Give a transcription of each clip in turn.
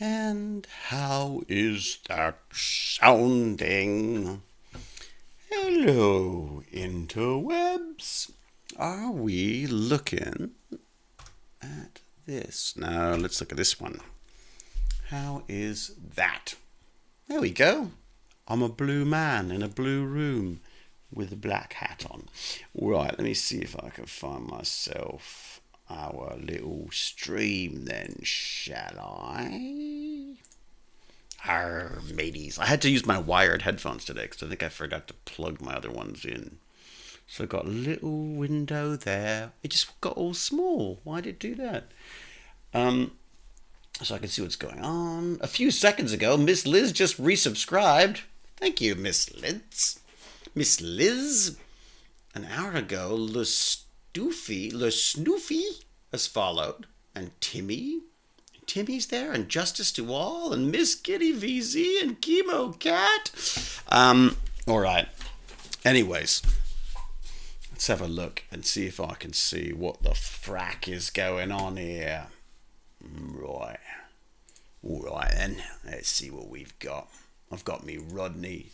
And how is that sounding? Hello, interwebs. Are we looking at this? Now, let's look at this one. How is that? There we go. I'm a blue man in a blue room with a black hat on. Right, let me see if I can find myself our little stream then, shall I? Arr, mateys. I had to use my wired headphones today because I think I forgot to plug my other ones in. So I got a little window there. It just got all small. Why did it do that? So I can see what's going on. A few seconds ago, Miss Liz just resubscribed. Thank you, Miss Liz. Miss Liz. An hour ago, Le Snoofy has followed. And Timmy's there, and Justice to All, and Miss Kitty VZ, and Chemo Cat. All right. Anyways, let's have a look and see if I can see what the frack is going on here. Right. All right then. Let's see what we've got. I've got me Rodney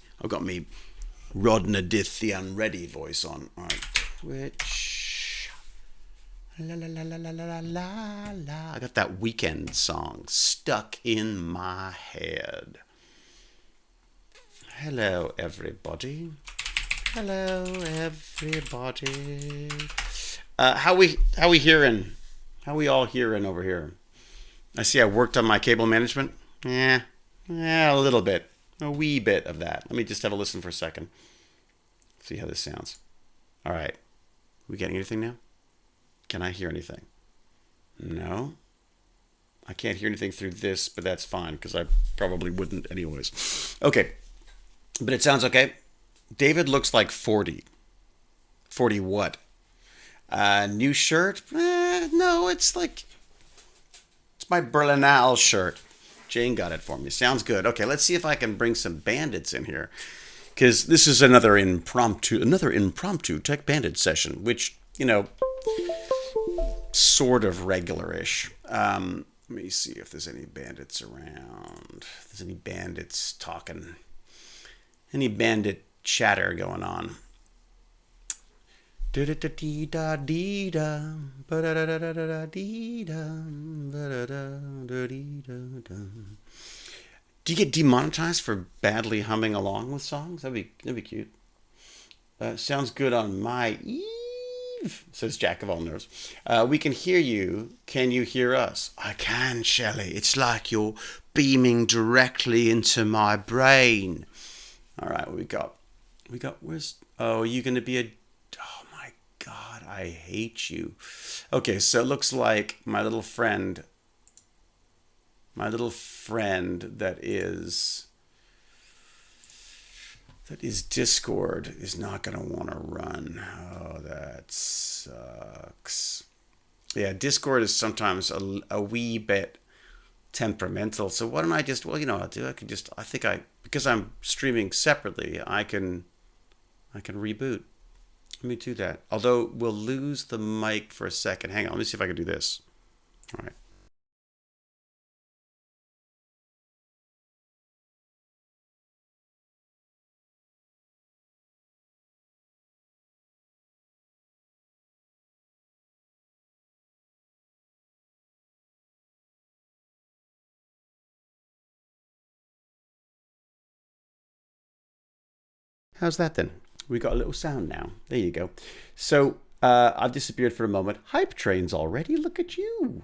Rodnadithian Ready voice on. All right. Twitch. La la la la la la la la. I got that Weekend song stuck in my head. Hello, everybody. Hello, everybody. How we hearing? How we all hearing over here? I see I worked on my cable management. Yeah, a little bit, a wee bit of that. Let me just have a listen for a second. See how this sounds. All right, we getting anything now? Can I hear anything? No. I can't hear anything through this, but that's fine because I probably wouldn't anyways. Okay, but it sounds okay. David looks like 40. 40 what? New shirt? No, it's like... It's my Berlinale shirt. Jane got it for me. Sounds good. Okay, let's see if I can bring some bandits in here. Because this is another impromptu Tech Bandit session, which, you know, sort of regular-ish. Let me see if there's any bandits around. If there's any bandits talking. Any bandit chatter going on. Do you get demonetized for badly humming along with songs? That'd be cute. Sounds good on my Eve, says Jack of all nerves. We can hear you. Can you hear us? I can, Shelley. It's like you're beaming directly into my brain. All right, what we got? Oh, are you going to be a... Oh, my God, I hate you. Okay, so it looks like my little friend that is Discord is not going to want to run. Oh, that sucks. Yeah, Discord is sometimes a wee bit temperamental. So why don't I just, well, you know, because I'm streaming separately, I can reboot. Let me do that. Although we'll lose the mic for a second. Hang on, let me see if I can do this. All right. How's that then? We got a little sound now. There you go. So I've disappeared for a moment. Hype trains already. Look at you.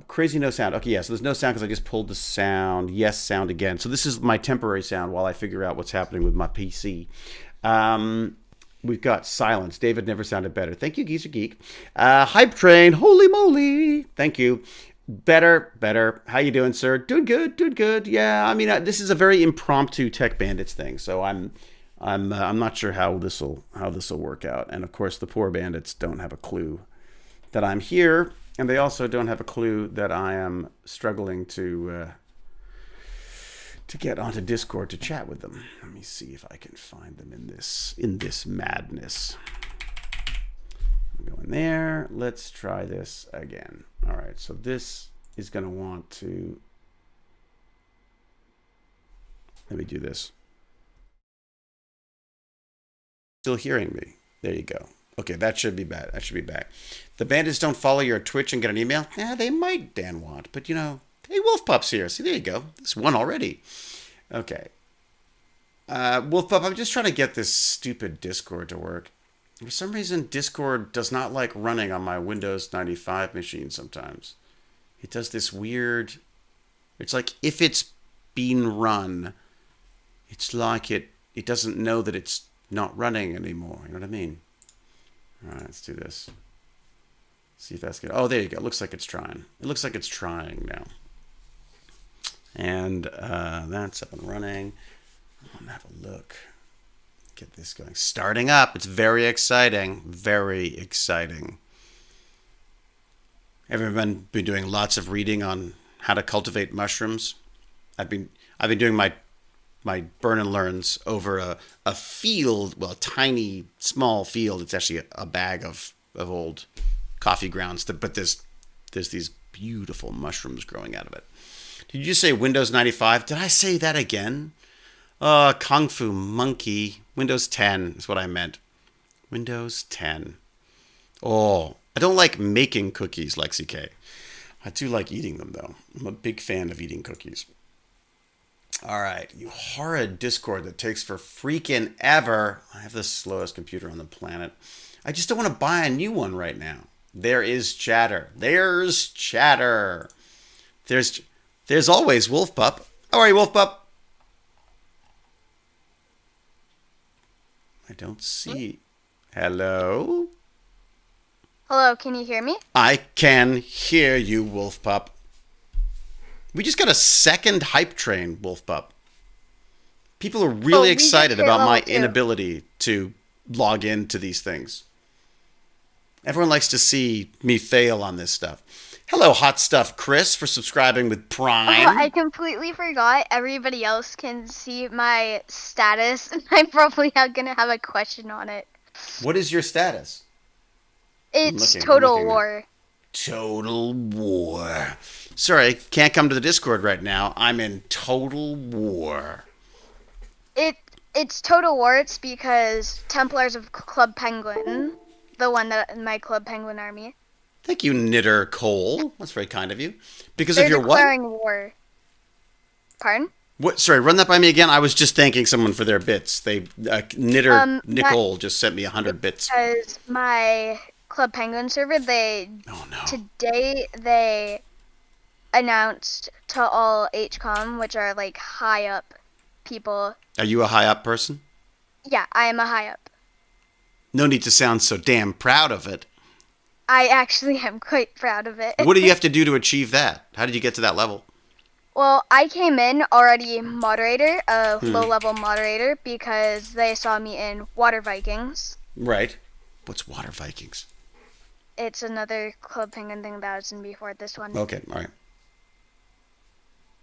Crazy no sound. Okay, yeah, so there's no sound because I just pulled the sound. Yes, sound again. So this is my temporary sound while I figure out what's happening with my PC. We've got silence. David never sounded better. Thank you, Geezer Geek. Hype train. Holy moly. Thank you. Better. How you doing, sir? Doing good. Yeah, I mean, this is a very impromptu Tech Bandits thing, so I'm not sure how this will work out. And of course, the poor bandits don't have a clue that I'm here, and they also don't have a clue that I am struggling to get onto Discord to chat with them. Let me see if I can find them in this madness. I'm going there. Let's try this again. All right, so this is going to want to Let me do this. Still hearing me. There you go. Okay, that should be bad. That should be back. The bandits don't follow your Twitch and get an email? Yeah, they might, Dan Want. But, hey, Wolf Pup's here. See, there you go. There's one already. Okay. Wolf Pup, I'm just trying to get this stupid Discord to work. For some reason, Discord does not like running on my Windows 95 machine sometimes. It does this weird... It's like if it's been run, it's like it doesn't know that it's not running anymore. You know what I mean? All right, let's do this. See if that's good. Oh, there you go. It looks like it's trying. It looks like it's trying now. And that's up and running. I'm going to have a look. Get this going. Starting up. It's very exciting. Very exciting. Everyone been doing lots of reading on how to cultivate mushrooms. I've been doing my burn and learns over a field, well, a tiny, small field. It's actually a bag of old coffee grounds, but there's these beautiful mushrooms growing out of it. Did you say Windows 95? Did I say that again? Kung Fu Monkey. Windows 10 is what I meant. Windows 10. Oh, I don't like making cookies, Lexi K. I do like eating them, though. I'm a big fan of eating cookies. All right, you horrid Discord that takes for freaking ever. I have the slowest computer on the planet. I just don't want to buy a new one right now. There is chatter. There's chatter. There's always Wolf Pup. How are you, Wolf Pup? I don't see. Hello? Hello, can you hear me? I can hear you, Wolf Pup. We just got a second hype train, Wolf Pup. People are really excited about my inability to log into these things. Everyone likes to see me fail on this stuff. Hello, Hot Stuff Chris, for subscribing with Prime. Oh, I completely forgot. Everybody else can see my status, and I'm probably going to have a question on it. What is your status? It's Total War. Total War. Sorry, I can't come to the Discord right now. I'm in Total War. It's Total War. It's because Templars of Club Penguin, the one that in my Club Penguin army. Thank you, Knitter Cole. That's very kind of you. Because They're of your what? They're declaring war. Pardon? What? Sorry, run that by me again. I was just thanking someone for their bits. Knitter Nicole just sent me 100 bits. Because my Club Penguin server, today they announced to all HCOM, which are like high up people. Are you a high up person? Yeah, I am a high up. No need to sound so damn proud of it. I actually am quite proud of it. What do you have to do to achieve that? How did you get to that level? Well, I came in already moderator, a low-level moderator, because they saw me in Water Vikings. Right. What's Water Vikings? It's another Club Penguin thing that was in before this one. Okay, all right.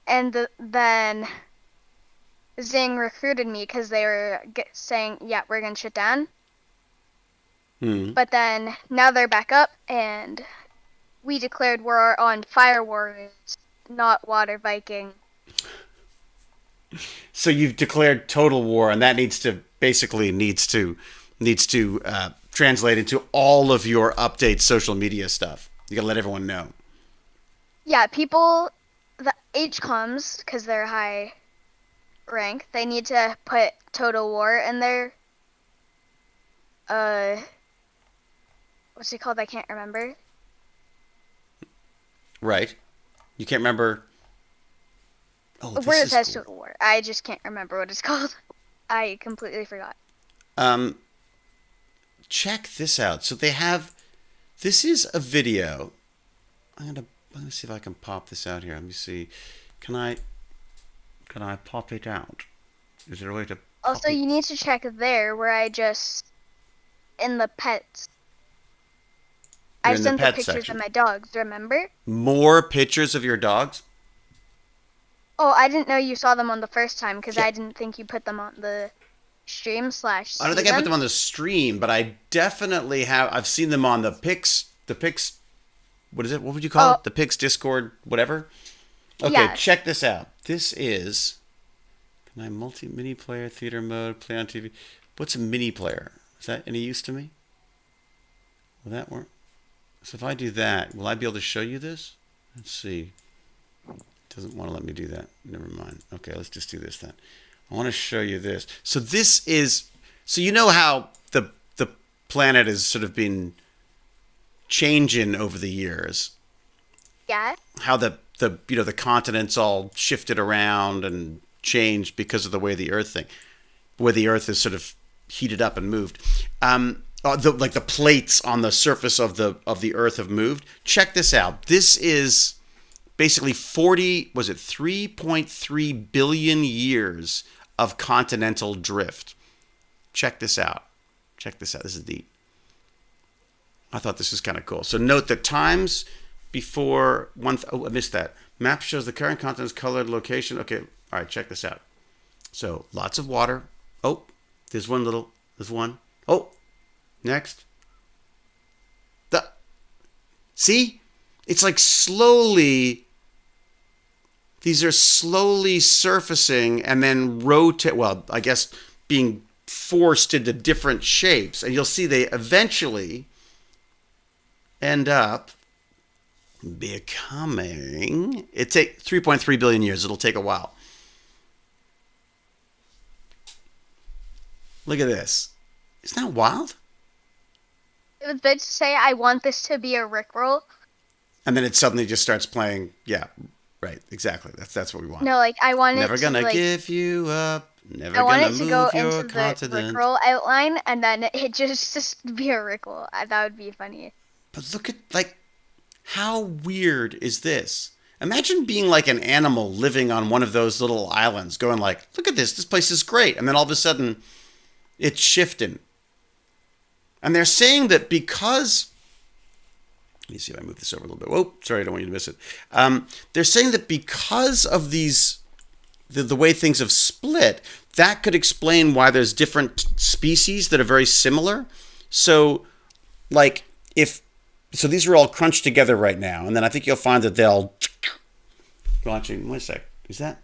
And then Zing recruited me because they were saying, yeah, we're going to shut down. But then now they're back up, and we declared war on Fire Warriors, not Water Viking. So you've declared total war, and that needs to translate into all of your update social media stuff. You gotta let everyone know. Yeah, people, the HCOMs, because they're high rank, they need to put total war in their what's it called? I can't remember. Right. You can't remember. Oh, where it says Total War. I just can't remember what it's called. I completely forgot. Check this out. So they have. This is a video. I'm gonna see if I can pop this out here. Let me see. Can I pop it out? Is there a way to? Also, you need to check there where I just in the pets. I sent the pictures of my dogs, remember? More pictures of your dogs? Oh, I didn't know you saw them on the first time because I didn't think you put them on the stream / I don't think I put them on the stream, but I definitely have. I've seen them on the Pix. What is it? What would you call it? The Pix Discord, whatever? Okay, Check this out. This is... Can I mini player, theater mode, play on TV? What's a mini player? Is that any use to me? Will that work? So if I do that, will I be able to show you this? Let's see. It doesn't want to let me do that. Never mind. Okay, let's just do this then. I want to show you this. So this is, so you know how the planet has sort of been changing over the years. Yeah. How the continents all shifted around and changed because of the way the Earth is sort of heated up and moved. Like the plates on the surface of the Earth have moved. Check this out. This is basically 3.3 billion years of continental drift. Check this out. This is neat. I thought this was kind of cool. So note the times before I missed that. Map shows the current continent's colored location. Okay, all right, check this out. So lots of water. Oh, there's one. Oh, next. See? It's like these are slowly surfacing and then rotate, well, I guess being forced into different shapes. And you'll see they eventually end up becoming, it takes 3.3 billion years. It'll take a while. Look at this. Isn't that wild? It was good to say I want this to be a Rickroll. And then it suddenly just starts playing. Yeah, right. Exactly. That's what we want. No, like I want Never it gonna to, like, give you up. Never I want gonna it to move go your into continent. the Rickroll outline, and then it just be a Rickroll. That would be funny. But look at, like, how weird is this? Imagine being like an animal living on one of those little islands, going like, look at this. This place is great, and then all of a sudden, it's shifting. And they're saying that because, let me see if I move this over a little bit. Whoa, sorry, I don't want you to miss it. They're saying that because of these, the way things have split, that could explain why there's different species that are very similar. So, like, so these are all crunched together right now, and then I think you'll find that they'll. Well, actually, wait a sec. Is that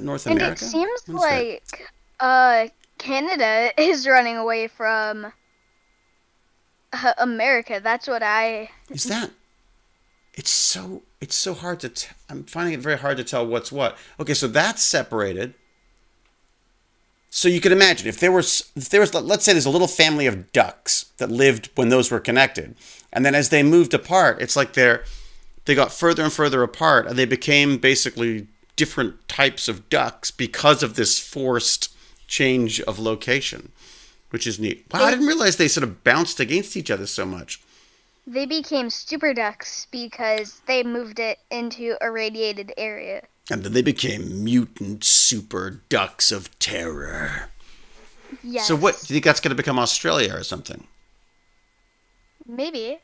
North America? And it seems like Canada is running away from America. That's what I. Is that? It's so hard to. I'm finding it very hard to tell what's what. Okay, so that's separated. So you can imagine if there was, let's say there's a little family of ducks that lived when those were connected, and then as they moved apart, it's like they got further and further apart, and they became basically different types of ducks because of this forced change of location, which is neat. Wow, I didn't realize they sort of bounced against each other so much. They became super ducks because they moved it into a radiated area. And then they became mutant super ducks of terror. Yes. So what, do you think that's going to become Australia or something? Maybe.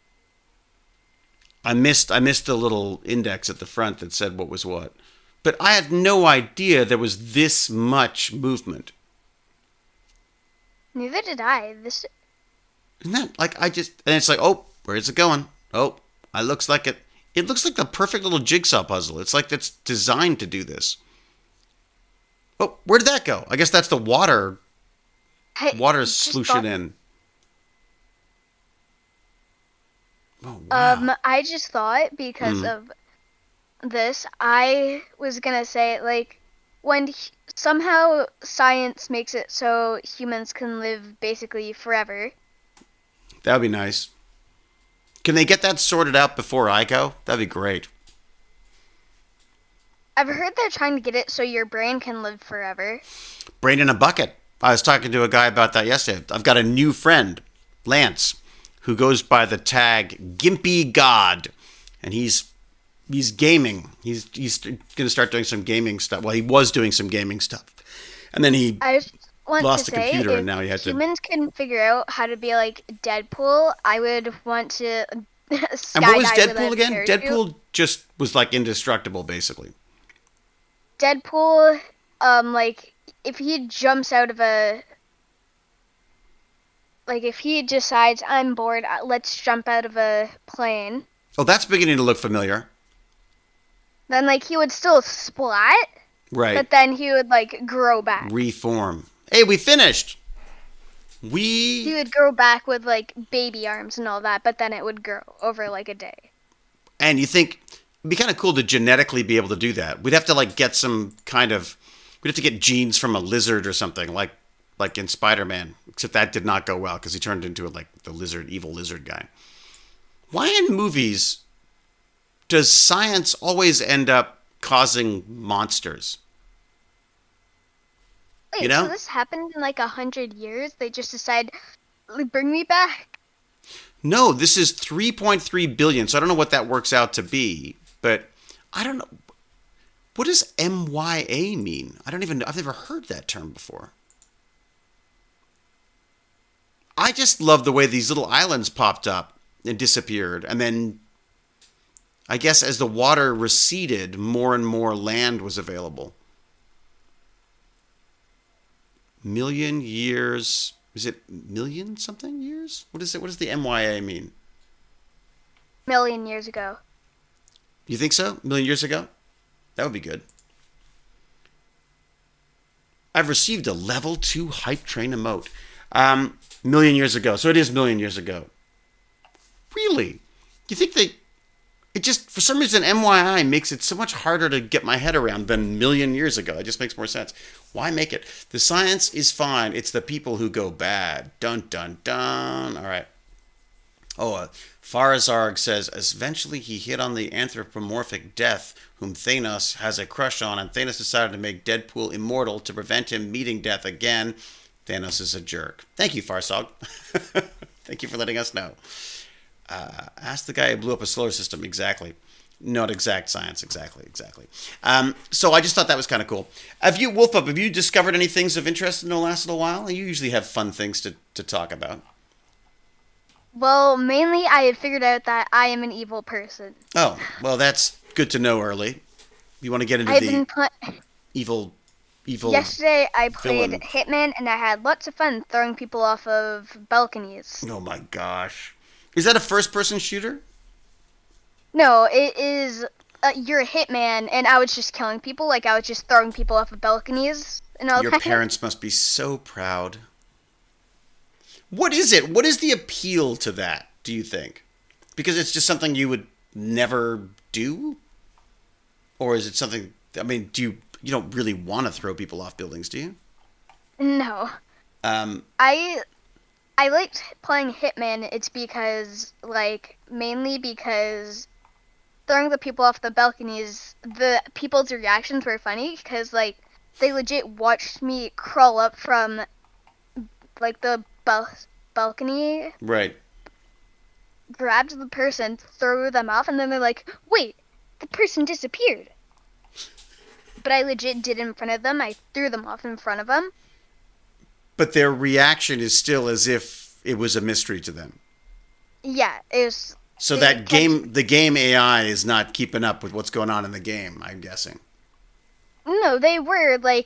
I missed the little index at the front that said what was what. But I had no idea there was this much movement. Neither did I. Isn't that like, and it's like, oh, where is it going? Oh, it looks like the perfect little jigsaw puzzle. It's like it's designed to do this. Oh, where did that go? I guess that's the water. Water's slushing in. Oh, wow. I just thought because of this, I was gonna say, like, when somehow science makes it so humans can live basically forever. That would be nice. Can they get that sorted out before I go? That'd be great. I've heard they're trying to get it so your brain can live forever. Brain in a bucket. I was talking to a guy about that yesterday. I've got a new friend, Lance, who goes by the tag Gimpy God, and he's gaming. He's going to start doing some gaming stuff. Well, he was doing some gaming stuff, and then he lost a computer, and now he had to. Humans can figure out how to be like Deadpool. I would want to. And what was Deadpool again? Deadpool just was like indestructible, basically. Deadpool, like if he jumps out of if he decides I'm bored, let's jump out of a plane. Oh, that's beginning to look familiar. Then like he would still splat. Right. But then he would like grow back. Reform. Hey, we finished. He We would grow back with like baby arms and all that, but then it would grow over like a day. and you think it'd be kind of cool to genetically be able to do that. We'd have to like get some kind of we'd have to get genes from a lizard or something like in Spider-Man, except that did not go well because he turned into like the lizard, evil lizard guy. Why in movies does science always end up causing monsters? You Wait, so know? this happened in like 100 years? They just decide, bring me back. No, this is 3.3 billion. So I don't know what that works out to be, but I don't know. What does MYA mean? I've never heard that term before. I just love the way these little islands popped up and disappeared. And then I guess as the water receded, more and more land was available. Million years. Is it million something years? What is it? What does the MYA mean? Million years ago. You think so? A million years ago? That would be good. I've received a level 2 hype train emote. Million years ago. So it is million years ago. Really? You think it just, for some reason, MYI makes it so much harder to get my head around than million years ago. It just makes more sense. Why make it? The science is fine. It's the people who go bad. Dun, dun, dun. All right. Oh, Farazarg says, eventually he hit on the anthropomorphic Death, whom Thanos has a crush on, and Thanos decided to make Deadpool immortal to prevent him meeting Death again. Thanos is a jerk. Thank you, Farzarg. Thank you for letting us know. Ask the guy who blew up a solar system. Exactly. Not exact science. Exactly. So I just thought that was kind of cool. Wolfpup, have you discovered any things of interest in the last little while? You usually have fun things to talk about. Well, mainly I had figured out that I am an evil person. Oh, well, that's good to know early. You want to get into evil Yesterday I played villain. Hitman and I had lots of fun throwing people off of balconies. Oh my gosh. Is that a first-person shooter? No, it is. You're a hitman, and I was just killing people. Like I was just throwing people off of balconies and all Your that. parents must be so proud. What is it? What is the appeal to that, do you think? Because it's just something you would never do? Or is it something, I mean, you don't really want to throw people off buildings, do you? No. I liked playing Hitman. It's because mainly because throwing the people off the balconies, the people's reactions were funny because they legit watched me crawl up from the balcony, Right. grabbed the person, threw them off, and then they're like, wait, the person disappeared. But I legit did it in front of them. I threw them off in front of them. But their reaction is still as if it was a mystery to them. Yeah, it was. So the game AI is not keeping up with what's going on in the game, I'm guessing. No, they were. They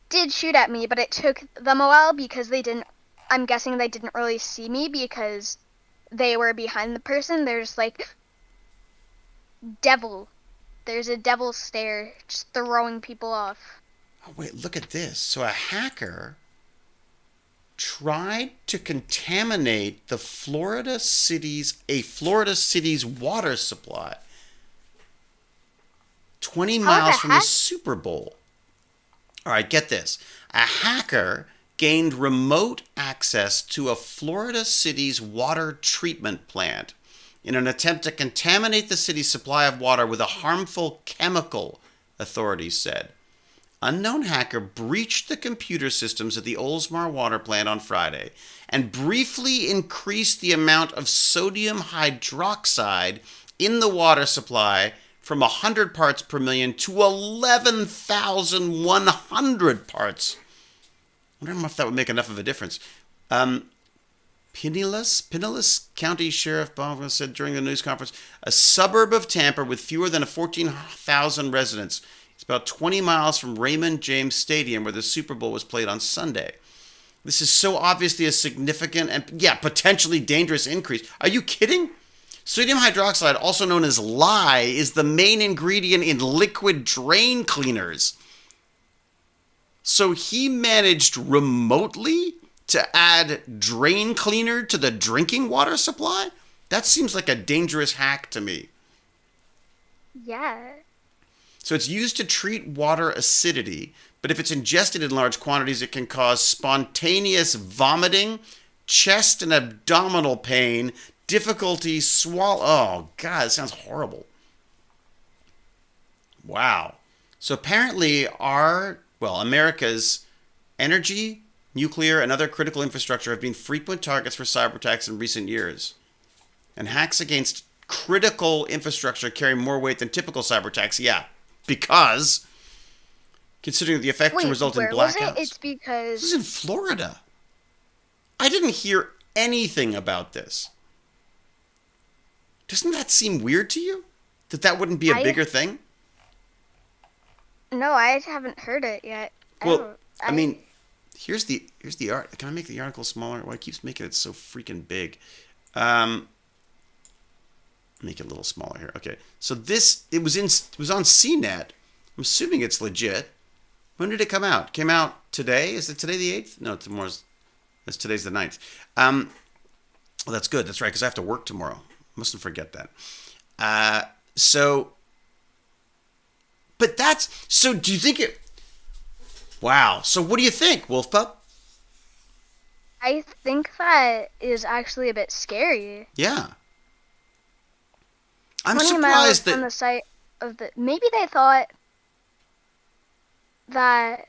did shoot at me, but it took them a while because I'm guessing they didn't really see me because they were behind the person. There's devil. There's a devil stare just throwing people off. Oh, wait, look at this. So a hacker tried to contaminate a Florida city's water supply 20 miles from the Super Bowl. All right, get this. A hacker gained remote access to a Florida city's water treatment plant in an attempt to contaminate the city's supply of water with a harmful chemical, authorities said. Unknown hacker breached the computer systems at the Oldsmar water plant on Friday and briefly increased the amount of sodium hydroxide in the water supply from 100 parts per million to 11,100 parts. I don't know if that would make enough of a difference. Pinellas County Sheriff Bob said during the news conference, a suburb of Tampa with fewer than 14,000 residents. It's about 20 miles from Raymond James Stadium where the Super Bowl was played on Sunday. This is so obviously a significant and, potentially dangerous increase. Are you kidding? Sodium hydroxide, also known as lye, is the main ingredient in liquid drain cleaners. So he managed remotely to add drain cleaner to the drinking water supply? That seems like a dangerous hack to me. Yeah. So it's used to treat water acidity, but if it's ingested in large quantities, it can cause spontaneous vomiting, chest and abdominal pain, difficulty swallow. Oh, God, it sounds horrible. Wow. So apparently America's energy, nuclear, and other critical infrastructure have been frequent targets for cyber attacks in recent years. And hacks against critical infrastructure carry more weight than typical cyber attacks. Yeah, because considering the effect can result in blackouts. Where was it? It's because... This is in Florida. I didn't hear anything about this. Doesn't that seem weird to you? That wouldn't be a bigger thing? No, I haven't heard it yet. Well, I mean, here's the art. Can I make the article smaller? Well, it keeps making it so freaking big. Make it a little smaller here. Okay. So it was on CNET. I'm assuming it's legit. When did it come out? It came out today. Is it today the 8th? No, today's the 9th. Well, that's good. That's right, because I have to work tomorrow. Mustn't forget that. So do you think it... Wow. So what do you think, Wolf Pup? I think that is actually a bit scary. Yeah. I'm 20 surprised miles that... from the site of the... Maybe they thought that,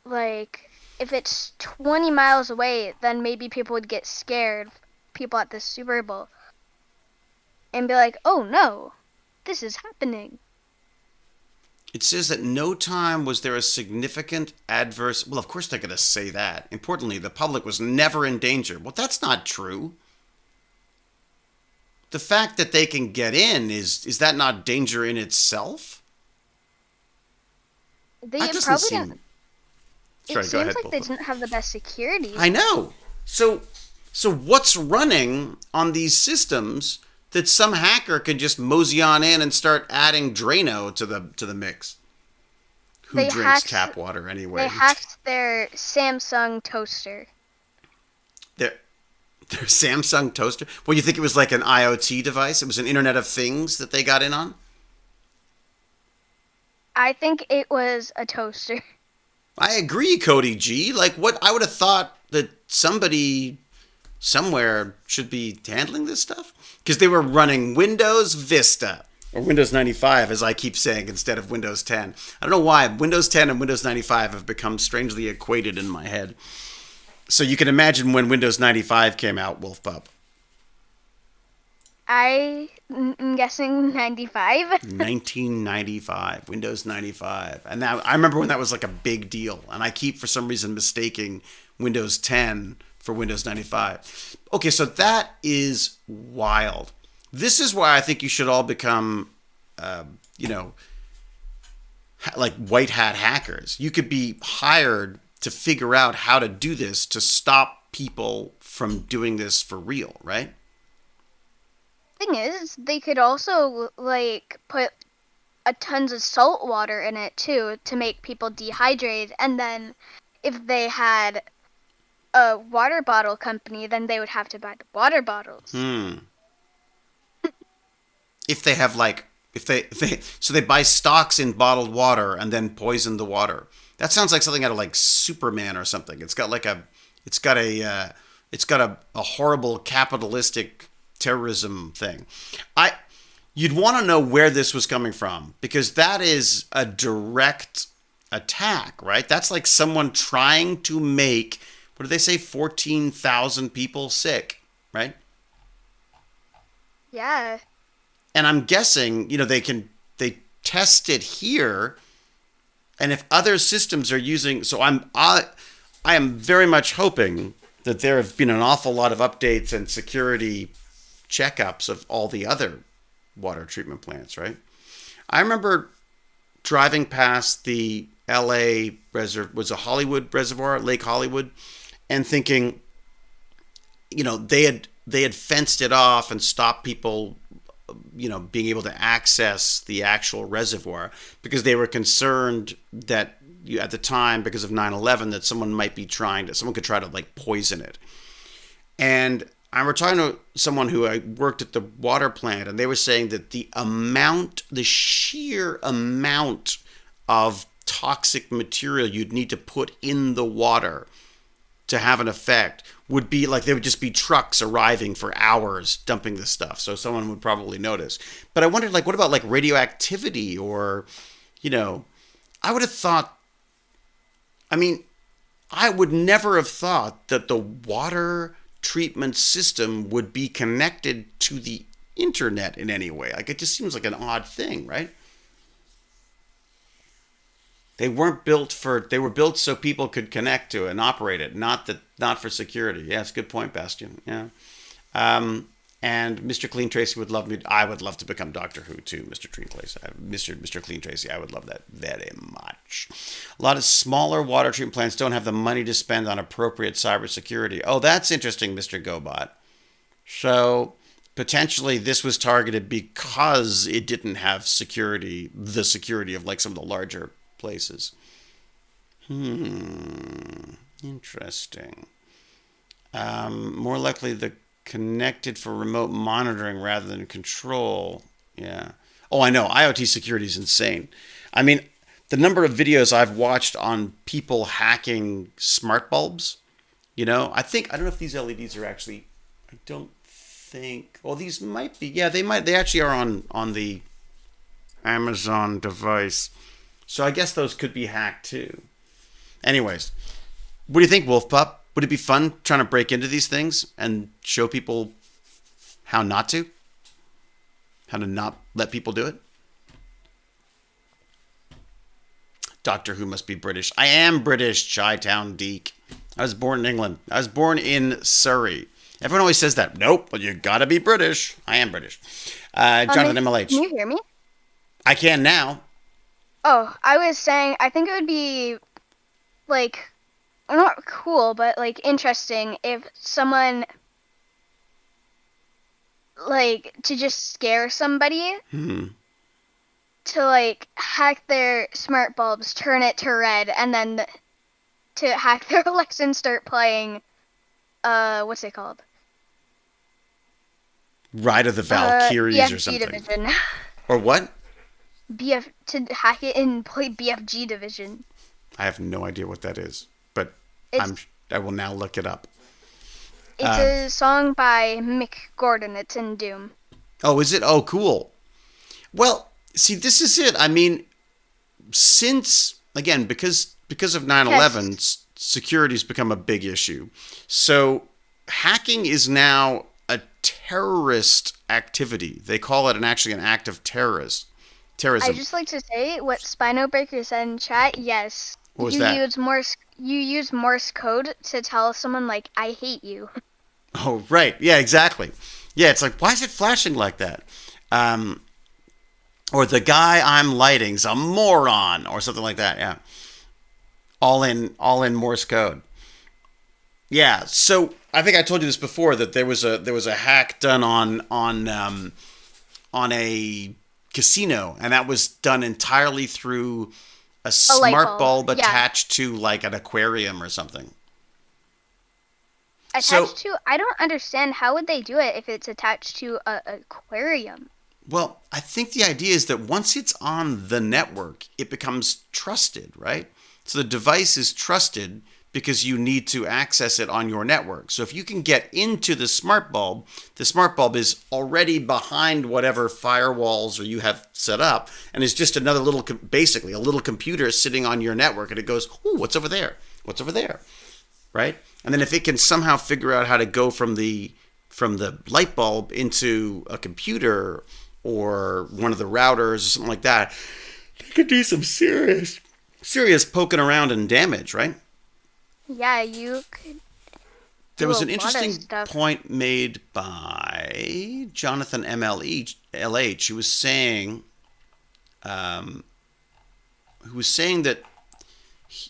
like, if it's 20 miles away, then maybe people would get scared, people at the Super Bowl, and be like, oh no, this is happening. It says that no time was there a significant adverse... Well, of course they're going to say that. Importantly, the public was never in danger. Well, that's not true. The fact that they can get in, is that not danger in itself? They probably didn't. It seems like they didn't have the best security. I know. So what's running on these systems that some hacker can just mosey on in and start adding Drano to the mix? Who drinks tap water anyway? They hacked their Samsung toaster. Their Samsung toaster? Well, you think it was like an IoT device? It was an Internet of Things that they got in on? I think it was a toaster. I agree, Cody G. Like, what? I would have thought that somebody somewhere should be handling this stuff. Because they were running Windows Vista. Or Windows 95, as I keep saying, instead of Windows 10. I don't know why. Windows 10 and Windows 95 have become strangely equated in my head. So you can imagine when Windows 95 came out, Wolf Pup. I'm guessing 95. 1995, Windows 95. And that, I remember when that was like a big deal. And I keep, for some reason, mistaking Windows 10 for Windows 95. Okay, so that is wild. This is why I think you should all become, like white hat hackers. You could be hired to figure out how to do this to stop people from doing this for real, right? Thing is, they could also like put tons of salt water in it too to make people dehydrated, and then if they had a water bottle company, then they would have to buy the water bottles. If they have so they buy stocks in bottled water and then poison the water. That sounds like something out of like Superman or something. It's got a horrible capitalistic terrorism thing. You'd want to know where this was coming from, because that is a direct attack, right? That's like someone trying to make, what do they say, 14,000 people sick, right? Yeah. And I'm guessing, they test it here, and if other systems are using, so I am very much hoping that there have been an awful lot of updates and security checkups of all the other water treatment plants, right? I remember driving past the LA was a Hollywood reservoir, Lake Hollywood, and thinking, they had fenced it off and stopped people being able to access the actual reservoir, because they were concerned that at the time, because of 9/11, that someone could try to like poison it. And I were talking to someone who I worked at the water plant, and they were saying that the sheer amount of toxic material you'd need to put in the water to have an effect would be like there would just be trucks arriving for hours dumping this stuff. So someone would probably notice. But I wondered, like, what about like radioactivity or, I would have thought, I mean, I would never have thought that the water treatment system would be connected to the internet in any way. Like, it just seems like an odd thing, right? They were built so people could connect to it and operate it, not for security. Yeah, it's a good point, Bastian. Yeah. And Mr. Clean Tracy would love me. I would love to become Doctor Who too, Mr. Clean Tracy. Mr. Clean Tracy, I would love that very much. A lot of smaller water treatment plants don't have the money to spend on appropriate cybersecurity. Oh, that's interesting, Mr. Gobot. So potentially this was targeted because it didn't have the security of like some of the larger places. Interesting. More likely the connected for remote monitoring rather than control. Yeah. Oh, I know. IoT security is insane. I mean, the number of videos I've watched on people hacking smart bulbs, I don't know if these LEDs are actually, I don't think, well, these might be. Yeah, they actually are on the Amazon device. So I guess those could be hacked too. Anyways, what do you think, Wolf Pup? Would it be fun trying to break into these things and show people how not to? How to not let people do it? Doctor Who must be British. I am British, Chi-Town Deek. I was born in England. I was born in Surrey. Everyone always says that. Nope, but you gotta be British. I am British. Jonathan MLH. Can you hear me? I can now. Oh, I was saying, I think it would be, like, not cool, but, like, interesting if someone, like, to just scare somebody, to, like, hack their smart bulbs, turn it to red, and then to hack their Alexa and start playing, what's it called? Ride of the Valkyries BFG or something. Division. Or what? To hack it and play BFG Division. I have no idea what that is, but I will now look it up. It's a song by Mick Gordon. It's in Doom. Oh, is it? Oh, cool. Well, see, this is it. I mean, since, again, because of 9/11, security's become a big issue. So hacking is now a terrorist activity. They call it actually an act of terrorism. I just like to say what Spino Breaker said in chat. Yes, what was that? You use Morse code to tell someone, like, I hate you. Oh, right. Yeah, exactly. Yeah, it's like, why is it flashing like that? Or the guy I'm lighting's a moron, or something like that. Yeah, all in Morse code. Yeah. So I think I told you this before, that there was a hack done on a casino, and that was done entirely through a smart bulb attached to like an aquarium or something. I don't understand, how would they do it if it's attached to an aquarium? Well, I think the idea is that once it's on the network, it becomes trusted, right? So the device is trusted because you need to access it on your network. So if you can get into the smart bulb is already behind whatever firewalls or you have set up, and is just another basically a little computer sitting on your network, and it goes, ooh, what's over there? What's over there? Right? And then if it can somehow figure out how to go from the light bulb into a computer or one of the routers or something like that, they could do some serious poking around and damage, right? Yeah, you could. There was an interesting point made by Jonathan MLH, who was saying that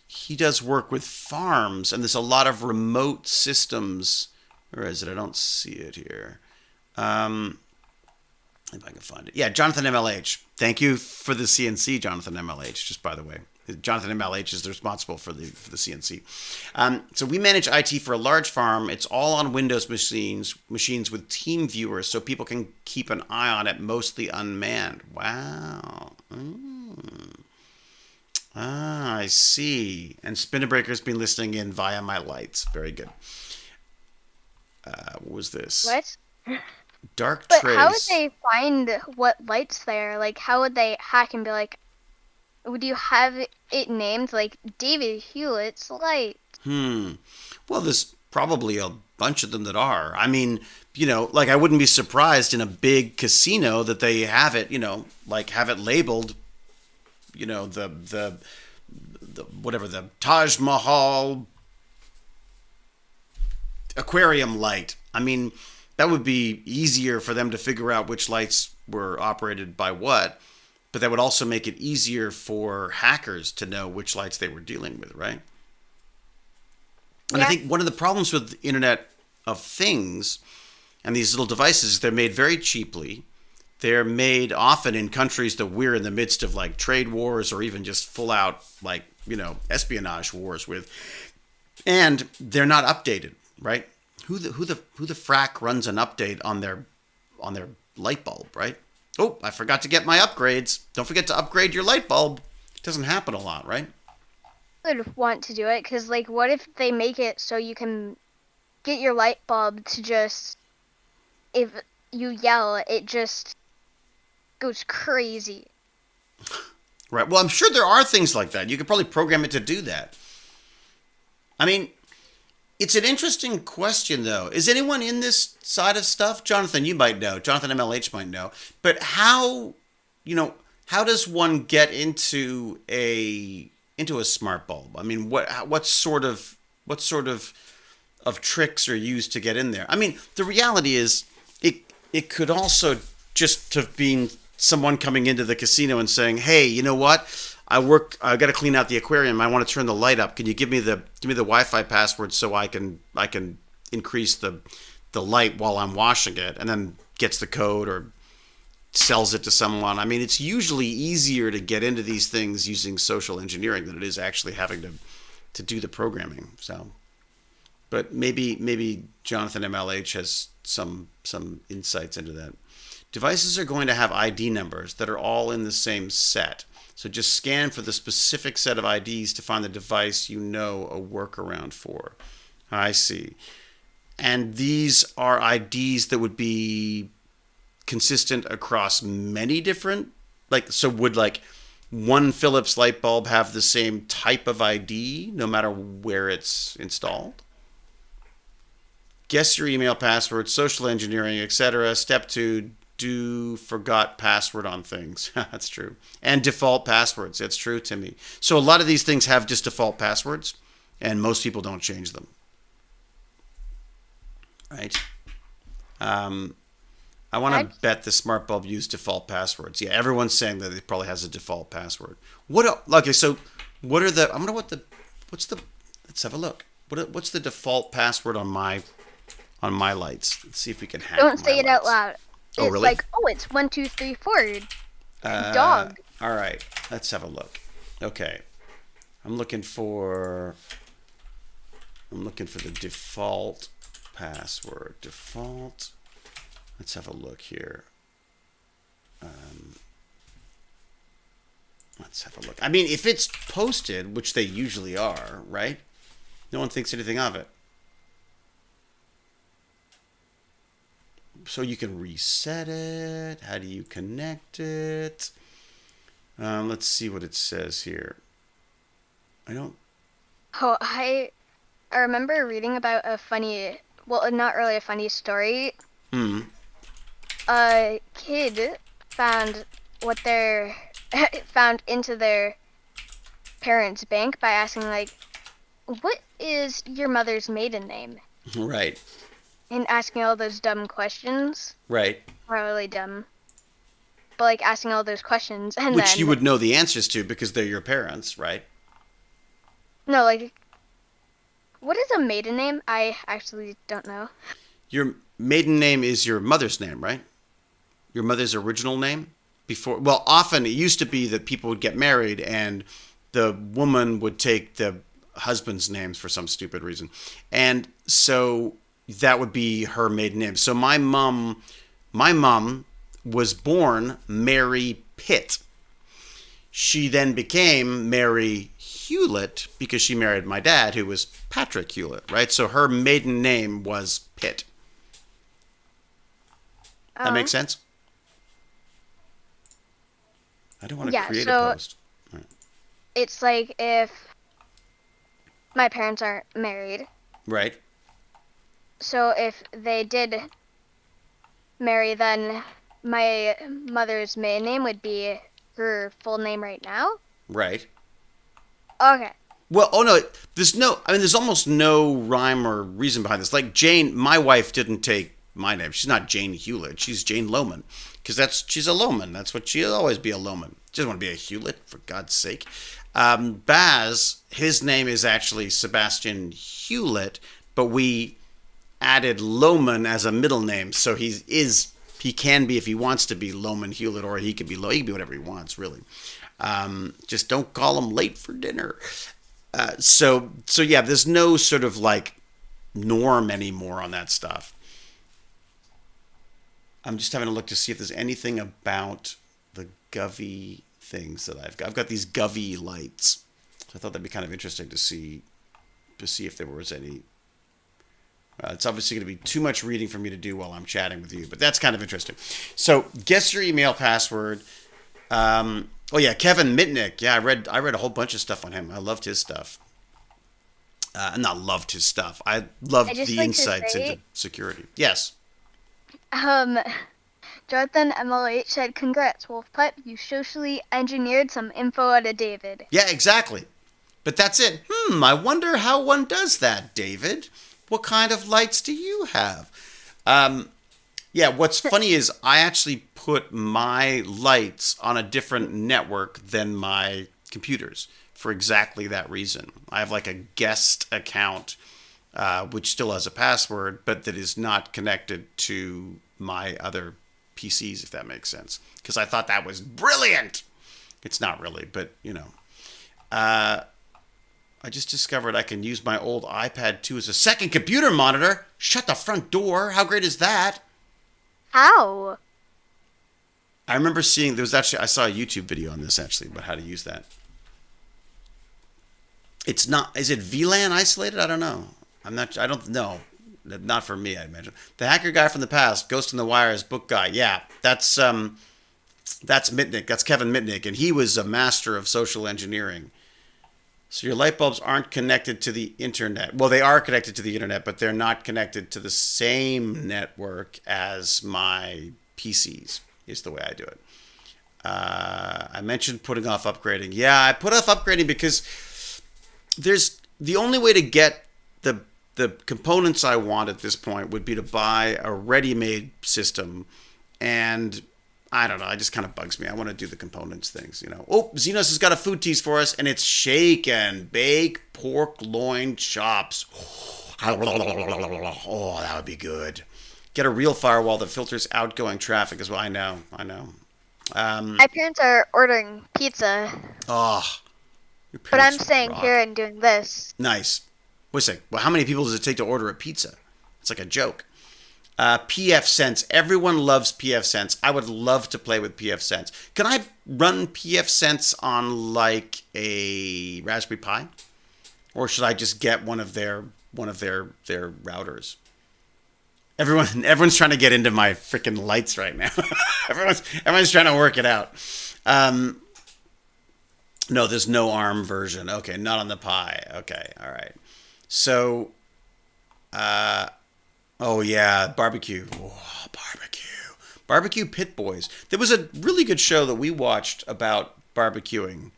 he does work with farms, and there's a lot of remote systems. Where is it? I don't see it here. If I can find it. Yeah, Jonathan MLH. Thank you for the CNC, Jonathan MLH, just by the way. Jonathan MLH is responsible for the CNC. So we manage IT for a large farm. It's all on Windows machines with team viewers, so people can keep an eye on it, mostly unmanned. Wow. Ah, I see. And Spinnerbreaker's been listening in via my lights. Very good. What was this? What? Dark But how would Trace. they find what lights there? Like, how would they hack and be like, would you have it named like David Hewlett's light? Well, there's probably a bunch of them that are. I mean, like I wouldn't be surprised in a big casino that they have it, like have it labeled, the whatever the Taj Mahal aquarium light. I mean, that would be easier for them to figure out which lights were operated by what, but that would also make it easier for hackers to know which lights they were dealing with, right? And I Yeah. think one of the problems with the Internet of Things and these little devices, they're made very cheaply. They're made often in countries that we're in the midst of like trade wars or even just full out like, espionage wars with. And they're not updated, right? Who the frack runs an update on their light bulb, right? Oh, I forgot to get my upgrades. Don't forget to upgrade your light bulb. It doesn't happen a lot, right? Would want to do it because, like, what if they make it so you can get your light bulb to just, if you yell, it just goes crazy. Right. Well, I'm sure there are things like that. You could probably program it to do that. I mean, it's an interesting question, though. Is anyone in this side of stuff? Jonathan, you might know. Jonathan MLH might know. But how does one get into a smart bulb? I mean, what sort of tricks are used to get in there? I mean, the reality is, it could also just have been someone coming into the casino and saying, "Hey, you know what? I got to clean out the aquarium. I want to turn the light up. Can you give me the Wi-Fi password so I can increase the light while I'm washing it?" And then gets the code or sells it to someone. I mean, it's usually easier to get into these things using social engineering than it is actually having to do the programming. So, but maybe Jonathan MLH has some insights into that. Devices are going to have ID numbers that are all in the same set. So just scan for the specific set of IDs to find the device a workaround for. I see. And these are IDs that would be consistent across many different, would one Philips light bulb have the same type of ID no matter where it's installed? Guess your email password, social engineering, etc. Step 2, do forgot password on things. That's true. And default passwords. That's true, Timmy. So a lot of these things have just default passwords, and most people don't change them. Right? I want to bet the smart bulb used default passwords. Yeah, everyone's saying that it probably has a default password. Okay, so what are the? I wonder what's the? Let's have a look. What's the default password on my lights? Let's see if we can hack. Don't say it out loud. Oh, It's really? like, oh, it's 1, 2, 3, 4. Dog. All right, let's have a look. Okay, I'm looking for the default password. Default. Let's have a look here. Let's have a look. I mean, if it's posted, which they usually are, right? No one thinks anything of it. So you can reset it. How do you connect it? Let's see what it says here. Oh, I remember reading about a funny, well, not really a funny story. A kid found found into their parents' bank by asking, like, what is your mother's maiden name? Right. And asking all those dumb questions. Right. Really dumb. But, like, asking all those questions and Which then... you would know the answers to because they're your parents, right? No, like, what is a maiden name? I actually don't know. Your maiden name is your mother's name, right? your mother's original name before? Well, often it used to be that people would get married and the woman would take the husband's names for some stupid reason. And so that would be her maiden name. So my mom was born Mary Pitt. She then became Mary Hewlett because she married my dad, who was Patrick Hewlett, right? So her maiden name was Pitt. That makes sense? I don't want to create a post. Right. It's like if my parents aren't married. Right. So if they did marry, then my mother's maiden name would be her full name right now? Right. Okay. Well, oh no, there's almost no rhyme or reason behind this. Like Jane, my wife didn't take my name. She's not Jane Hewlett. She's Jane Lohman. Because she's a Lohman. That's what she'll always be, a Lohman. She doesn't want to be a Hewlett, for God's sake. Baz, his name is actually Sebastian Hewlett, but we added Lohman as a middle name. So he can be, if he wants to be, Lohman Hewlett, or he can be whatever he wants, really. Just don't call him late for dinner. So yeah, there's no sort of like norm anymore on that stuff. I'm just having a look to see if there's anything about the Govy things that I've got. I've got these Govy lights. So I thought that'd be kind of interesting to see if there was any. It's obviously going to be too much reading for me to do while I'm chatting with you, but that's kind of interesting. So guess your email password. Oh yeah, Kevin Mitnick. Yeah, I read a whole bunch of stuff on him. I loved his stuff. Not loved his stuff. I loved the insights into security. Yes. Jonathan MLH said, "Congrats, Wolfpup. You socially engineered some info out of David." Yeah, exactly. But that's it. I wonder how one does that, David. What kind of lights do you have? Yeah, what's funny is I actually put my lights on a different network than my computers for exactly that reason. I have like a guest account, which still has a password, but that is not connected to my other PCs, if that makes sense. Because I thought that was brilliant. It's not really, but you know. I just discovered I can use my old iPad 2 as a second computer monitor. Shut the front door. How great is that? How? I remember seeing, I saw a YouTube video on this actually about how to use that. It's not, is it VLAN isolated? I don't know. I don't know. Not for me, I imagine. The Hacker Guy from the Past, Ghost in the Wires book guy. Yeah, that's Mitnick. That's Kevin Mitnick. And he was a master of social engineering. So your light bulbs aren't connected to the internet. Well, they are connected to the internet, but they're not connected to the same network as my PCs, is the way I do it. I mentioned putting off upgrading. Yeah, I put off upgrading because there's the only way to get the components I want at this point would be to buy a ready-made system, and I don't know, it just kind of bugs me. I want to do the components things, you know. Oh, Xenos has got a food tease for us, and it's shake and bake pork loin chops. Oh, that would be good. Get a real firewall that filters outgoing traffic as well. I know. My parents are ordering pizza. Oh, but I'm staying here and doing this. Nice. Wait a sec. Well, how many people does it take to order a pizza? It's like a joke. PF Sense. Everyone loves PF Sense. I would love to play with PF Sense. Can I run PF Sense on like a Raspberry Pi, or should I just get one of their routers? Everyone's trying to get into my freaking lights right now. everyone's trying to work it out. No, there's no ARM version. Okay, not on the Pi. Okay, all right. So, oh yeah, barbecue. Oh, barbecue Pit Boys. There was a really good show that we watched about barbecuing.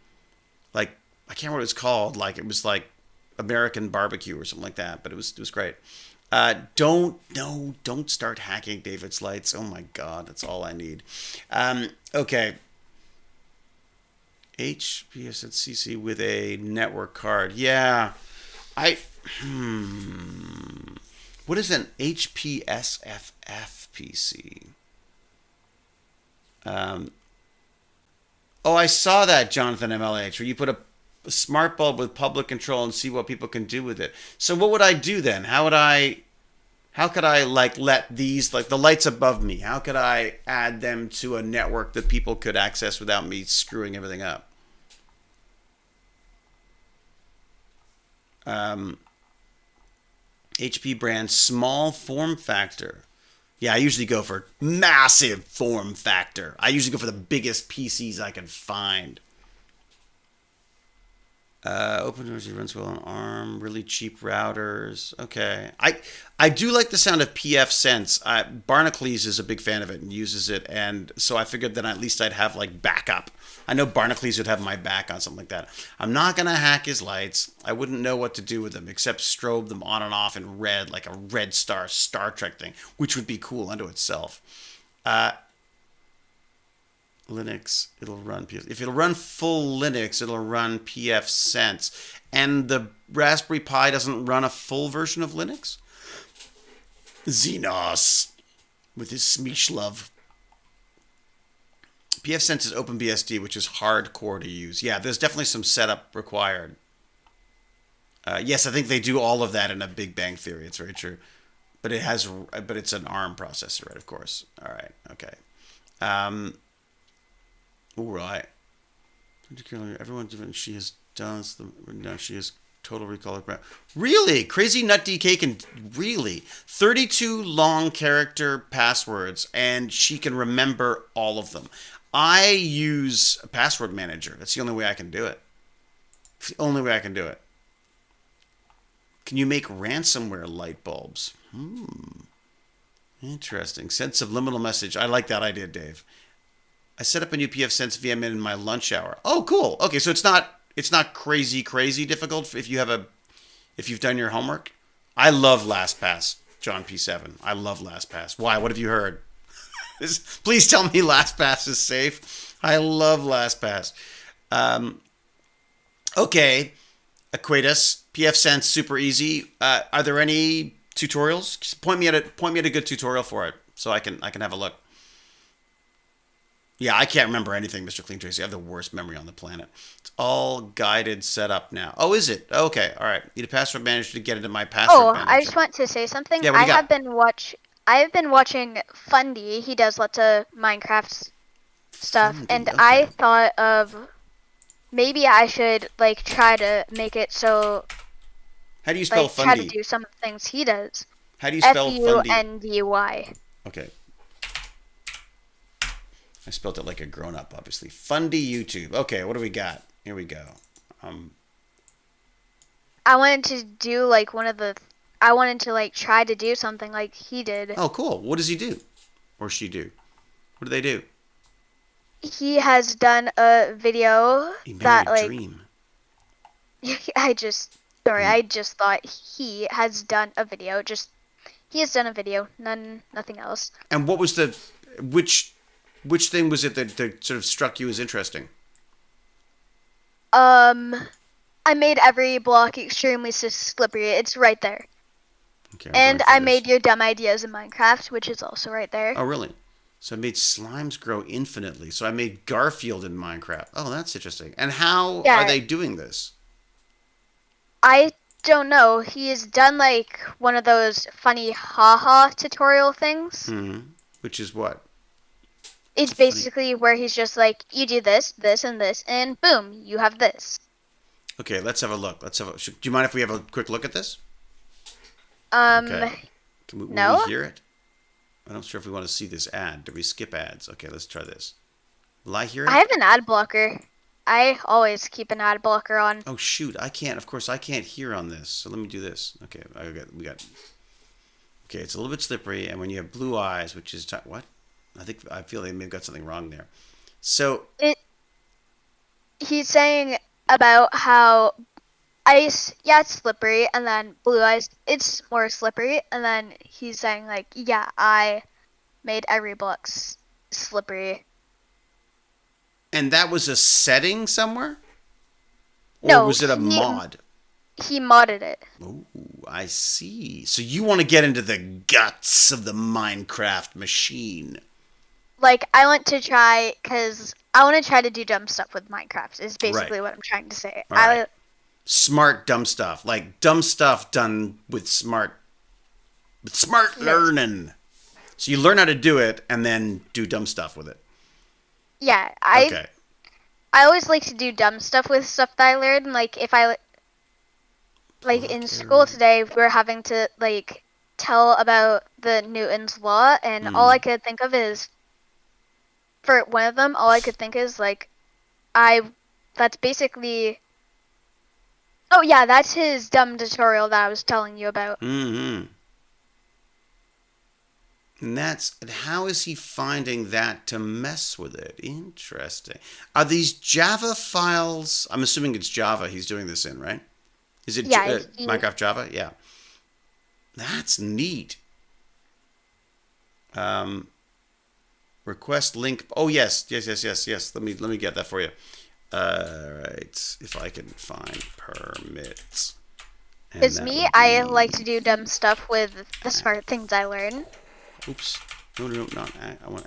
Like, I can't remember what it's called. Like, it was like American Barbecue or something like that. But it was great. Don't start hacking David's lights. Oh my God, that's all I need. Okay. HPSCC with a network card. Yeah, what is an HPSFF PC? Um, oh, I saw that, Jonathan MLH, where you put a smart bulb with public control and see what people can do with it. So what would I do then? How could I like let these like the lights above me? How could I add them to a network that people could access without me screwing everything up? Um, HP brand small form factor. Yeah, I usually go for massive form factor. I usually go for the biggest PCs I can find. OpenWRT runs well on ARM. Really cheap routers. Okay, I do like the sound of pfSense. Barnacules is a big fan of it and uses it, and so I figured that at least I'd have like backup. I know Barnacules would have my back on something like that. I'm not gonna hack his lights. I wouldn't know what to do with them except strobe them on and off in red, like a red Star Trek thing, which would be cool unto itself. Uh, Linux, it'll run if it'll run full Linux, it'll run pfSense. And the Raspberry Pi doesn't run a full version of Linux? Xenos with his Smishlove. pfSense is OpenBSD, which is hardcore to use. Yeah, there's definitely some setup required. Yes, I think they do all of that in a Big Bang Theory. It's very true. But it's an ARM processor, right? Of course. All right. Okay. All right. Particularly, everyone different. She has done. No, she has total recall. Really? Crazy Nut DK can really 32 long character passwords, and she can remember all of them. I use a password manager. That's the only way I can do it. It's the only way I can do it. Can you make ransomware light bulbs? Interesting. Send subliminal message. I like that idea, Dave. I set up a new pfSense VM in my lunch hour. Oh, cool. Okay, so it's not crazy difficult if you've done your homework. I love LastPass, John P7. I love LastPass. Why? What have you heard? Please tell me LastPass is safe. I love LastPass. Okay, Aquatus, pfSense, super easy. Are there any tutorials? Just point me at a good tutorial for it so I can have a look. Yeah, I can't remember anything, Mr. Clean Tracy. I have the worst memory on the planet. It's all guided setup now. Oh, is it? Okay, all right. Need a password manager to get into my password manager. I just want to say something. Yeah, what do you got? I have been watching Fundy. He does lots of Minecraft stuff, Fundy, and okay. I thought of maybe I should like try to make it so. How do you spell Fundy? Try to do some of the things he does. How do you spell Fundy? Fundy. Okay. I spelled it like a grown-up, obviously. Fundy YouTube. Okay, what do we got? Here we go. I wanted to do like I wanted to like try to do something like he did. Oh, cool. What does he do? Or she do? What do they do? He has done a video that like. Dream. I just thought he has done a video. He has done a video. Nothing else. And what was which thing was it that sort of struck you as interesting? I made every block extremely slippery. It's right there. Okay, and I made your dumb ideas in Minecraft, which is also right there. Oh, really? So I made slimes grow infinitely. So I made Garfield in Minecraft. Oh, that's interesting. And how are they doing this? I don't know. He has done like one of those funny haha tutorial things. Which is what? It's basically where he's just like, you do this, this, and this, and boom, you have this. Okay, let's have a look. Do you mind if we have a quick look at this? Okay. Will we hear it? I'm not sure if we want to see this ad. Do we skip ads? Okay, let's try this. Will I hear it? I have an ad blocker. I always keep an ad blocker on. Oh shoot, I can't. Of course, I can't hear on this. So let me do this. Okay, we got. Okay, it's a little bit slippery, and when you have blue eyes, which is what? I feel they may have got something wrong there. So he's saying about how ice, it's slippery, and then blue eyes, it's more slippery, and then he's saying like, yeah, I made every block slippery. And that was a setting somewhere? No, or was it a mod? He modded it. Oh, I see. So you want to get into the guts of the Minecraft machine. like I want to try because I want to try to do dumb stuff with Minecraft. Is Right. basically what I'm trying to say. All right. Smart dumb stuff. Like dumb stuff done with smart Yes. learning. So you learn how to do it and then do dumb stuff with it. Yeah, Okay. I always like to do dumb stuff with stuff that I learned. Like if I like in school today, we're having to like tell about the Newton's law, and all I could think of is for one of them, all I could think is like I that's basically oh yeah, that's his dumb tutorial that I was telling you about. Mm-hmm. And how is he finding that to mess with it? Interesting. Are these Java files? I'm assuming it's Java he's doing this in, right? Is it Yeah, Minecraft Java? Yeah. That's neat. Um, request link. Oh yes. Let me get that for you. Right. If I can find permits. Because me, I like to do dumb stuff with the smart things I learn. Oops. No, not I want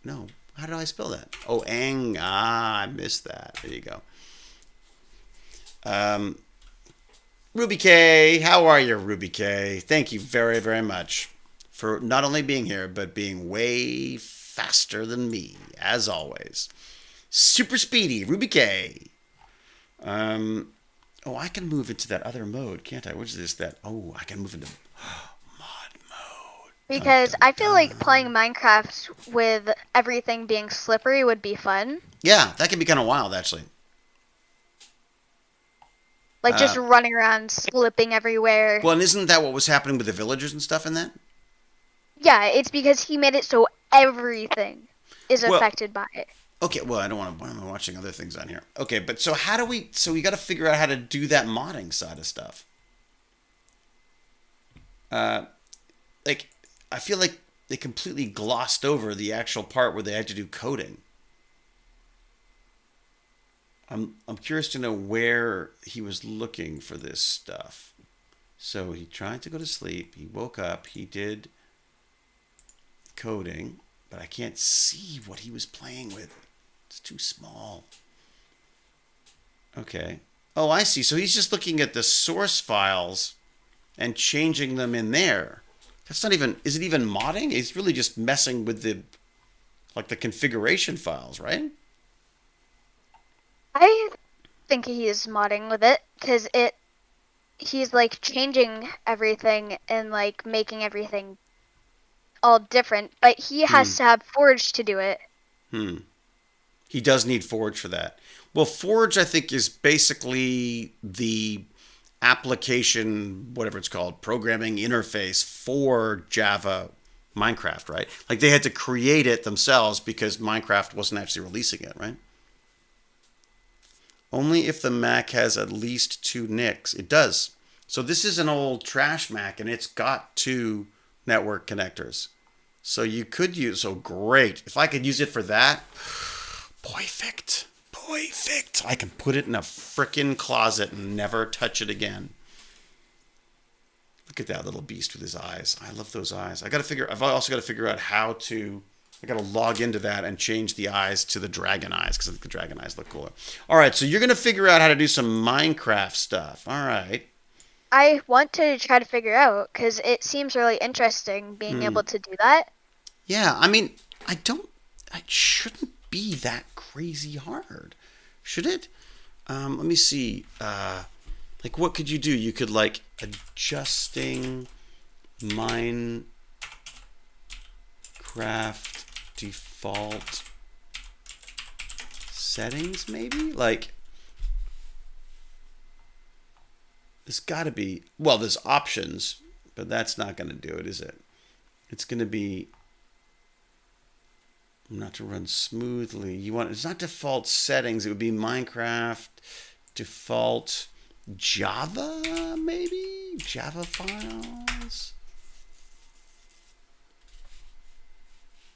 No. How did I spell that? Oh, ang. Ah, I missed that. There you go. Ruby K, how are you, Ruby K? Thank you very, very much for not only being here, but being way faster than me, as always. Super speedy, Ruby K. Oh, I can move into that other mode, can't I? What is this? I can move into mod mode. Because Dun, I feel dun. like playing Minecraft with everything being slippery would be fun. Yeah, that can be kind of wild, actually. Like just running around, slipping everywhere. Well, and isn't that what was happening with the villagers and stuff in that? Yeah, it's because he made it so everything is affected by it. Okay, well, I don't want to. Why am I watching other things on here? Okay, but so how do we? So we got to figure out how to do that modding side of stuff. Like, I feel like they completely glossed over the actual part where they had to do coding. I'm curious to know where he was looking for this stuff. So he tried to go to sleep. He woke up. He did coding, but I can't see what he was playing with. It's too small. Okay. Oh, I see. So he's just looking at the source files and changing them in there. That's not even, is it even modding? He's really just messing with the configuration files, right? I think he's modding with it because he's like changing everything and like making everything all different, but he has to have Forge to do it. He does need Forge for that. Well, Forge, I think, is basically the application, whatever it's called, programming interface for Java Minecraft, right? Like they had to create it themselves because Minecraft wasn't actually releasing it, right? Only if the Mac has at least 2 NICs. It does. So this is an old trash Mac, and it's got 2 network connectors. So you could use, so great. If I could use it for that, perfect. I can put it in a frickin' closet and never touch it again. Look at that little beast with his eyes. I love those eyes. I've also got to figure out how to, I got to log into that and change the eyes to the dragon eyes because I think the dragon eyes look cooler. All right, so you're going to figure out how to do some Minecraft stuff. All right. I want to try to figure out because it seems really interesting being able to do that. Yeah, I mean, it shouldn't be that crazy hard, should it? Let me see. Like, what could you do? You could, like, adjusting Minecraft default settings, maybe? Like, there's got to be, well, there's options, but that's not going to do it, is it? It's going to be not to run smoothly. It's not default settings. It would be Minecraft default Java, maybe? Java files?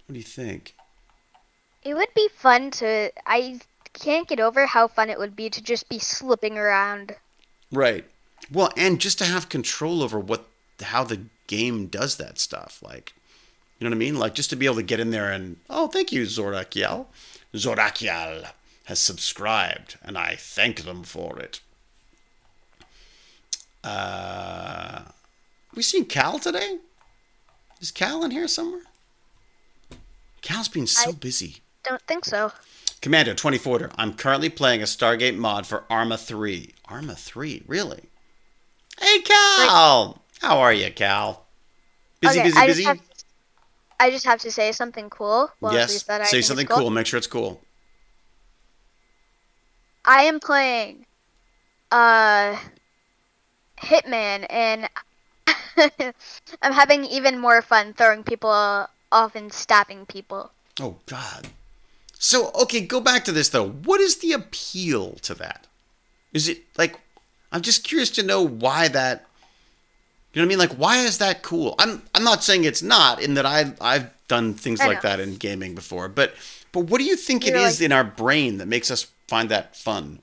What do you think? It would be fun to, I can't get over how fun it would be to just be slipping around. Right. Well, and just to have control over how the game does that stuff. Like, You know what I mean? Like just to be able to get in there and, oh, thank you, Zorakiel. Zorakiel has subscribed, and I thank them for it. We seen Cal today? Is Cal in here somewhere? Cal's been so busy. Don't think so. Commando 24. I'm currently playing a Stargate mod for Arma 3. Arma 3? Really? Hey, Cal! How are you, Cal? Busy. I just have to say something cool. Well, yes, at least that I say think something it's cool. cool. Make sure it's cool. I am playing Hitman, and I'm having even more fun throwing people off and stabbing people. Oh, God. So, okay, go back to this, though. What is the appeal to that? Is it, like, I'm just curious to know why that, you know what I mean? Like, why is that cool? I'm not saying it's not, in that I've done things like that in gaming before, but what do you think it is in our brain that makes us find that fun?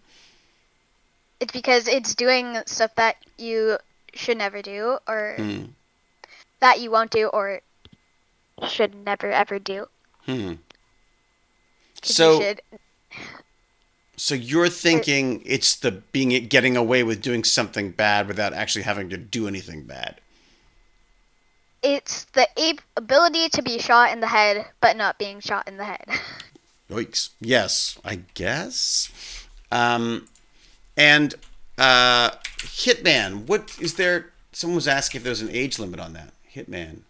It's because it's doing stuff that you should never do, or that you won't do, or should never ever do. So you're thinking it's the getting away with doing something bad without actually having to do anything bad. It's the ability to be shot in the head, but not being shot in the head. Yikes. Yes, I guess. And Hitman, what is there? Someone was asking if there's an age limit on that. Hitman.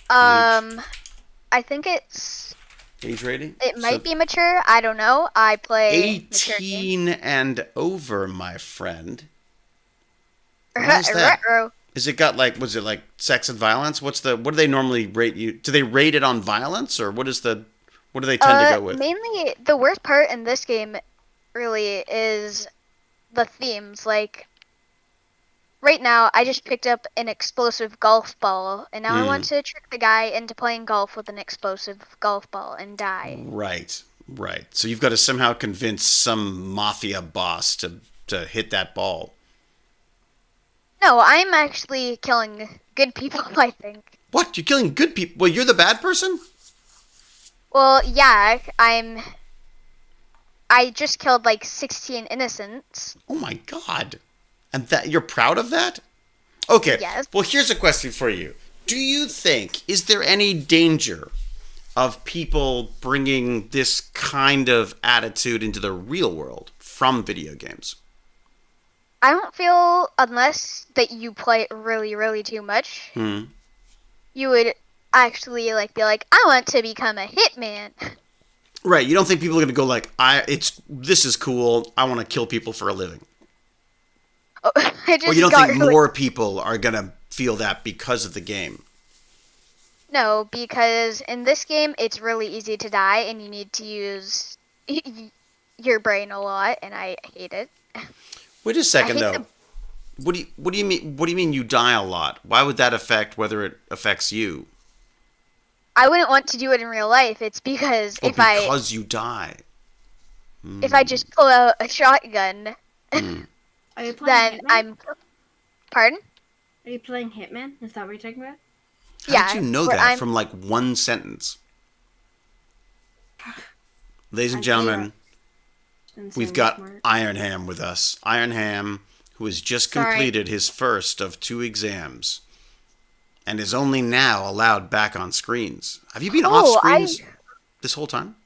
I think it's age rating. It might be mature. I don't know. I play 18 and over, my friend. Why is that? Is it got was it like sex and violence? What do they normally rate you? Do they rate it on violence, or what do they tend to go with? Mainly, the worst part in this game really is the themes. Like, right now, I just picked up an explosive golf ball, and now I want to trick the guy into playing golf with an explosive golf ball and die. Right. So you've got to somehow convince some mafia boss to hit that ball. No, I'm actually killing good people, I think. What? You're killing good people? Well, you're the bad person? Well, yeah, I just killed 16 innocents. Oh my God. And that you're proud of that? Okay. Yes. Well, here's a question for you. Do you think, is there any danger of people bringing this kind of attitude into the real world from video games? I don't feel, unless that you play it really, really too much, you would actually be like, I want to become a hitman. Right. You don't think people are going to go this is cool. I want to kill people for a living. Or you don't think more people are going to feel that because of the game? No, because in this game, it's really easy to die, and you need to use your brain a lot, and I hate it. Wait a second, though. What do you mean you die a lot? Why would that affect whether it affects you? I wouldn't want to do it in real life. It's because because you die. If I just pull out a shotgun, Are you playing then Hitman? Pardon? Are you playing Hitman? Is that what you're talking about? How did you know that from one sentence? Ladies and gentlemen, we've got Iron Ham with us. Iron Ham, who has just completed his first of 2 exams and is only now allowed back on screens. Have you been off screens this whole time?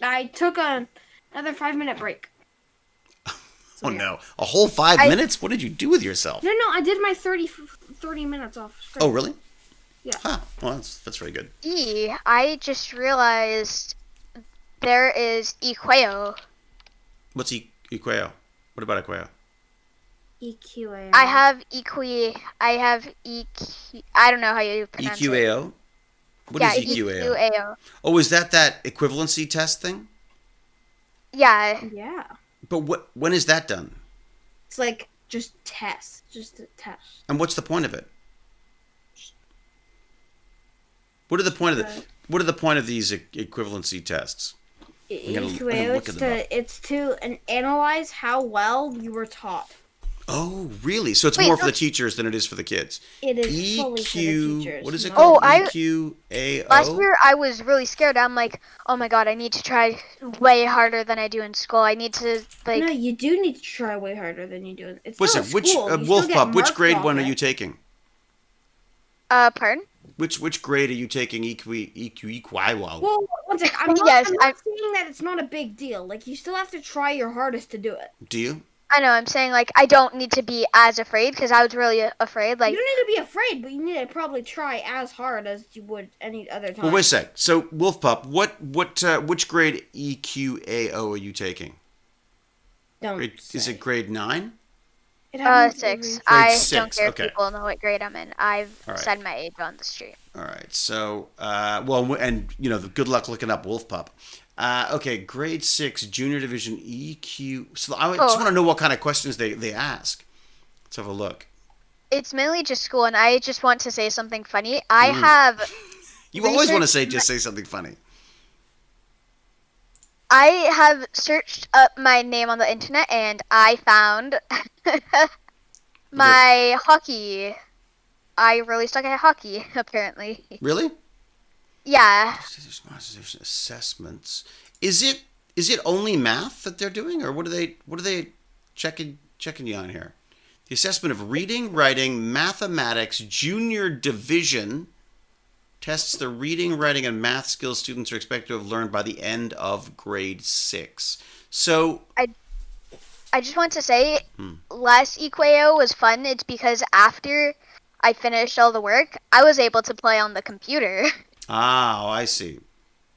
I took another 5-minute break. Oh, no. A whole 5 minutes? What did you do with yourself? No, I did my 30 minutes off screen. Oh, really? Yeah. Huh. Well, that's very good. I just realized there is Equeo. What's Equeo? What about Equeo? EQAO. I have EQ. I don't know how you pronounce it. EQAO? What is EQAO? EQAO. Oh, is that equivalency test thing? Yeah. Yeah. But when is that done? It's just a test. And what's the point of it? What are the point of these equivalency tests? EQAO, it's to analyze how well you were taught. Oh, really? So it's Wait, more for no. the teachers than it is for the kids. It is fully for the EQ, what teachers. is it Not called? Oh, last EQAO? year I was really scared. I'm like, oh my god, I need to try way harder than I do in school. I need to No, like, you do need to try way harder than you do. It's What's not it? a Which school. You still Wolf get Pup? Which marked grade off one are it. you taking? pardon? Which grade are you taking? Wow. Well, one sec. Yes, I'm I not saying that it's not a big deal. Like you still have to try your hardest to do it. Do you? I know. I'm saying like I don't need to be as afraid because I was really afraid. You Like, don't need to be afraid, but you need to probably try as hard as you would any other time. Well, wait a sec. So Wolf Pup, which grade EQAO are you taking? Don't Is say. it grade 9? It happens 6. every- I Grade don't 6, care okay. if people know what grade I'm in. I've All right. said my age on the street. All right. So, well, and good luck looking up Wolf Pup. Okay, grade 6, junior division EQ. So I just want to know what kind of questions they ask. Let's have a look. It's mainly just school, and I just want to say something funny. I have You always want to researched say something funny. I have searched up my name on the internet, and I found my hockey. I really suck at hockey, apparently. Really? Yeah. Assessments. Is it only math that they're doing, or what are they checking you on here? The assessment of reading, writing, mathematics, junior division tests the reading, writing, and math skills students are expected to have learned by the end of grade 6. So I just want to say, last Equao was fun. It's because after I finished all the work, I was able to play on the computer. I see.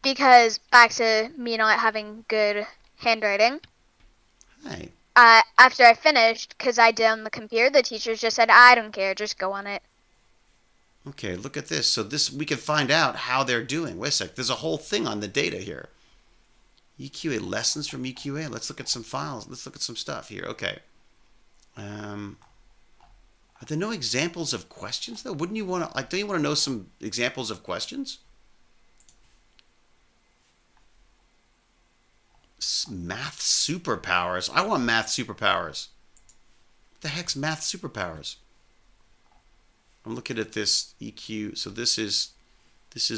Because back to me not having good handwriting. Hey. After I finished, because I did on the computer, the teachers just said, I don't care, just go on it. Okay, look at this. So we can find out how they're doing. Wait a sec. There's a whole thing on the data here. EQA lessons from EQA. Let's look at some files. Let's look at some stuff here. Okay. Are there no examples of questions though? Wouldn't you want to don't you want to know some examples of questions? Math superpowers. I want math superpowers. What the heck's math superpowers? I'm looking at this EQ. So this is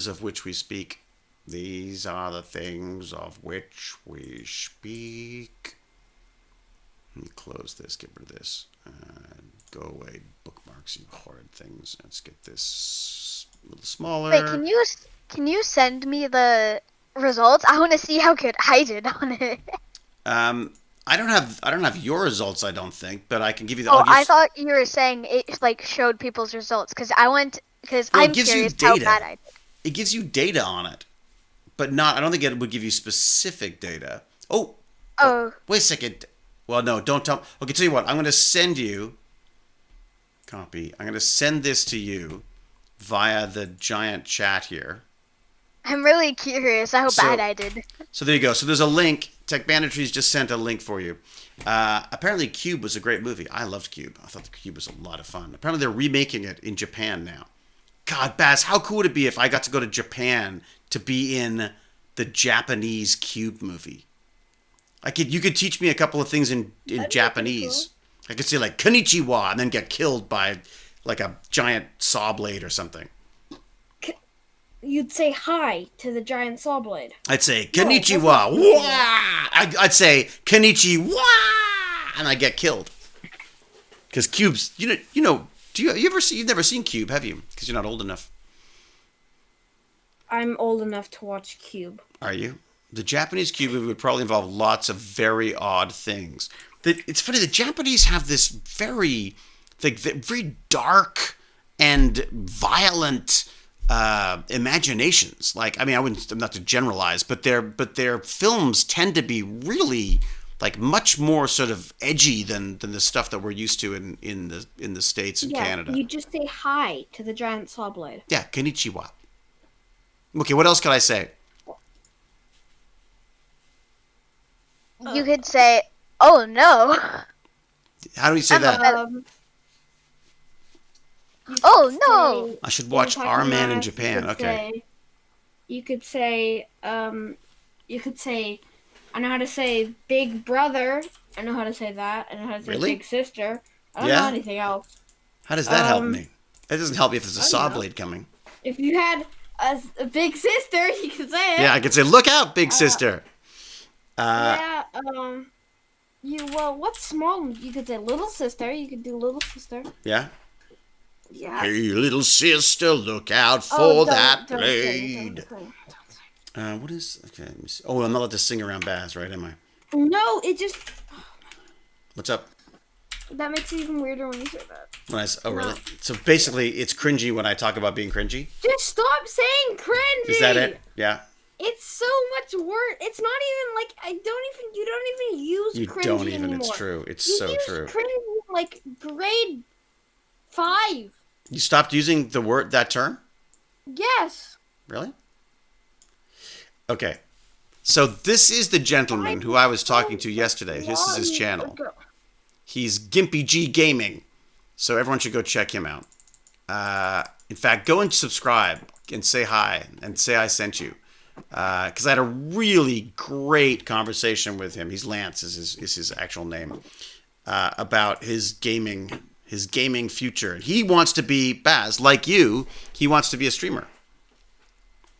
of which we speak. These are the things of which we speak. Let me close this. Get rid of this. Go away. Bookmarks, you horrid things. Let's get this a little smaller. Wait, can you send me the results? I want to see how good I did on it. I don't have your results. I don't think, but I can give you the. Oh, I thought you were saying it like showed people's results because I'm curious how bad I did. It gives you data on it, but not. I don't think it would give you specific data. Oh. Wait a second. Well, no, don't tell. Okay, tell you what. I'm going to send you. Copy. I'm going to send this to you via the giant chat here. I'm really curious how bad I did. So there you go. So there's a link. TechBandits just sent a link for you. Apparently, Cube was a great movie. I loved Cube. I thought the Cube was a lot of fun. Apparently, they're remaking it in Japan now. God, Baz, how cool would it be if I got to go to Japan to be in the Japanese Cube movie? You could teach me a couple of things in Japanese. Cool. I could say like konnichiwa and then get killed by like a giant saw blade or something. You'd say hi to the giant saw blade. I'd say konnichiwa. No, I'd say konnichiwa, and I get killed. Because Cube's, you know, you've never seen Cube, have you? Because you're not old enough. I'm old enough to watch Cube. Are you? The Japanese Cube movie would probably involve lots of very odd things. It's funny. The Japanese have this very dark and violent imaginations. Like, I mean, I'm not to generalize, but their films tend to be really like much more sort of edgy than the stuff that we're used to in the States and Canada. You just say hi to the giant saw blade. Yeah, konnichiwa. Okay, what else can I say? You could say, "Oh no." How do you say that? Oh no! I should watch Our Man in Japan. Okay. You could say, I know how to say big brother. I know how to say that. I know how to say big sister. I don't know anything else. How does that help me? It doesn't help me if there's a saw blade coming. If you had a big sister, you could say it. Yeah, I could say, "Look out, big sister." What's small? You could say little sister. You could do little sister. Yeah. Yeah. Hey, little sister, look out for that blade. What is? Okay. Let me see. Oh, I'm not allowed to sing around Baz, right? Am I? No, it just. What's up? That makes it even weirder when you say that. Really? So basically, it's cringy when I talk about being cringy? Just stop saying cringy! Is that it? Yeah. It's so much worse. It's not even like, you don't even use cringy You don't even, anymore. it's true. It's so true. You cringy in, like, grade 5. You stopped using that term? Yes. Really? Okay. So this is the gentleman who I was talking to yesterday. This is his channel. He's Gimpy G Gaming. So everyone should go check him out. In fact, go and subscribe and say hi and say I sent you. Because I had a really great conversation with him. He's Lance is his actual name. About his gaming future. He wants to be, Baz, like you, he wants to be a streamer.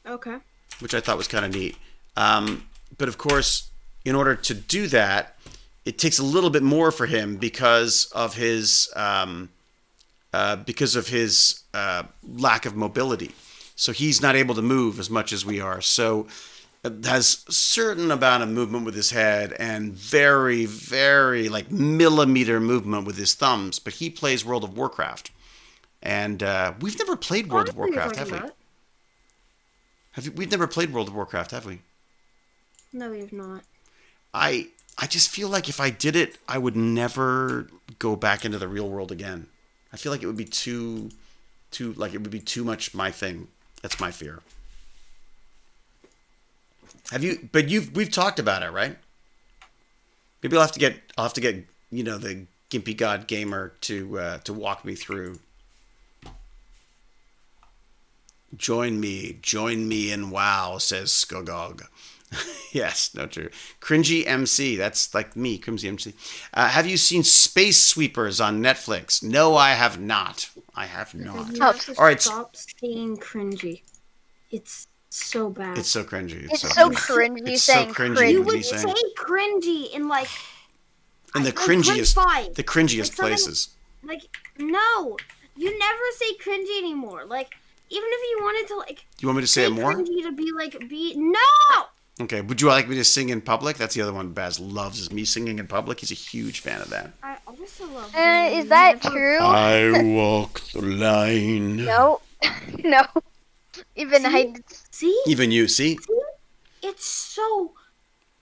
Okay. Which I thought was kind of neat. But of course, in order to do that, it takes a little bit more for him because of his lack of mobility. So he's not able to move as much as we are. So has a certain amount of movement with his head and very, very like millimeter movement with his thumbs. But he plays World of Warcraft. And we've never played World of Warcraft, have we? We've never played World of Warcraft, have we? No, we have not. I just feel like if I did it, I would never go back into the real world again. I feel like it would be too much my thing. That's my fear. We've talked about it, right? Maybe I'll have to get the Gimpy God Gamer to walk me through. Join me in WoW, says Skogog. Yes, no, true. Cringy MC, that's like me, Crimsy MC. Have you seen Space Sweepers on Netflix? No, I have not. You have to All right. Stop saying cringy. It's so bad. It's so cringy. It's so cringy saying cringy. You would say cringy in like in the grade cringiest, 5. the cringiest like places. Like no, you never say cringy anymore. Like even if you wanted to like. You want me to say it more? Cringy to be no. Okay, would you like me to sing in public? That's the other one Baz loves, is me singing in public. He's a huge fan of that. I also love is that true? I walk the line. No. No. Even Even you, see? It's so...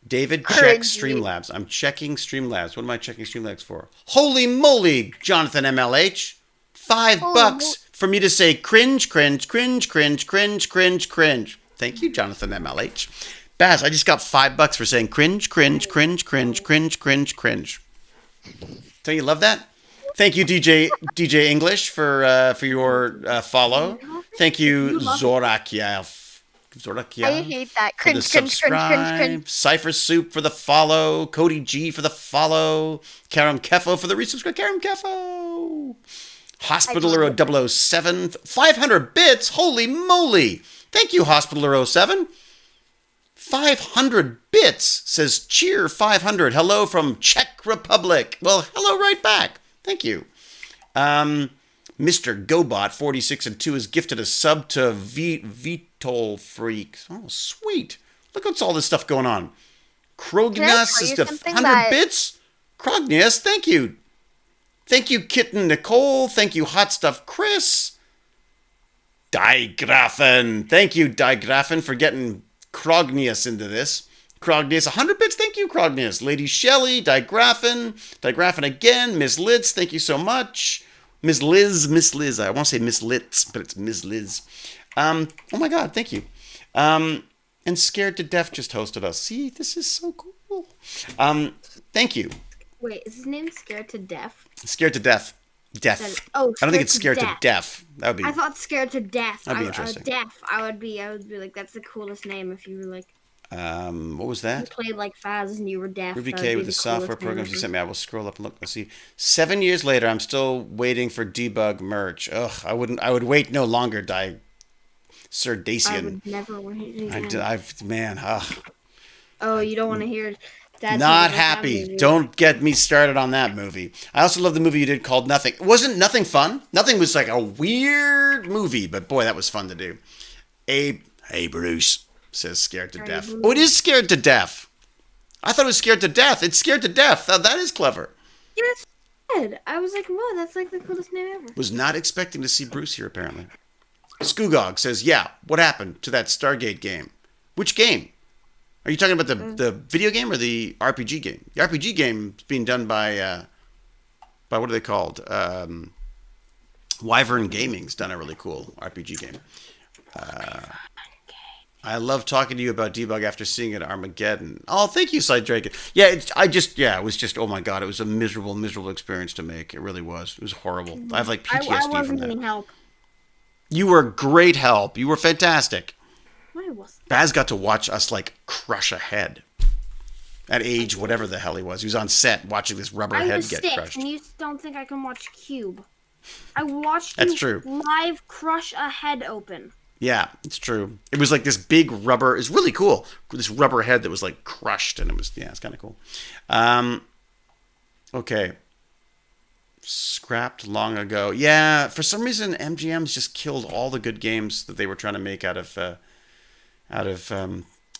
David, check Streamlabs. I'm checking Streamlabs. What am I checking Streamlabs for? Holy moly, Jonathan MLH. $5 for me to say cringe, cringe, cringe, cringe, cringe, cringe, cringe. Thank you, Jonathan MLH. Baz, I just got $5 for saying cringe, cringe, cringe, cringe, cringe, cringe, cringe. Don't you love that? Thank you, DJ English, for your follow. Thank you, Zorakia. I hate that. Cringe, for the subscribe. Cypher Soup for the follow. Cody G for the follow. Karam Kefo for the resubscribe. Karam Kefo. Hospitaler 007. 500 bits. Holy moly. Thank you, Hospitaler 07. 500 bits, says Cheer 500. Hello from Czech Republic. Well, hello right back. Thank you. Mr. Gobot 46 and 2 has gifted a sub to Vitol Freak. Oh, sweet. Look what's all this stuff going on. Krognias is the 100 bits. Krognias, thank you. Thank you, Kitten Nicole. Thank you, Hot Stuff Chris. Digrafen. Thank you, Digrafen, for getting Krognias into this. Krognias, 100 bits. Thank you, Krognias. Lady Shelley, Digrafen again. Miss Litz, thank you so much. Miss Liz. I want to say Miss Litz, but it's Miss Liz. Oh my God, thank you. And Scared to Death just hosted us. See, this is so cool. Thank you. Wait, is his name Scared to Death? Scared to Death. Death. I don't think it's Scared to Death. That would be. I thought Scared to Death. That'd be interesting. Deaf. I would be like, that's the coolest name if you were like. What was You that? played like Faz and you were deaf. Ruby That K would be with the the software coolest thing programs you ever. sent me. I will scroll up and look. Let's see. 7 years later, I'm still waiting for debug merch. Ugh, I wouldn't. I would wait no longer, Sir I Dacian. would never want it again. I've man, Oh, you don't want to hear Dad talk not about that happy. movie. Don't get me started on that movie. I also love the movie you did called Nothing. Wasn't Nothing fun? Nothing was like a weird movie, but boy, that was fun to do. Abe, hey Bruce, says Scared to Hey, Death. Bruce. Oh, it is Scared to Death. I thought it was Scared to Death. It's Scared to Death. That is clever. Yes, good. I was like, whoa, that's like the coolest name ever. Was not expecting to see Bruce here, apparently. Skoogog says, yeah, what happened to that Stargate game? Which game? Are you talking about the video game or the RPG game? The RPG game is being done by what are they called? Wyvern Gaming's done a really cool RPG game. I love talking to you about debug after seeing it at Armageddon. Oh, thank you, Side Drake. Yeah, it was just, oh my god, it was a miserable, miserable experience to make. It really was. It was horrible. I have like PTSD I from wasn't that. any help. You were great help. You were fantastic. I wasn't. Baz got to watch us like crush a head. At age whatever the hell he was. He was on set watching this rubber I head was get 6, crushed. and you don't think I can watch Cube. I watched That's you true. live crush a head open. Yeah, it's true. It was like this big rubber. It's really cool. This rubber head that was like crushed, and it's kind of cool. Okay. Scrapped long ago. Yeah, for some reason MGM's just killed all the good games that they were trying to make out of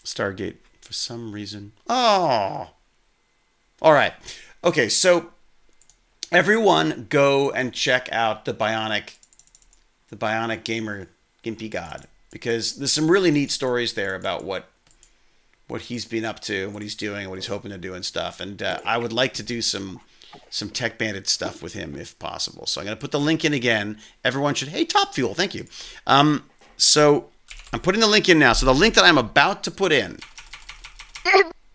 Stargate for some reason. Oh. All right. Okay, so everyone go and check out the Bionic Gamer Gimpy God, because there's some really neat stories there about what he's been up to, what he's doing, what he's hoping to do and stuff. And I would like to do some Tech Bandit stuff with him if possible. So I'm going to put the link in again. Everyone should, hey, Top Fuel, thank you. So I'm putting the link in now. So the link that I'm about to put in,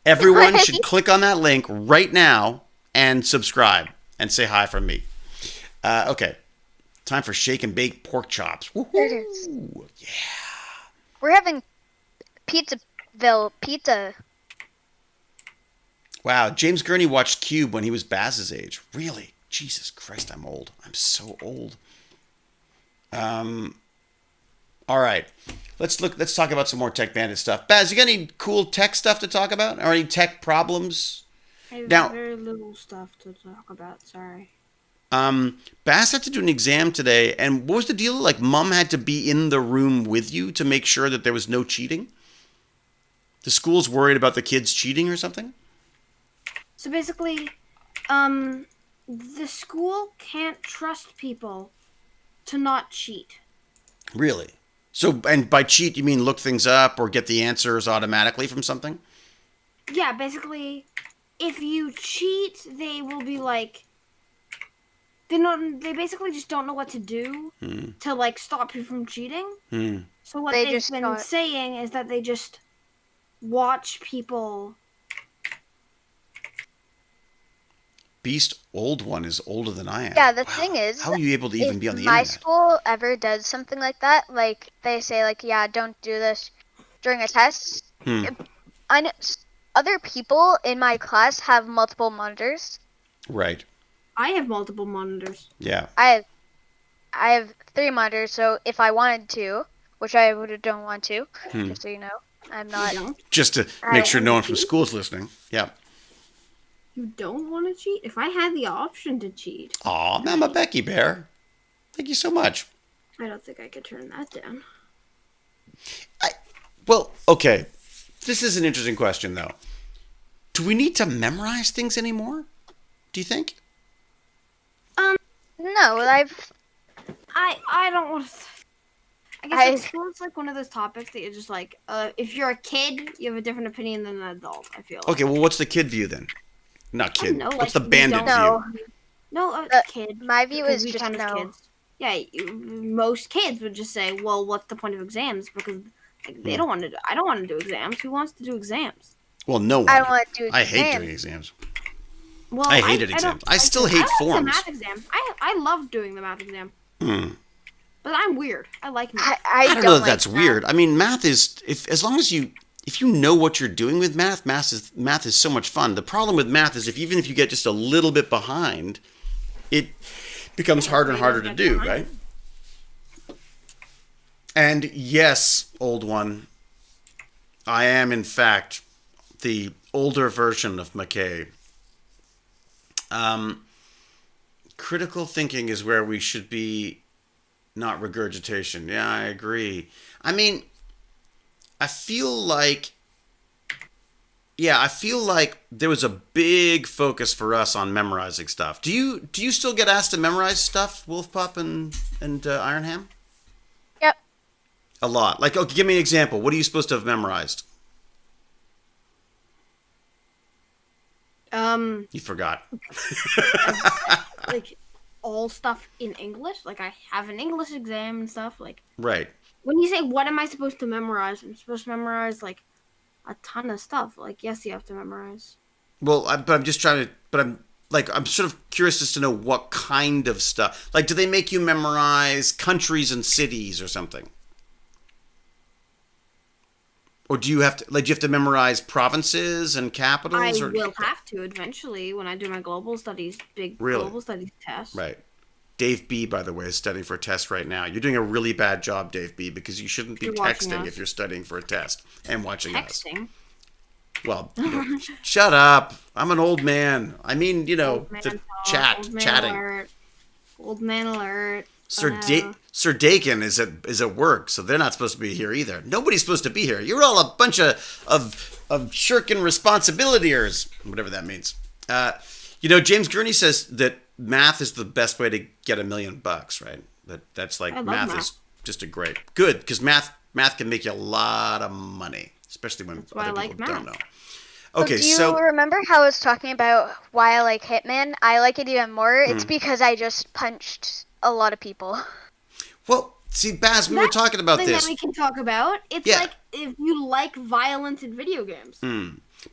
everyone should click on that link right now and subscribe and say hi from me. Okay. Time for shake and bake pork chops. There it is. Woohoo! Yeah. We're having Pizzaville pizza. Wow, James Gurney watched Cube when he was Baz's age. Really? Jesus Christ, I'm old. I'm so old. All right. Let's talk about some more Tech Bandit stuff. Baz, you got any cool tech stuff to talk about? Or any tech problems? I have Now- very little stuff to talk about, sorry. Baz had to do an exam today, and what was the deal? Like, Mom had to be in the room with you to make sure that there was no cheating? The school's worried about the kids cheating or something? So basically, the school can't trust people to not cheat. Really? So, and by cheat, you mean look things up or get the answers automatically from something? Yeah, basically, if you cheat, they will be like, they basically just don't know what to do to like stop you from cheating. So what They they've just been thought- saying is that they just watch people. Beast Old One is older than I am. Yeah, the Wow. thing is, How are you able to even if be on the my internet? school ever does something like that, like they say, like, yeah, don't do this during a test. I know other people in my class have multiple monitors. Right. I have multiple monitors. Yeah. I have 3 monitors, so if I wanted to, which I don't want to, just so you know, I'm not. You don't? Just to make sure no one from school is listening. Yeah. You don't want to cheat? If I had the option to cheat, Aw, Mama Becky Bear. Thank you so much. I don't think I could turn that down. Well, okay. This is an interesting question, though. Do we need to memorize things anymore? Do you think? No, I don't want to. I guess it's like one of those topics that you're just like, if you're a kid, you have a different opinion than an adult. I feel. Like. Okay, well, what's the kid view then? Not kid. know, What's like, the we bandit don't know. view? No, kid. my view because is we just count as no. kids. Yeah, most kids would just say, "Well, what's the point of exams?" Because like, they don't want to. I don't want to do exams. Who wants to do exams? Well, no one. I want to do I hate exams. doing exams. Well, I hated don't exams. I like still it. hate I like forms. the math exam. I love doing the math exam. But I'm weird. I like math. I I don't know that like that's math. weird. I mean, math is as long as you if you know what you're doing with math is so much fun. The problem with math is even if you get just a little bit behind, it becomes harder and harder to do, right? And yes, old one, I am in fact the older version of McKay. Critical thinking is where we should be, not regurgitation. Yeah, I agree. I mean, I feel like there was a big focus for us on memorizing stuff. Do you still get asked to memorize stuff, Wolfpup and Ironham? Yep. A lot. Like, okay, give me an example. What are you supposed to have memorized? You forgot. Like all stuff in English. Like I have an English exam and stuff. Like Right. when you say what am I supposed to memorize, I'm supposed to memorize like a ton of stuff. Like yes, you have to memorize. Well, I'm just trying to. But I'm sort of curious as to know what kind of stuff. Like, do they make you memorize countries and cities or something? Or do you have to memorize provinces and capitals? I will have to eventually when I do my global studies, global studies test. Right. Dave B, by the way, is studying for a test right now. You're doing a really bad job, Dave B, because you shouldn't be texting if you're studying for a test and watching us. Texting? Well, shut up. I'm an old man. I mean, chatting. Alert. Old man alert. Sir Dakin is at work, so they're not supposed to be here either. Nobody's supposed to be here. You're all a bunch of shirking responsibilityers, whatever that means. James Gurney says that math is the best way to get $1 million, right? That's like math is just good because math can make you a lot of money, especially when other people don't know. Okay, do you remember how I was talking about why I like Hitman? I like it even more. It's because I just punched a lot of people. Well, see, Baz, we were talking about this. That we can talk about. It's like if you like violence in video games.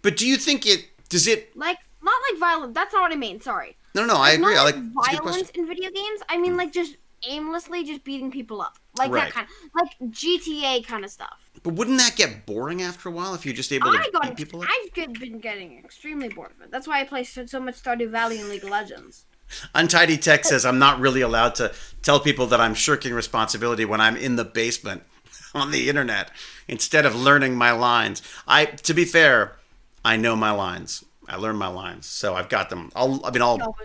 But do you think does it like not like violent? That's not what I mean. Sorry. No, I agree. I like violence in video games. I mean, like just aimlessly just beating people up, like that kind of like GTA kind of stuff. But wouldn't that get boring after a while if you're just able to beat people up? I've been getting extremely bored of it. That's why I play so much Stardew Valley and League of Legends. Untidy Tech says I'm not really allowed to tell people that I'm shirking responsibility when I'm in the basement on the internet instead of learning my lines. To be fair, I know my lines. I learned my lines, so I've got them. I'll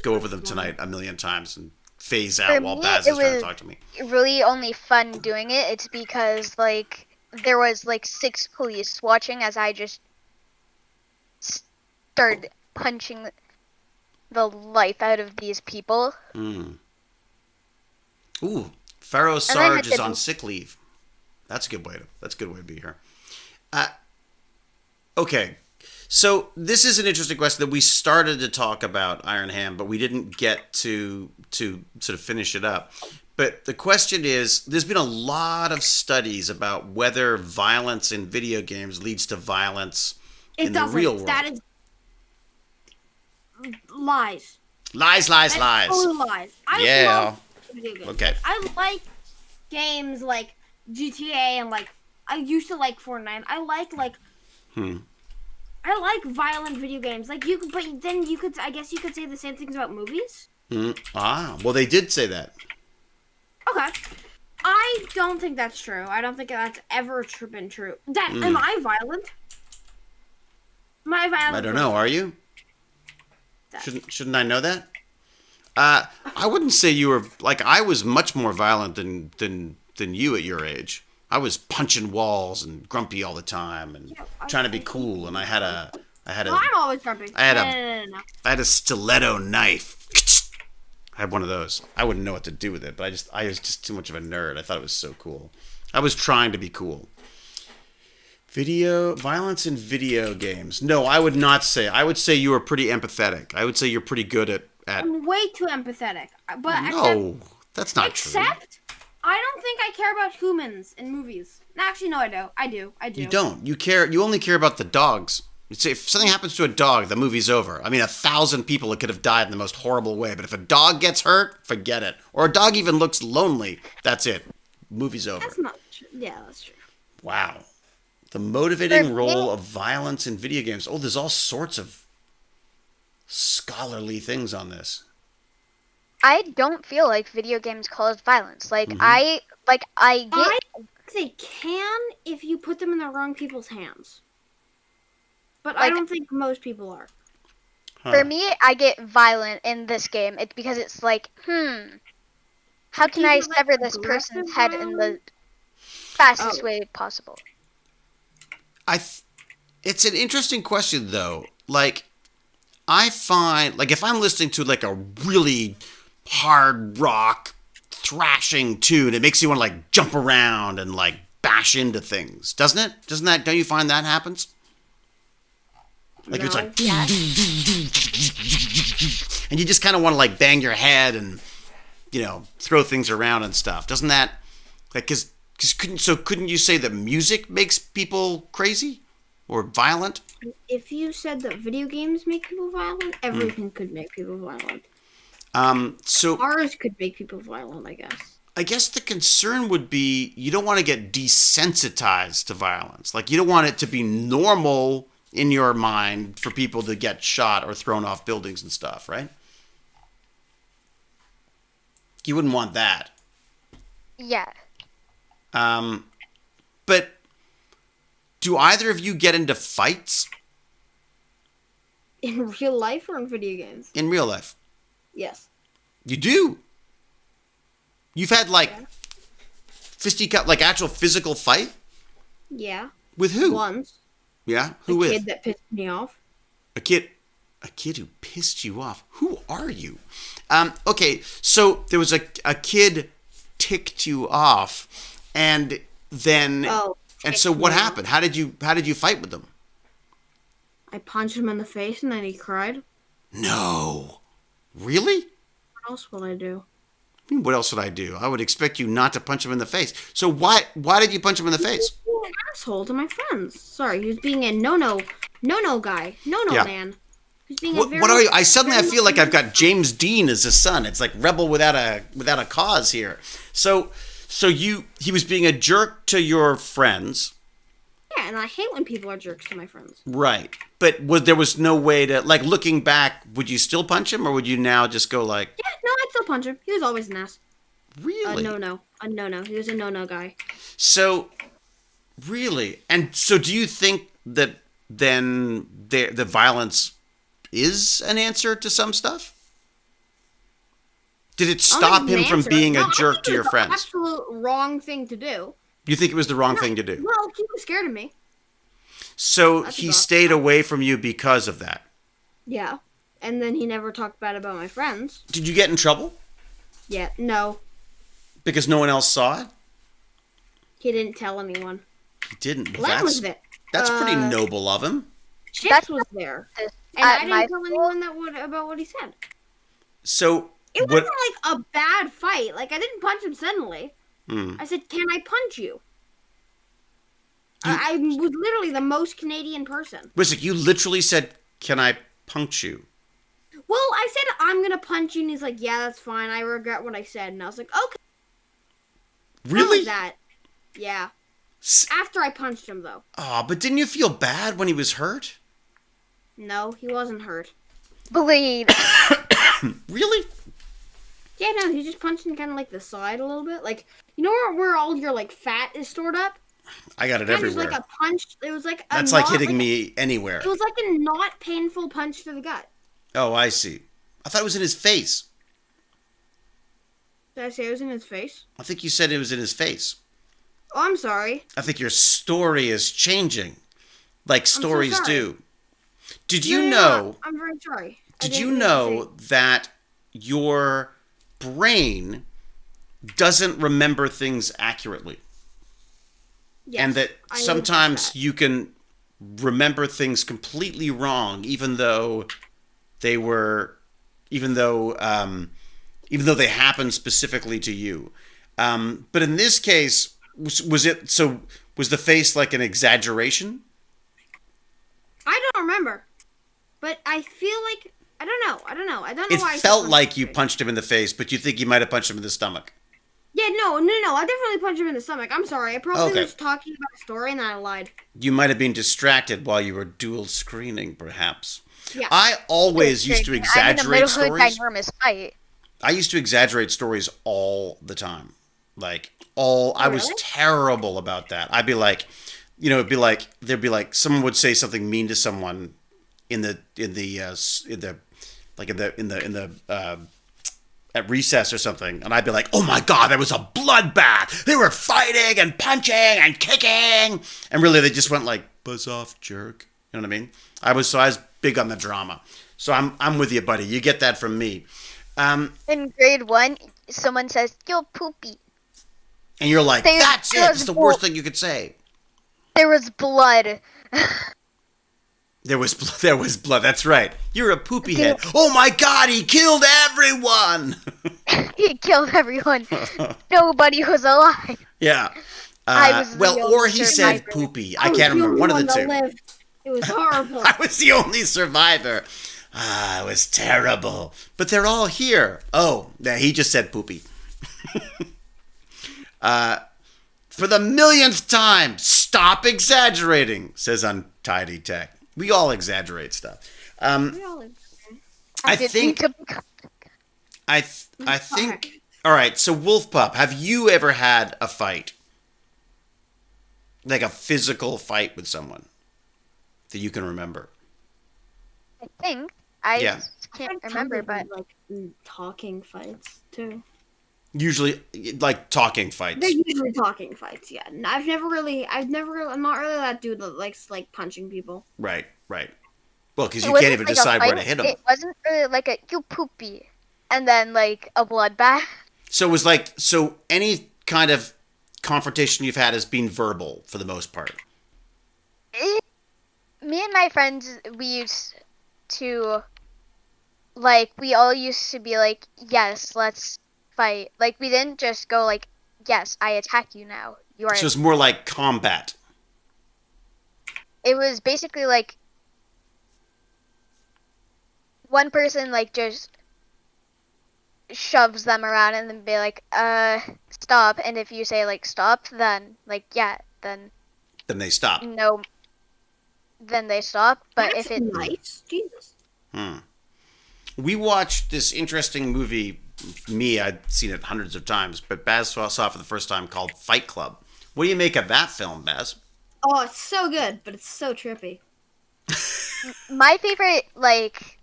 go over them tonight 1 million times and phase out while Baz is trying to talk to me. Really only fun doing it. It's because like there was like 6 police watching as I just started punching the life out of these people. Ooh, Pharaoh Sarge is on sick leave. That's a good way to be here. Okay. So this is an interesting question that we started to talk about, Ironham, but we didn't get to sort of finish it up. But the question is, there's been a lot of studies about whether violence in video games leads to violence in the real world. That is lies. Lies. Totally lies. I love video games. Okay. I like games like GTA and like I used to like Fortnite. I like violent video games. Like I guess you could say the same things about movies. Well, they did say that. Okay. I don't think that's true. I don't think that's ever been true. Am I violent? Am I violent? I don't know. Are you? Shouldn't I know that? I wouldn't say you were like I was much more violent than you at your age. I was punching walls and grumpy all the time and trying to be cool. And I had a. I'm always grumpy. I had a stiletto knife. I had one of those. I wouldn't know what to do with it, but I was just too much of a nerd. I thought it was so cool. I was trying to be cool. Violence in video games. No, I would not say. I would say you were pretty empathetic. I would say you're pretty good at. I'm way too empathetic. But no, that's not true. Except, I don't think I care about humans in movies. Actually, no, I do. I do. You don't. You only care about the dogs. If something happens to a dog, the movie's over. I mean, 1,000 people that could have died in the most horrible way. But if a dog gets hurt, forget it. Or a dog even looks lonely, that's it. Movie's over. That's not true. Yeah, that's true. Wow. The motivating For role me- of violence in video games. Oh, there's all sorts of scholarly things on this. I don't feel like video games cause violence. Like Mhm. I I get think they can if you put them in the wrong people's hands. But I Like- don't think most people are. Huh. for me I get violent in this game. It's because it's like, how can you I get, like, sever this aggressive person's head in the violence? fastest Oh. way possible? It's an interesting question though. Like, I find, like, if I'm listening to like a really hard rock thrashing tune, it makes you want to like jump around and like bash into things, doesn't it? Don't you find that happens? Like it's No. like, and you just kind of want to like bang your head and, throw things around and stuff. Doesn't that, like, couldn't you say that music makes people crazy or violent? If you said that video games make people violent, everything could make people violent. So Cars could make people violent, I guess. I guess the concern would be you don't want to get desensitized to violence. Like, you don't want it to be normal in your mind for people to get shot or thrown off buildings and stuff, right? You wouldn't want that. Yeah. But do either of you get into fights In real life or in video games? in real life? Yes. You do. You've had like Yeah. fisticuff, like actual physical fight Yeah. with who? Once. Yeah, who A with? kid that pissed me off. A kid who pissed you off. Who are you? Okay, so there was a kid ticked you off, and then Oh. and so what ticked me off. happened? How did you fight with them? I punched him in the face and then he cried. No, really? What else will I do? What else would I do? I would expect you not to punch him in the face. So why did you punch him in the face? He was an asshole to my friends. Sorry, he was being a no-no guy. No-no Yeah. man. He was being a What, very... what are you? I feel like I've got James Dean as a son. It's like rebel without a cause here. So he was being a jerk to your friends, Yeah, and I hate when people are jerks to my friends. right? But there was no way to, like, looking back, would you still punch him, or would you now just go like, Yeah, no, I'd still punch him. He was always an ass. really? A no-no. He was a no-no guy. So really, and so do you think that then the violence is an answer to some stuff? Did it stop him from being a jerk to your friends? Absolute wrong thing to do. You think it was the wrong thing to do? Well, he was scared of me. So That's he about- stayed away from you because of that. Yeah. And then he never talked bad about my friends. Did you get in trouble? Yeah, no. Because no one else saw it? He didn't tell anyone. He didn't. Well, Glenn was there. that's pretty noble of him. Chips was there. This- And at I my didn't tell anyone about what he said. So It what? wasn't like a bad fight. Like, I didn't punch him suddenly. Hmm. I said, "Can I punch you?" I was literally the most Canadian person. Wisik, you literally said, "Can I punch you?" Well, I said, "I'm gonna punch you," and he's like, "Yeah, that's fine. I regret what I said." And I was like, "Okay." Really? Like that. Yeah. After I punched him, though. Oh, but didn't you feel bad when he was hurt? No, he wasn't hurt. Bleed. Really? Yeah, no, he just punched in kind of like the side a little bit. Like, you know where all your, like, fat is stored up? I got it Kind of everywhere. like a punch. It was like a That's like not, hitting me anywhere. It was like a not painful punch to the gut. Oh, I see. I thought it was in his face. Did I say it was in his face? I think you said it was in his face. Oh, I'm sorry. I think your story is changing, like stories sorry. do. Did No, you no, no, know? I'm very sorry. I Did didn't you mean to know that your brain doesn't remember things accurately, Yes, and that I know sometimes that. you can remember things completely wrong, even though they were, even though they happened specifically to you. But in this case, was the face like an exaggeration? I don't remember, but I feel like I don't know. I don't know It why. I said felt punch like in you the face. punched him in the face, but you think you might have punched him in the stomach. Yeah, no. I definitely punched him in the stomach. I'm sorry. I probably Okay. was talking about a story and then I lied. You might have been distracted while you were dual screening, perhaps. Yeah. I always used to I'm in the exaggerate middle of a stories. ginormous fight. I used to exaggerate stories all the time. Like, all, I Oh, was really? terrible about that. I'd be like, it'd be like, there'd be like, someone would say something mean to someone at recess or something, and I'd be like, "Oh my god, there was a bloodbath! They were fighting and punching and kicking," and really they just went like, "Buzz off, jerk." You know what I mean? I was big on the drama, so I'm with you, buddy. You get that from me, In grade 1, someone says, "You're poopy." and you're like, There, "That's there it. was It's the blo- worst thing you could say." there was blood. There was blood. That's right. You're a poopy head. Oh my god, he killed everyone. He killed everyone. Nobody was alive. Yeah. I was Well, the or only he said survivor. poopy. I I was can't the remember. only One of one the that two. lived. It was horrible. I was the only survivor. It was terrible. But they're all here. Oh, yeah, he just said poopy. For the millionth time, stop exaggerating, says Untidy Tech. We all exaggerate stuff. I think. I think. All right. So, Wolf Pup, have you ever had a fight, like a physical fight with someone that you can remember? I think. I Yeah. can't remember, but like talking fights too. Usually, like talking fights. They're usually talking fights. Yeah, and I'm not really that dude that likes like punching people. Right. Well, because it you can't wasn't even like a decide where fight. to hit them. It wasn't really like a "you poopy" and then like a bloodbath. So it was any kind of confrontation you've had has been verbal for the most part. Me and my friends, we used to, like, we all used to be like, yes, let's fight. Like, we didn't just go like, yes, I attack you now. You are. So it's more like combat. It was basically like one person like just shoves them around and then be like, stop. And if you say like stop, then like yeah, then They stop. no, then they stop. But That's if it's nice, Jesus. We watched this interesting movie. Me, I'd seen it hundreds of times, but Baz saw it for the first time, called Fight Club. What do you make of that film, Baz? Oh, it's so good, but it's so trippy. my favorite like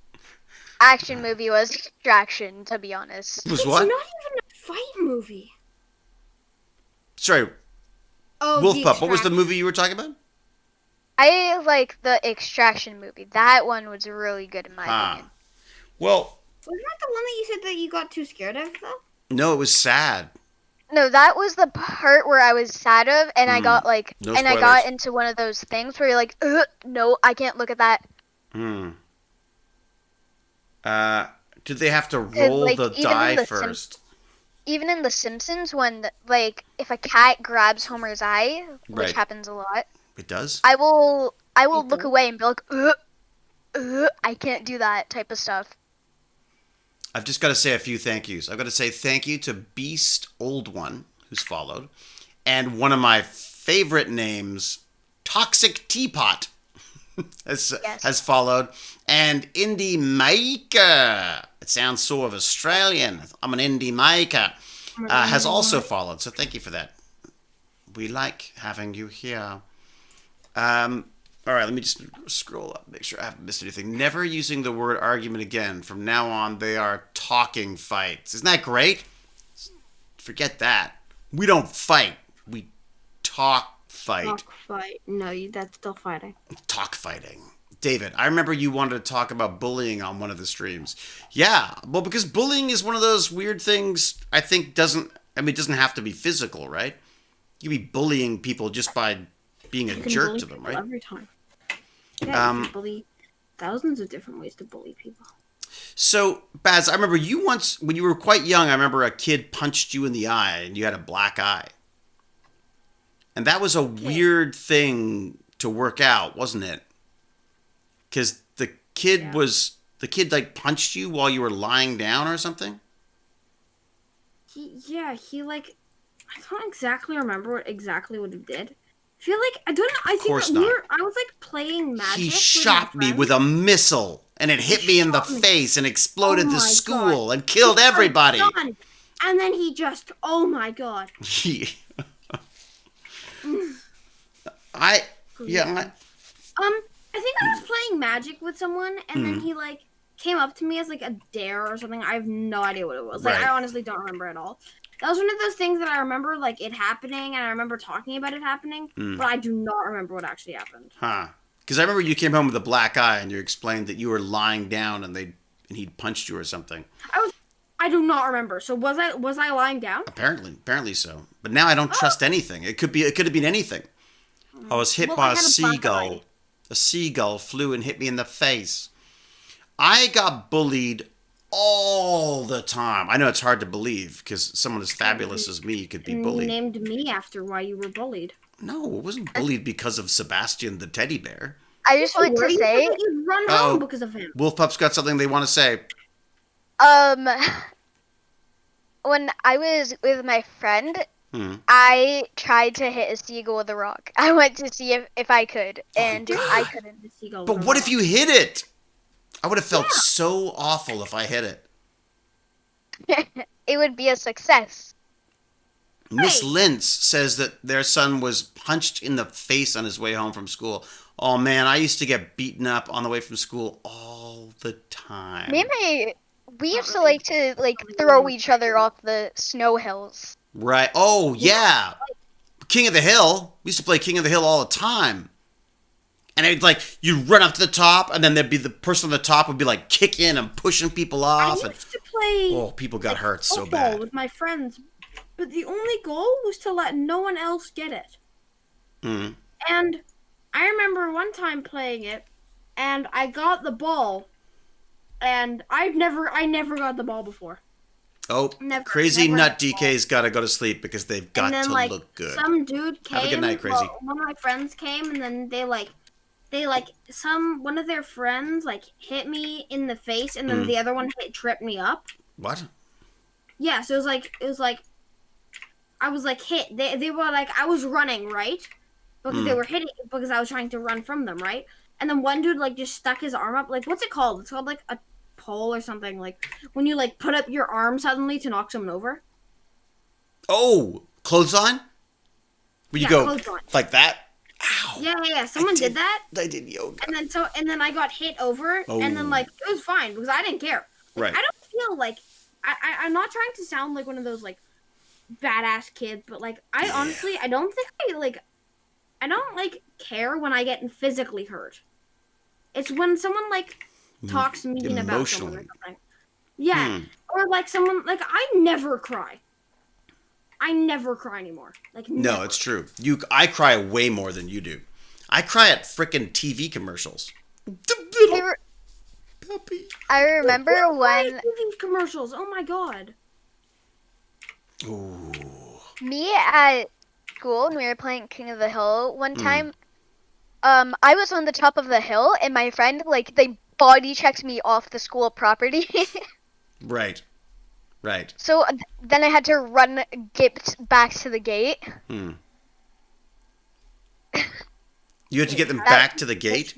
action movie was Extraction, to be honest. It was It's what? not even a fight movie. Sorry, Oh, Wolf The Pup. What was the Extraction. movie you were talking about? I like the Extraction movie. That one was really good in my opinion. Well, Wasn't that the one that you said that you got too scared of, though? no, it was sad. No, that was the part where I was sad of, and I got like, No and I got spoilers. into one of those things where you're like, no, I can't look at that. Did they have to roll like, the even die in the first? Even in The Simpsons, when like if a cat grabs Homer's eye, which Right. happens a lot, It does? I will It look does? away and be like, I can't do that type of stuff. I've just got to say a few thank yous. I've got to say thank you to Beast Old One, who's followed, and one of my favorite names, Toxic Teapot, has followed, and Indie Maker. It sounds sort of Australian. I'm an indie maker. Has also followed. So thank you for that. We like having you here. All right, let me just scroll up, make sure I haven't missed anything. Never using the word argument again. From now on, they are talking fights. Isn't that great? Forget that. We don't fight. We talk fight. Talk fight. No, that's still fighting. Talk fighting. David, I remember you wanted to talk about bullying on one of the streams. Yeah, well, because bullying is one of those weird things I think doesn't have to be physical, right? You can be bullying people just by being a You can jerk bully to them, people right? every time. Yeah, you can bully thousands of different ways to bully people. So, Baz, I remember you once, when you were quite young, I remember a kid punched you in the eye and you had a black eye. And that was a weird thing to work out, wasn't it? Because the kid like punched you while you were lying down or something? He I don't exactly remember what it did. I feel like I don't know. I Of think course that not. I was like playing Magic. He with shot my me with friends. a missile, and it hit me in the shot me. face and exploded Oh the my school God. and killed everybody. Gun. And then he just, oh my God. I I think I was playing Magic with someone, and then he like came up to me as like a dare or something. I have no idea what it was. Like Right. I honestly don't remember at all. That was one of those things that I remember like it happening, and I remember talking about it happening, but I do not remember what actually happened. Huh. Because I remember you came home with a black eye and you explained that you were lying down and he'd punched you or something. I do not remember. So was I lying down? Apparently so. But now I don't trust anything. It could have been anything. I was hit by I a had a black seagull. eye. A seagull flew and hit me in the face. I got bullied all the time. I know it's hard to believe because someone as fabulous as me could be And bullied. you named me after why you were bullied. No, I wasn't bullied because of Sebastian the teddy bear. I just want to say, you run home because of him. Wolf Pup's got something they want to say. when I was with my friend, I tried to hit a seagull with a rock. I went to see if I could, and I couldn't. But what if you hit it? I would have felt so awful if I hit it. It would be a success. Miss Lintz says that their son was punched in the face on his way home from school. Oh man, I used to get beaten up on the way from school all the time. We used to like to throw each other off the snow hills. Right. Oh yeah. King of the Hill. We used to play King of the Hill all the time. And it'd you'd run up to the top, and then there'd be the person on the top would be kicking and pushing people off. I used to play. People got hurt so football bad. with my friends, but the only goal was to let no one else get it. And I remember one time playing it, and I got the ball, and I never got the ball before. Oh, Crazy Nut DK's got to go to sleep because they've got to look good. Some dude came. Have a good night, Crazy. One of my friends came, and then one of their friends hit me in the face, and then the other one tripped me up. What? Yeah, so it was I was hit. They were I was running, right? Because they were hitting because I was trying to run from them, right? And then one dude just stuck his arm up. What's it called? It's called a pole or something. When you put up your arm suddenly to knock someone over. Oh, clothesline? Where you go clothesline. Like that? Ow. Yeah. Someone did that. I did yoga. And then I got hit over, and then it was fine because I didn't care. Right. I don't feel I'm not trying to sound like one of those badass kids, but I honestly I don't think I don't care when I get physically hurt. It's when someone talks mean about someone or something. Yeah, or someone I never cry. I never cry anymore. No, never. it's true. I cry way more than you do. I cry at frickin' TV commercials. The little puppy. I remember when TV commercials. Oh my god. Ooh. Me at school, when we were playing King of the Hill one time, I was on the top of the hill, and my friend, they body checked me off the school property. Right. So then I had to get back to the gate. You had to get them back to the gate?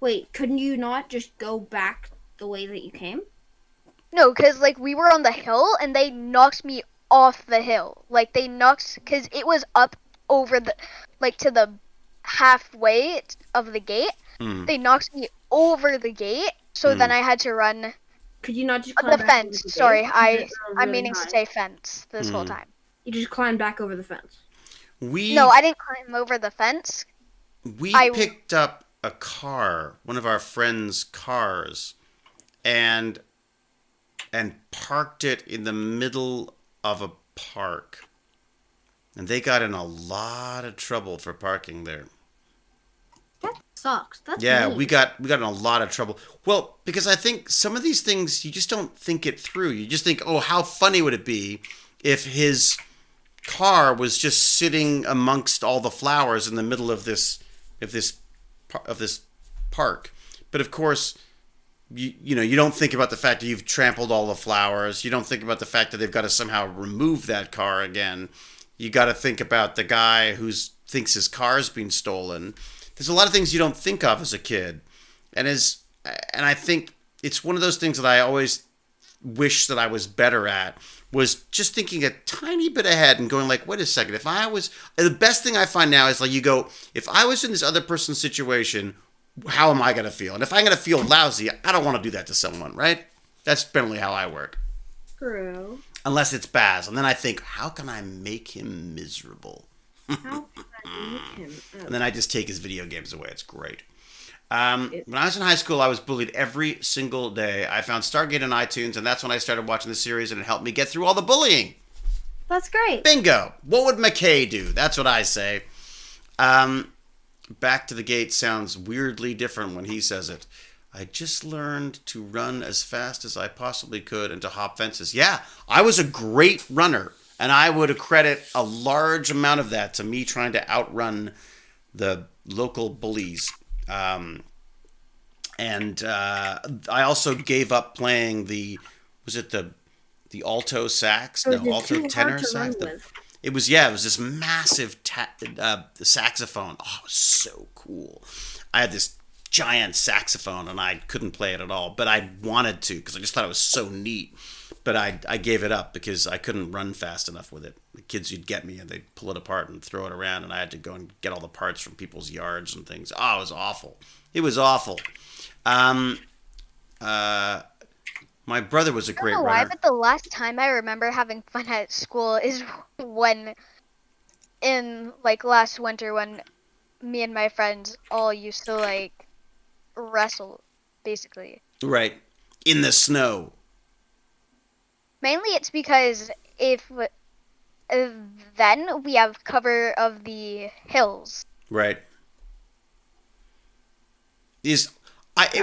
Wait, couldn't you not just go back the way that you came? No, because, we were on the hill, and they knocked me off the hill. Because it was up over the, to the halfway of the gate. They knocked me over the gate, so then I had to run. Could you not just climb the fence? Sorry, I'm meaning to say fence this whole time. You just climbed back over the fence. No, I didn't climb over the fence. We picked up a car, one of our friends' cars, and parked it in the middle of a park. And they got in a lot of trouble for parking there. That sucks. That's mean. we got in a lot of trouble. Well, because I think some of these things you just don't think it through. You just think, oh, how funny would it be if his car was just sitting amongst all the flowers in the middle of this park. But of course, you don't think about the fact that you've trampled all the flowers. You don't think about the fact that they've got to somehow remove that car again. You got to think about the guy who thinks his car's been stolen. There's a lot of things you don't think of as a kid, and I think it's one of those things that I always wish that I was better at, was just thinking a tiny bit ahead and going like, wait a second, if I was, the best thing I find now is like, you go, if I was in this other person's situation, how am I going to feel? And if I'm going to feel lousy, I don't want to do that to someone, right? That's generally how I work. True. Unless it's Baz. And then I think, how can I make him miserable? How can I make him? And then I just take his video games away. It's great. When I was in high school, I was bullied every single day. I found Stargate on iTunes, and that's when I started watching the series, and it helped me get through all the bullying. That's great. Bingo. What would McKay do? That's what I say. Back to the Gate sounds weirdly different when he says it. I just learned to run as fast as I possibly could and to hop fences. Yeah, I was a great runner, and I would accredit a large amount of that to me trying to outrun the local bullies. I also gave up playing the alto sax? No, alto tenor sax. It was this massive saxophone. Oh, it was so cool. I had this giant saxophone and I couldn't play it at all, but I wanted to because I just thought it was so neat. But I gave it up because I couldn't run fast enough with it. The kids would get me and they'd pull it apart and throw it around, and I had to go and get all the parts from people's yards and things. Oh, it was awful. It was awful. My brother was a great runner. I don't know why, but the last time I remember having fun at school is when, in like last winter, when me and my friends all used to like wrestle, basically. Right. In the snow. Mainly it's because then we have cover of the hills. Right. It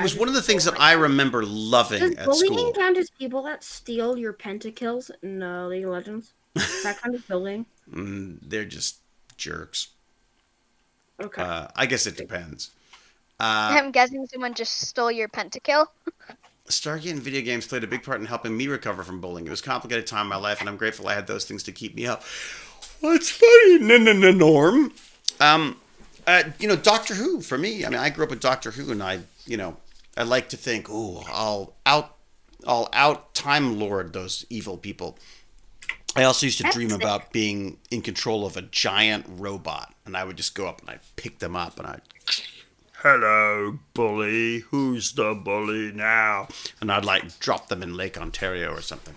was one of the things that I remember loving at school. Does bullying count as people that steal your pentakills in League of Legends? That kind of bullying? They're just jerks. Okay. I guess it depends. I'm guessing someone just stole your pentakill. Stargate and video games played a big part in helping me recover from bullying. It was a complicated time in my life, and I'm grateful I had those things to keep me up. What's funny, Norm? Doctor Who, for me. I mean, I grew up with Doctor Who, and I like to think, I'll out Time Lord those evil people. I also used to dream about being in control of a giant robot, and I would just go up and I'd pick them up, and I'd, hello, bully, who's the bully now? And I'd like drop them in Lake Ontario or something.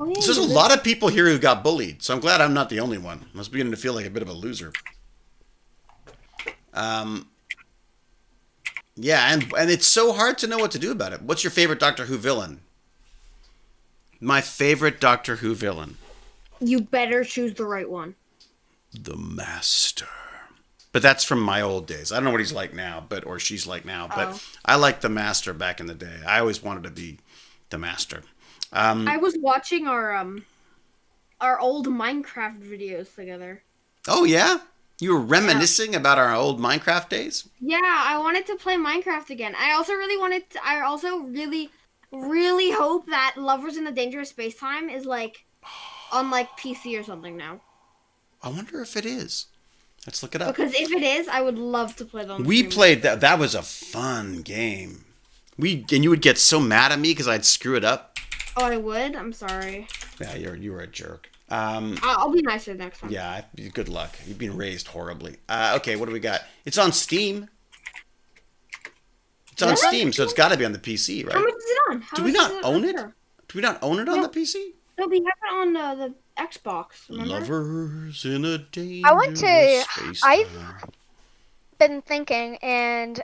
Oh, yeah, so there's a lot of people here who got bullied, so I'm glad I'm not the only one. I was beginning to feel like a bit of a loser. Yeah, and it's so hard to know what to do about it. What's your favorite Doctor Who villain? My favorite Doctor Who villain. You better choose the right one. The Master. But that's from my old days. I don't know what he's like now, or she's like now, but I liked the Master back in the day. I always wanted to be the Master. I was watching our old Minecraft videos together. Oh yeah? You were reminiscing about our old Minecraft days? Yeah, I wanted to play Minecraft again. I also really hope that Lovers in a Dangerous Space-Time is like on like PC or something now. I wonder if it is. Let's look it up. Because if it is, I would love to play them. We played that. That was a fun game. And you would get so mad at me because I'd screw it up. Oh, I would? I'm sorry. Yeah, you were a jerk. I'll be nicer next time. Yeah, good luck. You've been raised horribly. Okay, what do we got? It's on Steam. It's on Steam, so it's got to be on the PC, right? How much is it on? Do we not own it? Do we not own it on the PC? No, we have it on the Xbox. Remember? Lovers in a dangerous space. I've been thinking, and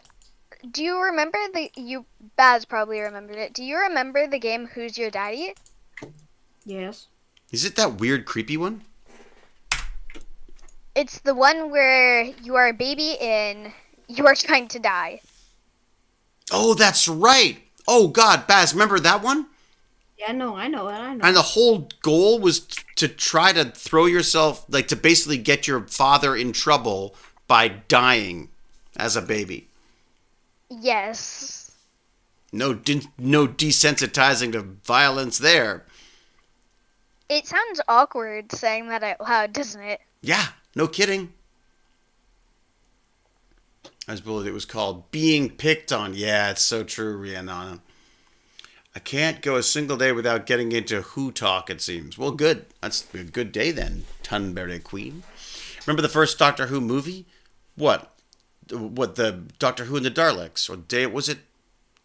do you remember Baz probably remembered it. Do you remember the game Who's Your Daddy? Yes. Is it that weird, creepy one? It's the one where you are a baby and you are trying to die. Oh, that's right. Oh, God, Baz, remember that one? Yeah, no, I know it. And the whole goal was to try to throw yourself, like to basically get your father in trouble by dying as a baby. Yes. No desensitizing to violence there. It sounds awkward saying that out loud, doesn't it? Yeah, no kidding. It was called Being Picked On. Yeah, it's so true, Rhiannon. I can't go a single day without getting into Who talk, it seems. Well, good. That's a good day then, Tunberry Queen. Remember the first Doctor Who movie? What? The Doctor Who and the Daleks? Or was it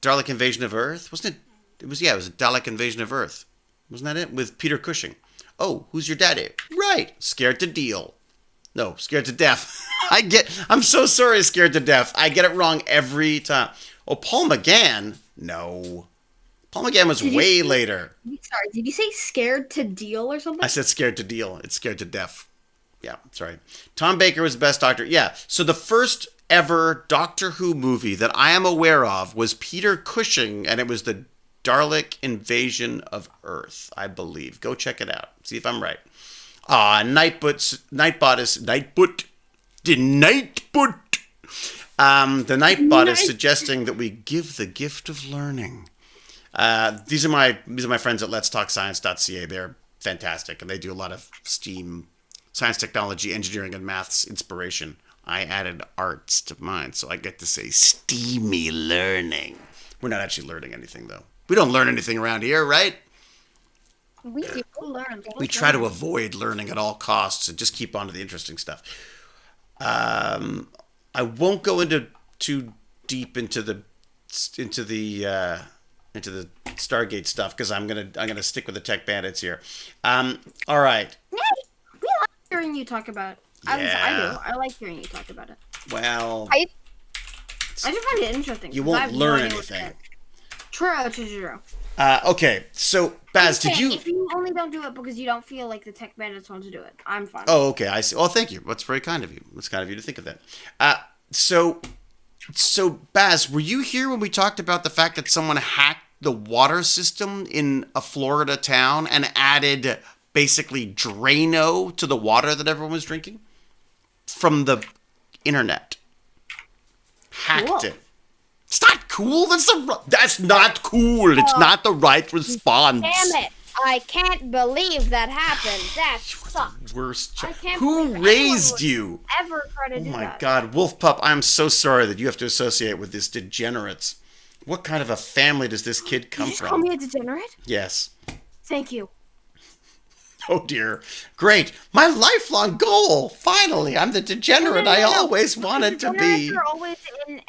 Dalek Invasion of Earth? Wasn't it? It was a Dalek Invasion of Earth. Wasn't that it? With Peter Cushing. Oh, who's your daddy? Right. Scared to deal. No, Scared to Death. I'm so sorry, Scared to Death. I get it wrong every time. Oh, Paul McGann? No. Paul McGann was way later. Sorry, did you say Scared to Deal or something? I said Scared to Deal. It's Scared to Death. Yeah, sorry. Tom Baker was the best Doctor. Yeah, so the first ever Doctor Who movie that I am aware of was Peter Cushing, and it was the Dalek Invasion of Earth, I believe. Go check it out. See if I'm right. The Nightbot is suggesting that we give the gift of learning. These are my friends at letstalkscience.ca. They're fantastic, and they do a lot of STEAM, science, technology, engineering, and maths inspiration. I added arts to mine, so I get to say steamy learning. We're not actually learning anything, though. We don't learn anything around here, right? We do learn. We try to avoid learning at all costs and just keep on to the interesting stuff. I won't go into too deep into the Stargate stuff because I'm gonna stick with the Tech Bandits here. All right. Yeah, we like hearing you talk about it. I do. I like hearing you talk about it. Well, I just find it interesting. You won't learn anything. True. Okay, so Baz, did you? If you only don't do it because you don't feel like the Tech Bandits want to do it, I'm fine. Oh, okay, I see. Oh, thank you. That's very kind of you. That's kind of you to think of that. So Baz, were you here when we talked about the fact that someone hacked the water system in a Florida town and added basically Drano to the water that everyone was drinking from the internet? Hacked it. It's not cool. That's not cool. It's not the right response. Damn it. I can't believe that happened. That sucks. Worst. Who Who raised you? Ever try to do that? Oh my God, Wolf Pup! I'm so sorry that you have to associate with this degenerates. What kind of a family does this kid come Did you from? call me a degenerate? Yes. Thank you. Oh dear. Great. My lifelong goal. Finally, I'm the degenerate I always wanted to be. You're always in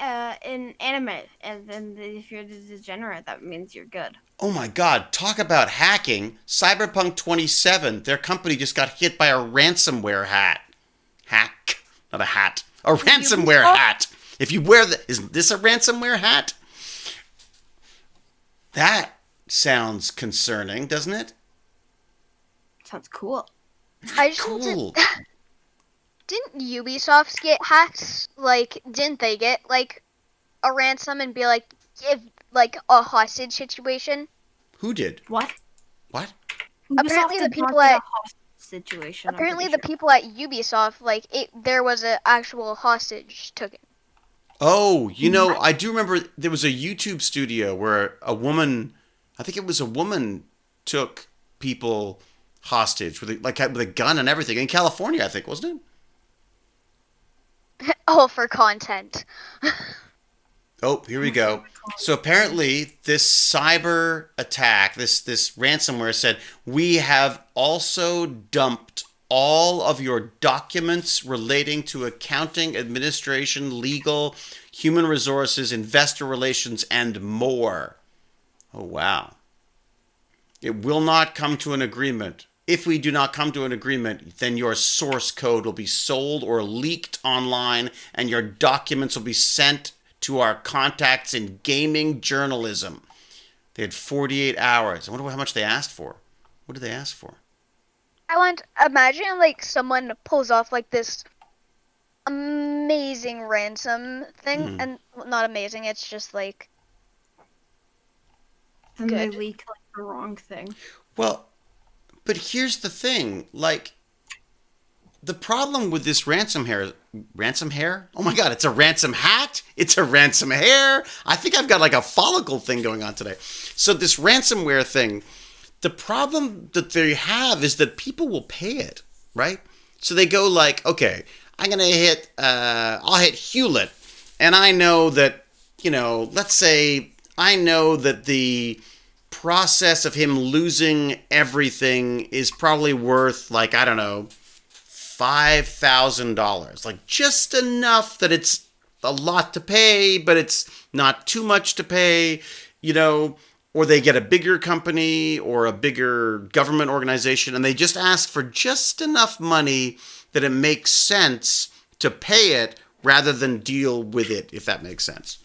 anime, and then if you're the degenerate, that means you're good. Oh my God, talk about hacking. Cyberpunk 27, their company just got hit by a ransomware hack. Not a hat. A ransomware hat. If you wear is this a ransomware hat? That sounds concerning, doesn't it? Sounds cool. I just Cool. didn't Ubisoft get hacked? Like, didn't they get like a ransom and be like give like a hostage situation? Who did? What? Apparently the people at Ubisoft, like there was an actual hostage taken. Oh, I do remember there was a YouTube studio where a woman took people hostage with a gun and everything in California, I think, wasn't it? Oh, for content. Oh, here we go. So apparently this cyber attack, this ransomware said, we have also dumped all of your documents relating to accounting, administration, legal, human resources, investor relations, and more. Oh, wow. It will not come to an agreement. If we do not come to an agreement, then your source code will be sold or leaked online, and your documents will be sent to our contacts in gaming journalism. They had 48 hours. I wonder how much they asked for. What did they ask for? Imagine like someone pulls off like this amazing ransom thing, and not amazing, it's just like and they leak like the wrong thing. Well, but here's the thing, like, the problem with this ransom hair? Oh my God, it's a ransom hat. It's a ransom hair. I think I've got like a follicle thing going on today. So this ransomware thing, the problem that they have is that people will pay it, right? So they go like, okay, I'll hit Hewlett, and I know that, let's say I know that the process of him losing everything is probably worth, like, I don't know, $5,000. Like, just enough that it's a lot to pay, but it's not too much to pay, or they get a bigger company or a bigger government organization, and they just ask for just enough money that it makes sense to pay it rather than deal with it, if that makes sense.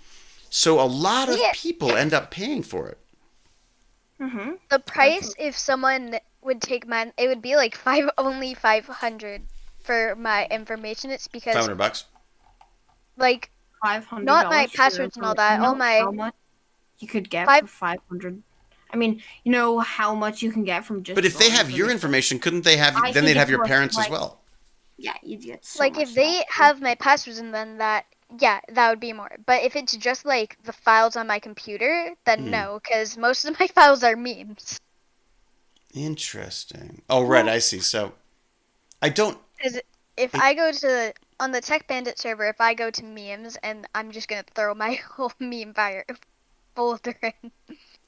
So a lot of people end up paying for it. Mm-hmm. The price, if someone would take mine, it would be like only $500 for my information. It's because $500. Like $500. not my passwords and all that. All my how much you could get for 500. I mean, you know how much you can get from just. But if they have your information, couldn't they have? Then they'd have your parents as well. Yeah, you'd get so like much if they have my passwords and then that would be more. But if it's just like the files on my computer, then no, because most of my files are memes. Interesting. Oh, right, I see. So I don't. Because if I go to on the TechBandit server, if I go to memes, and I'm just gonna throw my whole meme folder in.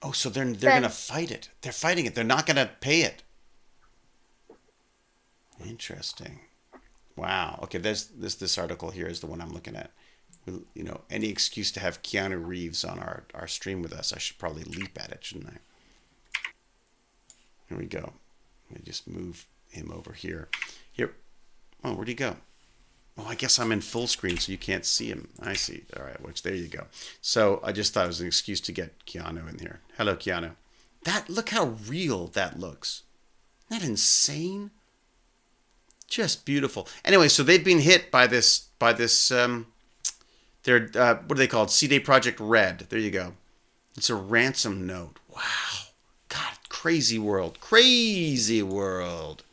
Oh, so they're gonna fight it. They're fighting it. They're not gonna pay it. Interesting. Wow. Okay, there's this article here is the one I'm looking at. Any excuse to have Keanu Reeves on our stream with us, I should probably leap at it, shouldn't I? Here we go. Let me just move him over here. Here. Oh, where'd he go? Oh, I guess I'm in full screen, so you can't see him. I see. All right, which there you go. So I just thought it was an excuse to get Keanu in here. Hello, Keanu. Look how real that looks. Isn't that insane? Just beautiful. Anyway, so they've been hit by this. They're what are they called? CD Projekt Red. There you go. It's a ransom note. Wow. God, crazy world. Crazy world.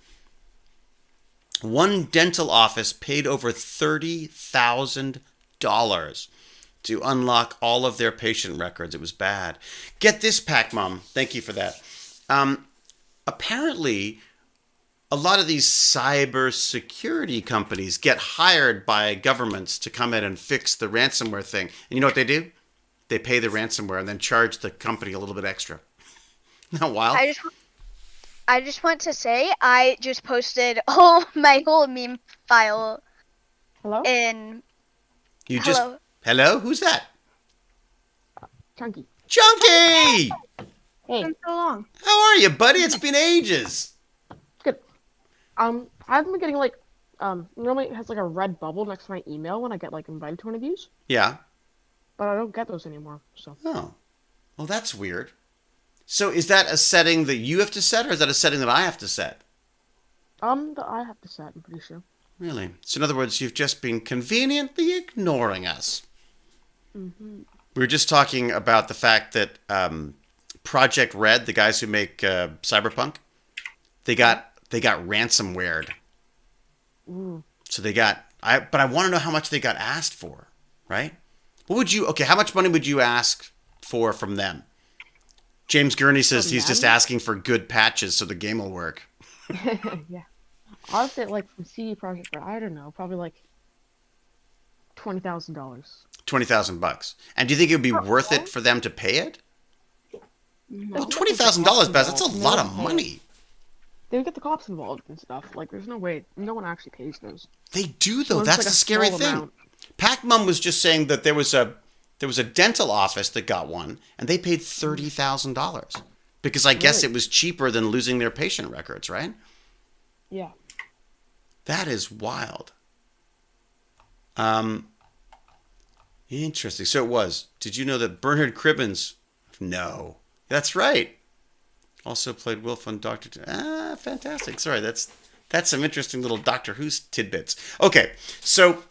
One dental office paid over $30,000 to unlock all of their patient records. It was bad. Get this, Pac Mom. Thank you for that. Apparently, a lot of these cybersecurity companies get hired by governments to come in and fix the ransomware thing. And you know what they do? They pay the ransomware and then charge the company a little bit extra. Isn't that wild? I just want to say I just posted my whole meme file. Hello? Hello? Who's that? Chunky. Chunky! Hey. Been so long. How are you, buddy? It's been ages. Good. I haven't been getting normally it has like a red bubble next to my email when I get invited to one of these. Yeah. But I don't get those anymore. So. Oh. Well, that's weird. So is that a setting that you have to set, or is that a setting that I have to set? That I have to set, I'm pretty sure. Really? So in other words, you've just been conveniently ignoring us. Mm-hmm. We were just talking about the fact that Project Red, the guys who make Cyberpunk, they got ransomwared. Ooh. So but I want to know how much they got asked for, right? How much money would you ask for from them? James Gurney says he's just asking for good patches so the game will work. Yeah. I'll say from CD Projekt Red, I don't know, probably $20,000. $20,000. And do you think it would be worth it for them to pay it? No. Well, $20,000, Baz, that's a lot of money. They would get the cops involved and stuff. There's no way. No one actually pays those. They do, though. That's the scary thing. Pac-Mum was just saying that there was a dental office that got one, and they paid $30,000 because I guess it was cheaper than losing their patient records, right? Yeah. That is wild. Interesting. So it was. Did you know that Bernard Cribbins? No. That's right. Also played Wilf on Doctor. Fantastic. Sorry, that's some interesting little Doctor Who's tidbits. Okay, so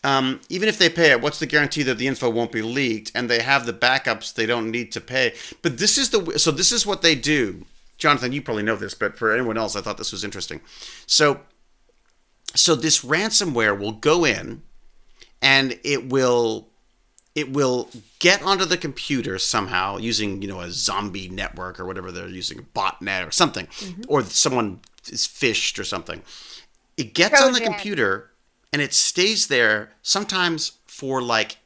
even if they pay it, what's the guarantee that the info won't be leaked? And they have the backups; they don't need to pay. But this is what they do. Jonathan, you probably know this, but for anyone else, I thought this was interesting. So this ransomware will go in, and it will it will get onto the computer somehow using, a zombie network or whatever they're using, a botnet or something, or someone is phished or something. It gets on the computer and it stays there sometimes for like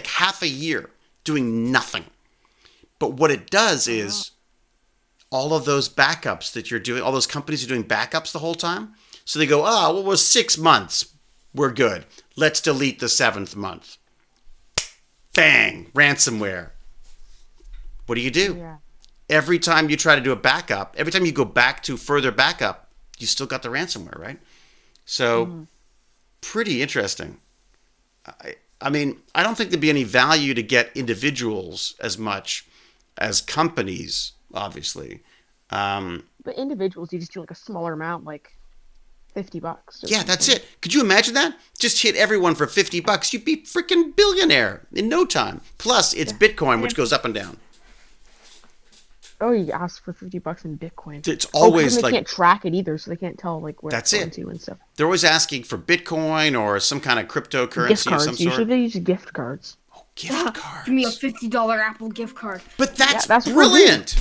half a year doing nothing. But what it does is all of those backups that you're doing, all those companies are doing backups the whole time. So they go, it was 6 months. We're good. Let's delete the 7th month. Bang, ransomware. What do you do? Yeah. Every time you try to do a backup, every time you go back to further backup, you still got the ransomware, right? So, pretty interesting. I mean, I don't think there'd be any value to get individuals as much as companies, obviously. But individuals, you just do like a smaller amount, like $50. Yeah, that's it. Could you imagine that? Just hit everyone for $50. You'd be freaking billionaire in no time. Plus, it's Bitcoin, which goes up and down. Oh, you ask for $50 in Bitcoin. It's always they can't track it either, so they can't tell like where it's going to and stuff. They're always asking for Bitcoin or some kind of cryptocurrency gift cards. Of some sort. Usually they use gift cards. Oh, gift cards. Give me a $50 Apple gift card. But that's brilliant.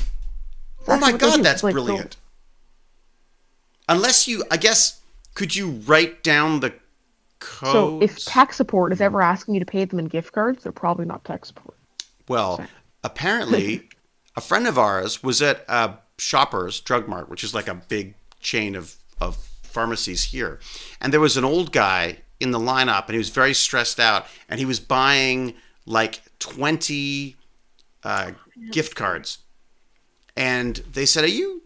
Oh my God, that's brilliant. Unless I guess, could you write down the codes? So if tech support is ever asking you to pay them in gift cards, they're probably not tech support. Well, apparently, a friend of ours was at Shoppers Drug Mart, which is like a big chain of pharmacies here. And there was an old guy in the lineup, and he was very stressed out, and he was buying like 20 gift cards. And they said, are you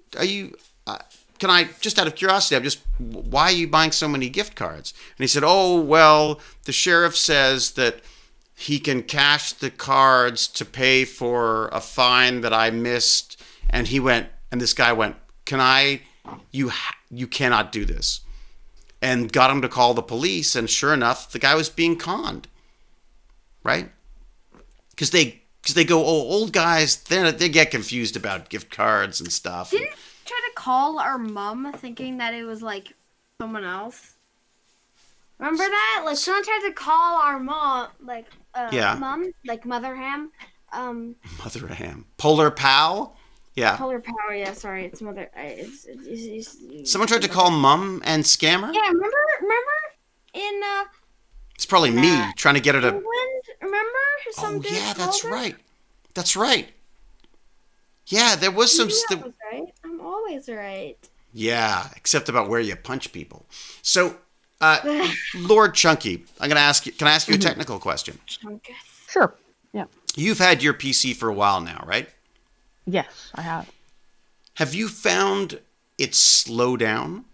can I, just out of curiosity, why are you buying so many gift cards? And he said, well, the sheriff says that he can cash the cards to pay for a fine that I missed. And this guy went, you cannot do this. And got him to call the police. And sure enough, the guy was being conned. Right? Because they go, old guys, they get confused about gift cards and stuff. Didn't try to call our mom thinking that it was like someone else. Remember that? Like someone tried to call our mom, like mom, like Mother Ham. Mother Ham. Polar Pal? Yeah. Polar Power, yeah, sorry, it's Mother. Someone tried to call Mum and scam her? Yeah, remember in it's probably me trying to get her to. England, remember? That's right. That's right. Yeah, there was some. Right. I'm always right. Yeah, except about where you punch people. So, Lord Chunky, I'm going to ask you. Can I ask you a technical question? Sure. Yeah. You've had your PC for a while now, right? Yes, I have. Have you found it slow down?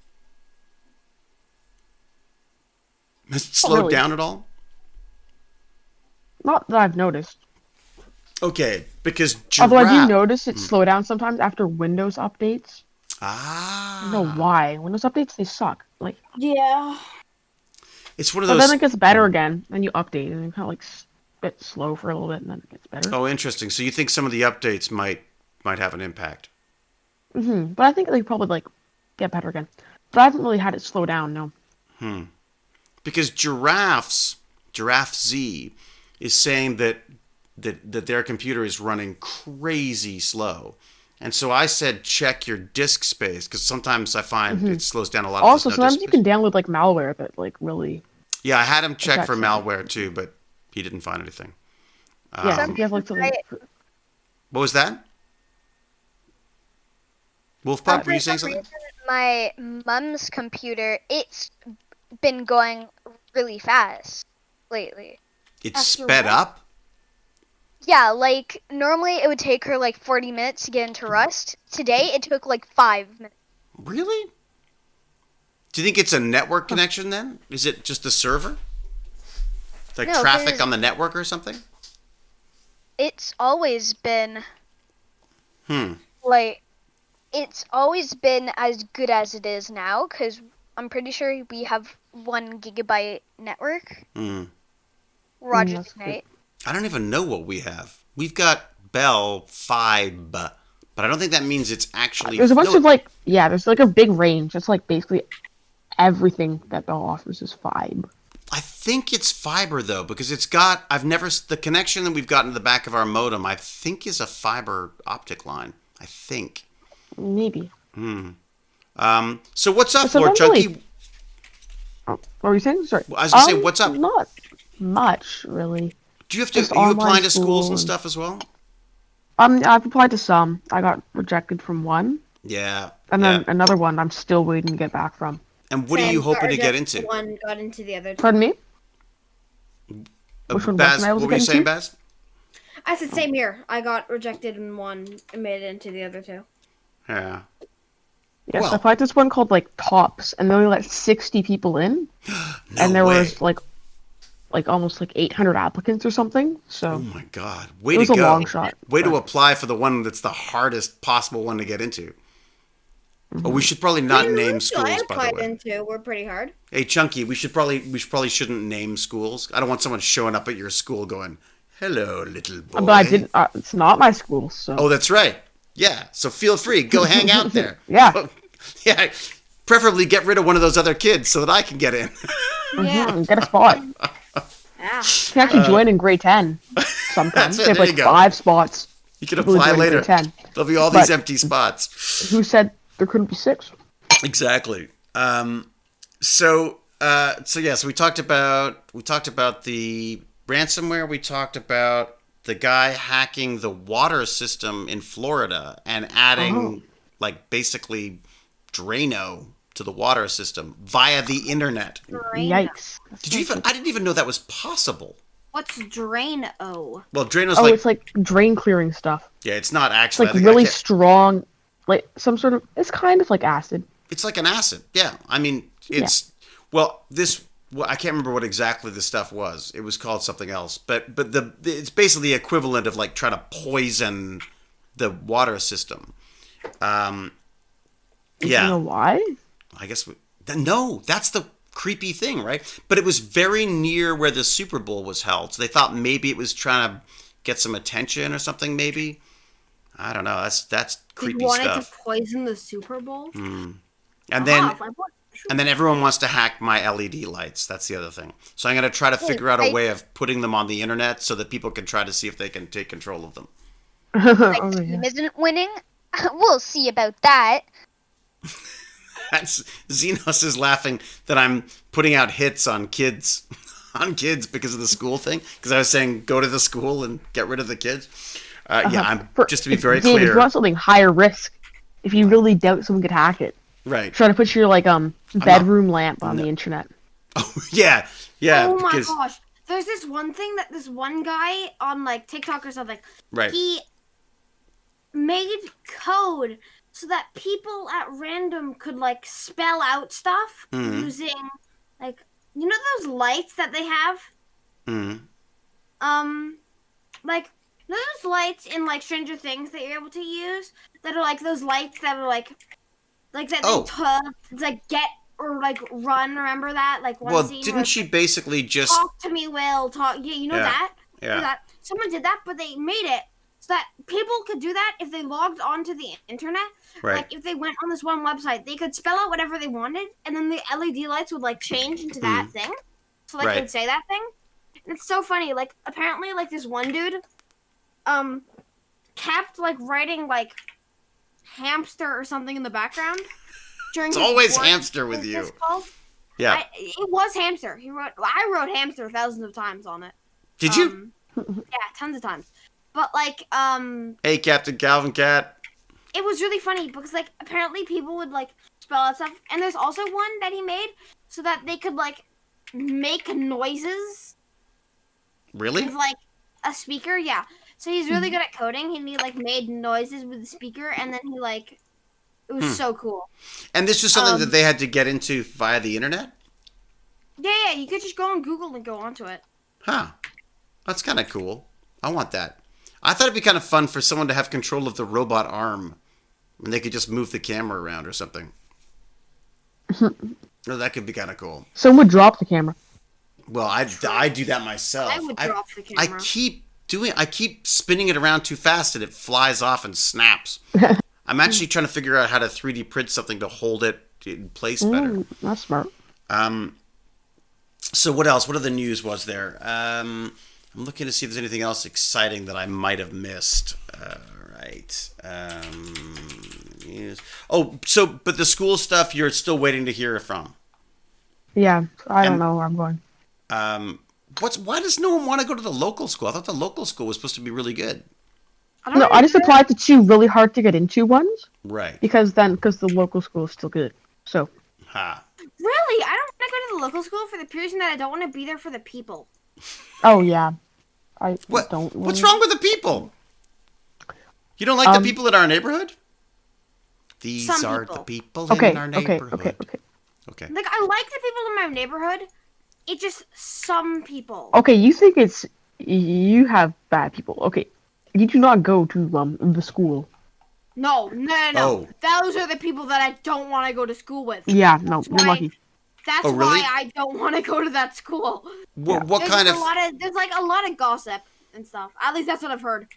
Has it slowed down at all? Not that I've noticed. Okay, because although I do notice it slow down sometimes after Windows updates. Ah. I don't know why. Windows updates, they suck. Like, yeah. It's one of those. But then it gets better again, and you update, and it kind of like a bit slow for a little bit, and then it gets better. Oh, interesting. So you think some of the updates might have an impact? But I think they probably like get better again. But I haven't really had it slow down, no. Because Giraffe Z is saying that their computer is running crazy slow. And so I said, check your disk space, because sometimes I find it slows down a lot. Also, sometimes you can download like malware that like really. Yeah, I had him check for malware too, but he didn't find anything. Yeah, you have like something. What was that? Wolfpup, were you saying something? My mom's computer, it's been going really fast lately. It's sped up? Yeah, like, normally it would take her like 40 minutes to get into Rust. Today, it took like 5 minutes. Really? Do you think it's a network connection then? Is it just the server? Like traffic on the network or something? It's always been... Like, it's always been as good as it is now, because I'm pretty sure we have 1 gigabyte network. Roger tonight. I don't even know what we have. We've got Bell 5, but I don't think that means it's actually... There's a bunch of like... Yeah, there's like a big range. It's like basically everything that Bell offers is 5. I think it's fiber though, because the connection that we've got in the back of our modem, I think is a fiber optic line. I think. Maybe. So what's up, So Lord Chunky? really- What were you saying? Sorry. I was gonna say, what's up? Not much, really. Do you have to? Just Are you online applying to school schools and and- stuff as well? I've applied to some. I got rejected from one, Yeah. and yeah. then another one I'm still waiting to get back from. And what are you hoping to get into? One got into the other two. Pardon me? Which one Baz, wasn't I able to what were you get saying, into? Baz? I said same here. I got rejected in one and made it into the other two. Yeah. Yes, Well- I applied to this one called like Tops, and they only let 60 people in, No and there way. was like almost like 800 applicants or something. So Oh my God! Way it was to a go! long shot. Way to but- apply for the one that's the hardest possible one to get into. Oh, we should probably not name I schools, by the applied way. into were pretty hard. Hey, Chunky, we probably shouldn't name schools. I don't want someone showing up at your school going, "Hello, little boy." But I didn't. It's not my school, so. Oh, that's right. Yeah. So feel free, go hang out there. Yeah. Yeah. Preferably get rid of one of those other kids so that I can get in. Yeah. Get a spot. You Yeah. can actually join in grade 10 sometimes. That's it, They have there like you go. 5 spots. You can People who apply join in later. grade 10. There'll be all these But- empty spots. Who said there couldn't be 6? Exactly. So we talked about the ransomware. We talked about the guy hacking the water system in Florida and adding like basically Drano to the water system via the internet. Yikes. Did you even? I didn't even know that was possible. What's Drano? Well, Drano's Oh, like it's like drain clearing stuff. yeah, it's not It's actually. like I think I really can't- strong, like some sort of. It's kind of like acid. It's like an acid. Yeah. I mean, it's well, I can't remember what exactly the stuff was. It was called something else. But it's basically the equivalent of like trying to poison the water system. You Yeah. know why? I guess no, that's the creepy thing, right? But it was very near where the Super Bowl was held. So they thought maybe it was trying to get some attention or something maybe. I don't know. That's creepy You wanted stuff. to poison the Super Bowl? And then If I bought- And then everyone wants to hack my LED lights. That's the other thing. So I'm going to try to figure out a way of putting them on the internet so that people can try to see if they can take control of them. My Oh, team yeah. isn't winning. We'll see about that. That's Xenos is laughing that I'm putting out hits on kids, because of the school thing. Because I was saying go to the school and get rid of the kids. Yeah, I'm just to be very Dave, if you clear. want something higher risk, if you really doubt someone could hack it, Right. try to put your like bedroom lamp on the internet. Oh yeah, yeah. Oh my because, gosh. There's this one thing that this one guy on like TikTok or something, Right. he made code so that people at random could like spell out stuff Mhm. using like those lights that they have? Mhm. Like those lights in like Stranger Things that you're able to use that are like those lights that are like that Oh. it's like get or like run, remember that? Like one Well, scene where didn't it's she like, basically just? talk to me, Will. Talk. Yeah, you know Yeah. that. You know Yeah. that. Someone did that, but they made it so that people could do that if they logged onto the internet. Right. Like if they went on this one website, they could spell out whatever they wanted, and then the LED lights would like change into that thing, so like Right. they'd say that thing. And it's so funny. Like apparently, like this one dude, kept like writing like hamster or something in the background. During It's his always work hamster with business you. calls. Yeah. It was hamster. I wrote hamster thousands of times on it. Did you? Yeah, tons of times. But like, Hey, Captain Calvin Cat. it was really funny because like apparently people would like spell out stuff, and there's also one that he made so that they could like make noises Really? with like a speaker. Yeah. So he's really good at coding. He like made noises with the speaker, and then he like it was so cool. And this was something that they had to get into via the internet? Yeah. You could just go on Google and go onto it. Huh. That's kind of cool. I want that. I thought it'd be kind of fun for someone to have control of the robot arm. And they could just move the camera around or something. No, that could be kind of cool. Someone would drop the camera. Well, I do that myself. I would drop the I camera. keep spinning it around too fast and it flies off and snaps. I'm actually trying to figure out how to 3D print something to hold it in place better. That's smart. So what else? What other news was there? I'm looking to see if there's anything else exciting that I might have missed. Right. News. Oh, but the school stuff you're still waiting to hear from. Yeah, I don't And know where I'm going. why does no one want to go to the local school? I thought the local school was supposed to be really good. I don't No, I really just care. applied to 2 really hard to get into ones Right. because the local school is still good. So, Ha. Really, I don't want to go to the local school for the pure reason that I don't want to be there for the people. oh yeah, I What? don't. What's wanna- wrong with the people? You don't like the people in our neighborhood? These Some are people. the people Okay, in our okay, neighborhood. okay, okay, Okay. Like, I like the people in my neighborhood. It's just some people. okay. You think you have bad people? Okay, you do not go to the school. No, no. Oh. Those are the people that I don't want to go to school with. Yeah, no, That's you're why- lucky. That's Oh, really? why I don't want to go to that school. What There's kind just of? there's like a lot of gossip and stuff. At least that's what I've heard.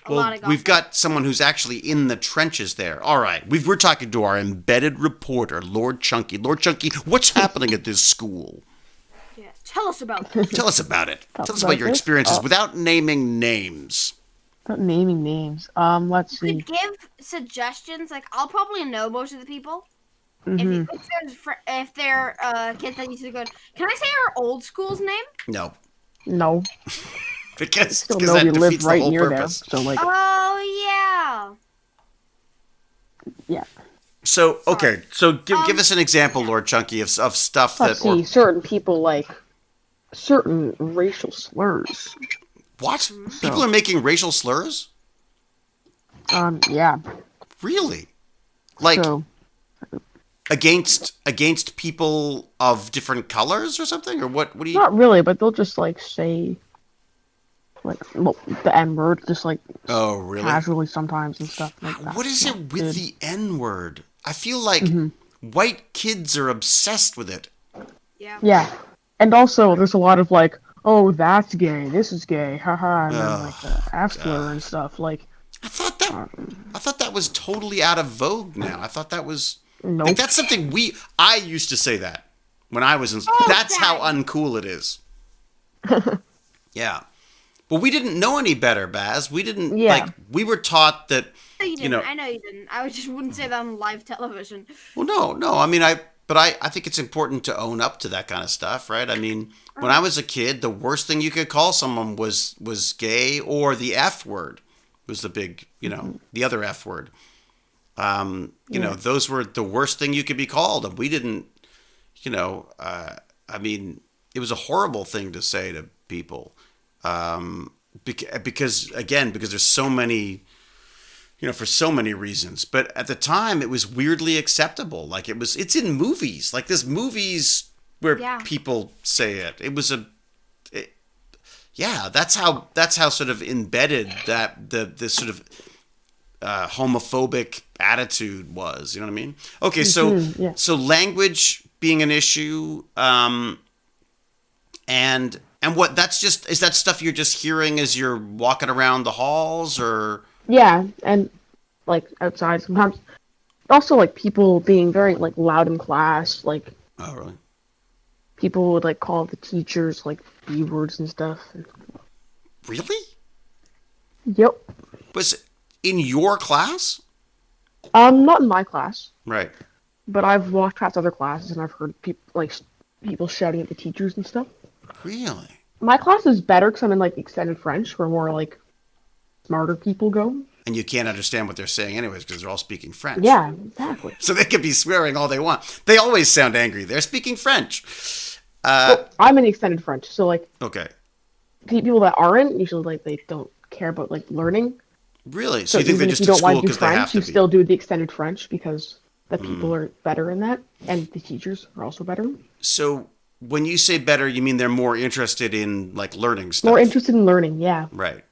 A lot Well, of gossip. we've got someone who's actually in the trenches there. All right, we're talking to our embedded reporter, Lord Chunky. Lord Chunky, what's happening at this school? Yeah. Tell us about this. Tell us about it. Tell Tell us us about about your this? experiences Oh. without naming names. Not naming names. Let's You see. could give suggestions. Like, I'll probably know most of the people. Mhm. If they're kids that used to go. Can I say our old school's name? No, No, because still because know that we live defeats the right whole near purpose. there. So like, Oh yeah. So okay, so give Um, us an example, Lord Chunky, of stuff Let's that or see. Certain people like certain racial slurs. what? So- People are making racial slurs? Yeah. Really? Like So against people of different colors or something, or what? What do you? not really, but they'll just like say well, the N word, just like Oh, really? casually sometimes and stuff like that. What is Not it with good. the N word? I feel like white kids are obsessed with it. yeah. Yeah, and also there's a lot of like, oh, that's gay, this is gay, haha, and then like the F slur and stuff. Like, I thought that was totally out of vogue now. I thought that was nope. like that's something I used to say that when I was in. That's how uncool it is. Yeah, but we didn't know any better, Baz. We didn't Yeah. we were taught that. No, you didn't. know- I know you didn't. I just wouldn't say that on live television. Well, no. I mean, I think it's important to own up to that kind of stuff, right? I mean, when I was a kid, the worst thing you could call someone was gay, or the F word was the big, the other F word. Those were the worst thing you could be called, and we didn't, I mean, it was a horrible thing to say to people, because there's so many. For so many reasons. But at the time, it was weirdly acceptable. Like it's in movies. Like there's movies where people say it. It was that's how sort of embedded that the sort of homophobic attitude was. You know what I mean? Okay, so yeah. so language being an issue, and what is that stuff you're just hearing as you're walking around the halls, or? Yeah, and like outside sometimes. Also, like people being very like loud in class. Like Oh, really? people would like call the teachers like B words and stuff. Really? Yep. Was it in your class? Not in my class, Right. but I've walked past other classes and I've heard people shouting at the teachers and stuff. Really? My class is better because I'm in like extended French, where more like smarter people go. And you can't understand what they're saying anyways because they're all speaking French. Yeah, exactly. So they could be swearing all they want. They always sound angry. They're speaking French. Well, I'm in extended French, so like Okay. people that aren't usually like they don't care about like learning. Really? So So you think they're even if just you at don't school want to do because they have French, to you be? still do the extended French because the people are better in that, and the teachers are also better. So when you say better, you mean they're more interested in like learning stuff? More interested in learning, yeah. Right.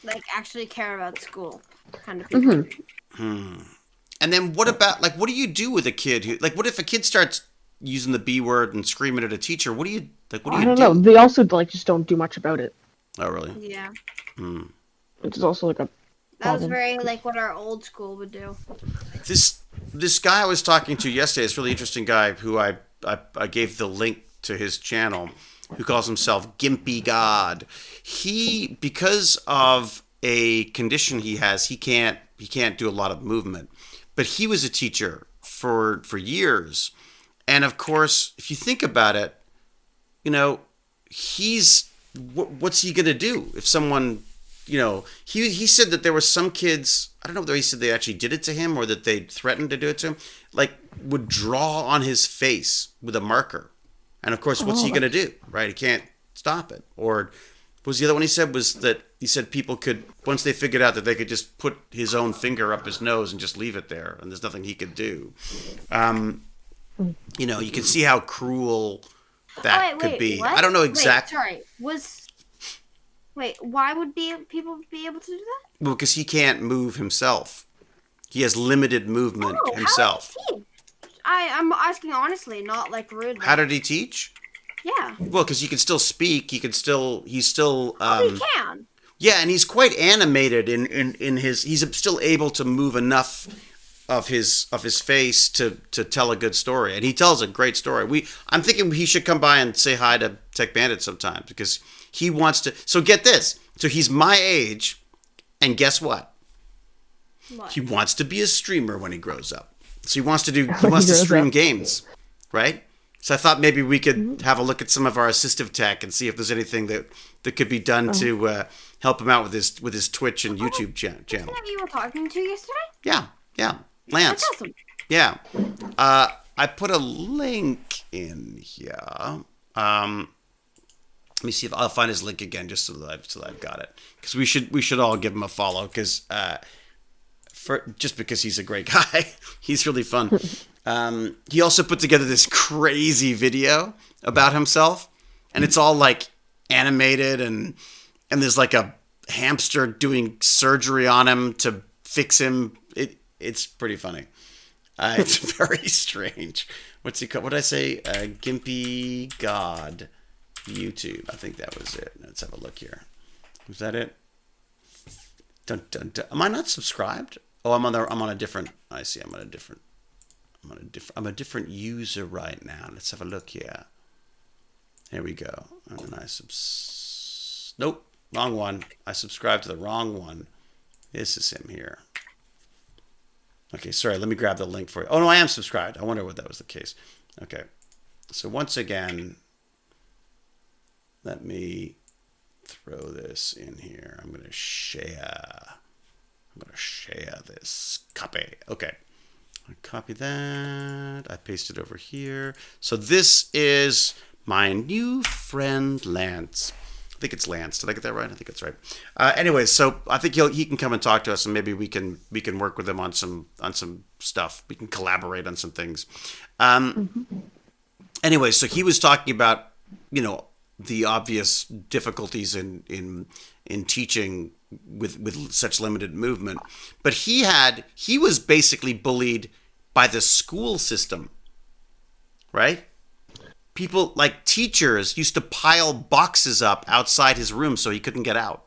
Like, actually care about school kind of people. And then what about what do you do with a kid who what if a kid starts using the B word and screaming at a teacher? What do you I don't know. They also like just don't do much about it, Oh, really? Yeah. which is also like a That was problem. very like what our old school would do. This guy I was talking to yesterday, this really interesting guy who I gave the link to his channel. who calls himself Gimpy God. He, because of a condition he has, he can't do a lot of movement. But he was a teacher for years. And of course, if you think about it, you know, what's he going to do if someone, you know, he said that there were some kids, I don't know whether he said they actually did it to him or that they threatened to do it to him, like would draw on his face with a marker. And of course, what's he going to do, right? He can't stop it. Or what was the other one he said? Was that he said people could, once they figured out that they could just put his own finger up his nose and just leave it there, and there's nothing he could do. You know, you can see how cruel that could be. What? I don't know exactly. Why would people be able to do that? Well, because he can't move himself. He has limited movement himself. How did he teach? I'm asking honestly, not like rude. How did he teach? Yeah. Well, because he can still speak. He's still. He can. Yeah, and he's quite animated in his. He's still able to move enough of his face to tell a good story, and he tells a great story. I'm thinking he should come by and say hi to TechBandits sometime because he wants to. So get this. So he's my age, and guess what? What? He wants to be a streamer when he grows up. So he wants to stream games, right? So I thought maybe we could have a look at some of our assistive tech and see if there's anything that could be done to help him out with his Twitch and YouTube channel. Isn't that you were talking to yesterday? Yeah, Lance. That's awesome. Yeah, I put a link in here. Let me see if I'll find his link again, just so that I've got it, because we should all give him a follow, because just because he's a great guy, he's really fun. He also put together this crazy video about himself, and it's all like animated, and there's like a hamster doing surgery on him to fix him. It's pretty funny. It's very strange. What's he called? What did I say? Gimpy God YouTube. I think that was it. Let's have a look here. Was that it? Dun, dun, dun. Am I not subscribed? Oh, I'm on a different. I see. I'm a different user right now. Let's have a look here. Here we go. And then nope, wrong one. I subscribed to the wrong one. This is him here. Okay, sorry. Let me grab the link for you. Oh no, I am subscribed. I wonder what that was the case. Okay, so once again, let me throw this in here. I'm gonna share this. Copy. Okay. I copy that. I paste it over here. So this is my new friend Lance. I think it's Lance. Did I get that right? I think it's right. Anyways, so I think he can come and talk to us, and maybe we can work with him on some stuff. We can collaborate on some things. Anyway, so he was talking about, you know, the obvious difficulties in teaching with such limited movement, but he was basically bullied by the school system, right? People, like teachers, used to pile boxes up outside his room so he couldn't get out.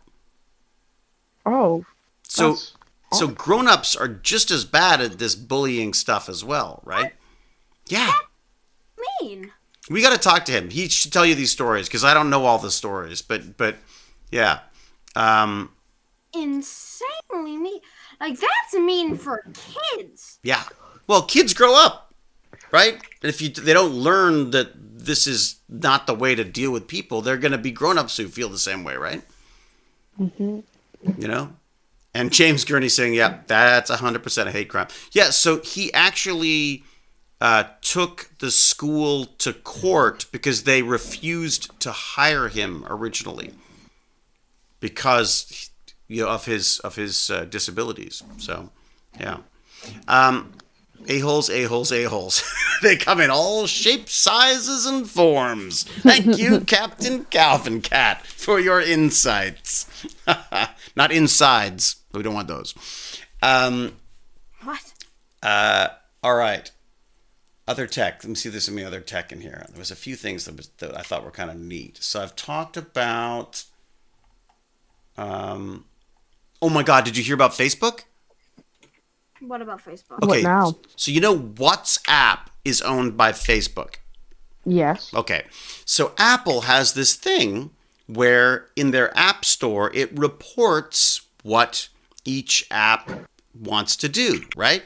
Oh. So grown-ups are just as bad at this bullying stuff as well, right? Yeah. Mean. We got to talk to him. He should tell you these stories, because I don't know all the stories, but yeah. Insanely mean. Like, that's mean for kids. Yeah. Well, kids grow up, right? And if they don't learn that this is not the way to deal with people, they're going to be grown-ups who feel the same way, right? Mm-hmm. You know? And James Gurney saying, yeah, that's 100% a hate crime. Yeah, so he actually took the school to court because they refused to hire him originally because, you know, of his disabilities. So, yeah. A-holes. They come in all shapes, sizes, and forms. Thank you, Captain Calvin Cat, for your insights. Not insides. We don't want those. What? All right. Other tech. Let me see if there's any other tech in here. There was a few things that I thought were kind of neat. So I've talked about... oh my God, did you hear about Facebook? What about Facebook? Okay, What now? so you know WhatsApp is owned by Facebook, Yes. Okay. So Apple has this thing where in their app store, it reports what each app wants to do, right?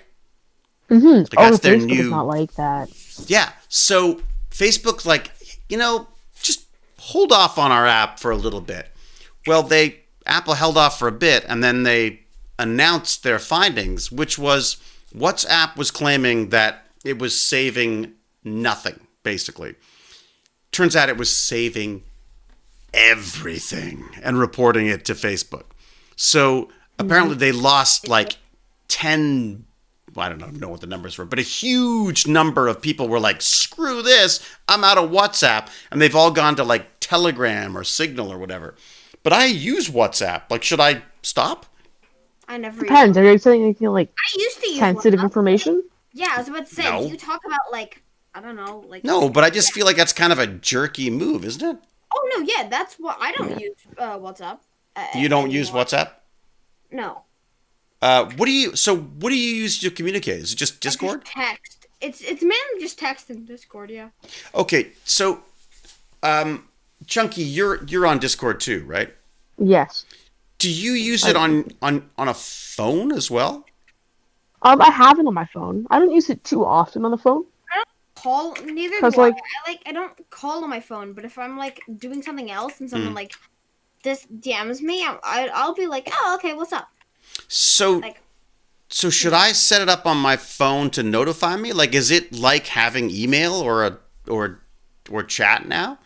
Mm-hmm. Like Oh, that's their Facebook is new, not like that. yeah. So Facebook's like, just hold off on our app for a little bit. Well, Apple held off for a bit and then they announced their findings, which was WhatsApp was claiming that it was saving nothing, basically. Turns out it was saving everything and reporting it to Facebook. So apparently they lost like 10, I don't know what the numbers were, but a huge number of people were like, screw this, I'm out of WhatsApp. And they've all gone to like Telegram or Signal or whatever. But I use WhatsApp. Like, should I stop? I never. Depends. Are you saying anything like I used to use sensitive WhatsApp. information? Yeah, I was about to say. No. Do you talk about like I don't know, like? No, but I just feel like that's kind of a jerky move, isn't it? Oh no, yeah, that's what I don't use WhatsApp. You don't anymore. use WhatsApp? No. What do you use to communicate? Is it just Discord? Just text. It's mainly just text and Discord. Yeah. Okay, so Chunky, you're on Discord too, right? Yes. Do you use it on a phone as well? I have it on my phone. I don't use it too often on the phone. Call neither do 'Cause, I. like- I don't call on my phone, but if I'm like doing something else and someone like this DMs me, I'll be like, oh, okay, what's up? So Like, so should I set it up on my phone to notify me? Like, is it like having email or chat now?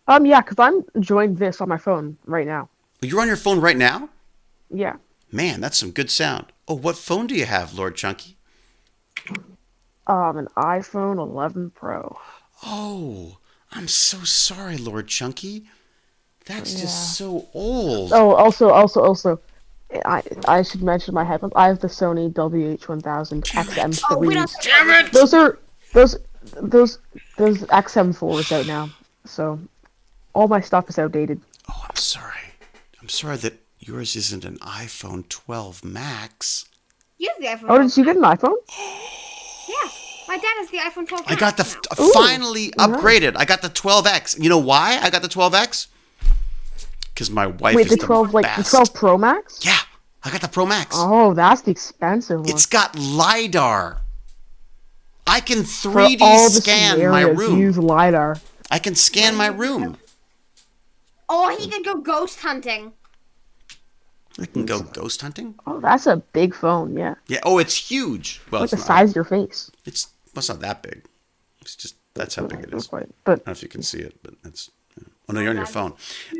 Yeah, because I'm enjoying this on my phone right now. You're on your phone right now? Yeah. Man, that's some good sound. Oh, what phone do you have, Lord Chunky? An iPhone 11 Pro. Oh, I'm so sorry, Lord Chunky. That's Yeah. just so old. Oh, also, I should mention my headphones. I have the Sony WH-1000 XM3s. oh, we don't. Damn it! Those XM4s out now. So all my stuff is outdated. Oh, I'm sorry. I'm sorry that yours isn't an iPhone 12 Max. Use the iPhone. Oh, did you get an iPhone? Yeah, my dad has the iPhone 12. I got the now. Ooh, finally nice. upgraded. I got the 12X. You know why I got the 12X? Because my wife Wait, is the 12, like best. the 12 Pro Max? Yeah, I got the Pro Max. Oh, that's the expensive one. It's got LiDAR. I can For 3D all the scan my scenarios, room. use LiDAR. I can scan my room. Oh, he could go ghost hunting. I can go ghost hunting. Oh, that's a big phone, yeah. Yeah. Oh, it's huge. Well, Like it's the not. size of your face. It's not that big. It's just that's how big it is. I But don't know if you can see it, but it's. Oh no, you're on your phone.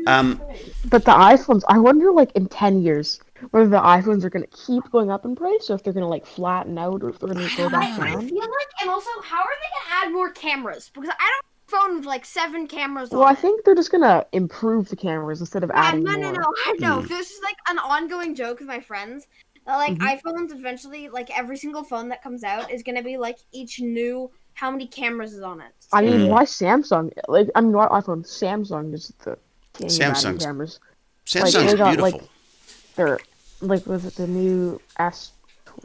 but the iPhones, I wonder like in 10 years whether the iPhones are gonna keep going up in price or if they're gonna like flatten out or if they're gonna go back I down. feel like, and also, how are they gonna add more cameras? Because I don't have a phone with like 7 cameras on Well, I it. think they're just gonna improve the cameras instead of adding no, more. I know. This is like an ongoing joke with my friends. That, like iPhones eventually, like every single phone that comes out is gonna be like each new how many cameras is on it. I mean, why Samsung? Like, I mean, why iPhone? Samsung is the king of adding Samsung's- cameers. Samsung's they got, beautiful. like, They're like, was it the new S?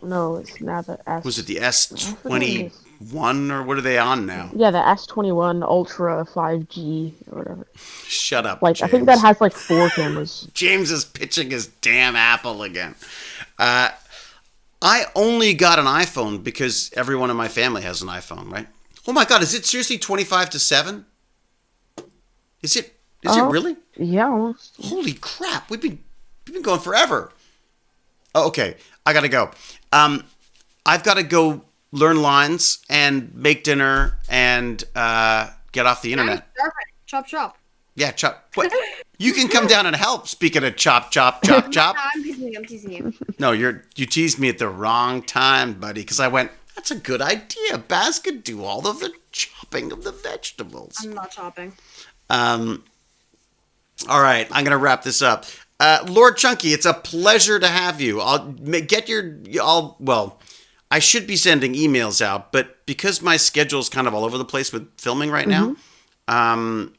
No, it's now the S. Was it the S21 or what are they on now? Yeah, the S21 Ultra 5G or whatever. Shut up, Like, James. I think that has like 4 cameras. James is pitching his damn Apple again. I only got an iPhone because everyone in my family has an iPhone, right? Oh my God, is it seriously 25 to 7? Is it really? Yeah, almost. Holy crap, we've been going forever. Oh, okay, I gotta go. I've got to go learn lines and make dinner and get off the internet. Chop chop. Yeah, chop. What? You can come down and help. Speaking of chop, chop, chop, chop. No, I'm teasing you. No, you teased me at the wrong time, buddy. Because I went, that's a good idea. Baz could do all of the chopping of the vegetables. I'm not chopping. All right, I'm gonna wrap this up. Lord Chunky, it's a pleasure to have you. I should be sending emails out, but because my schedule's kind of all over the place with filming right now, I'm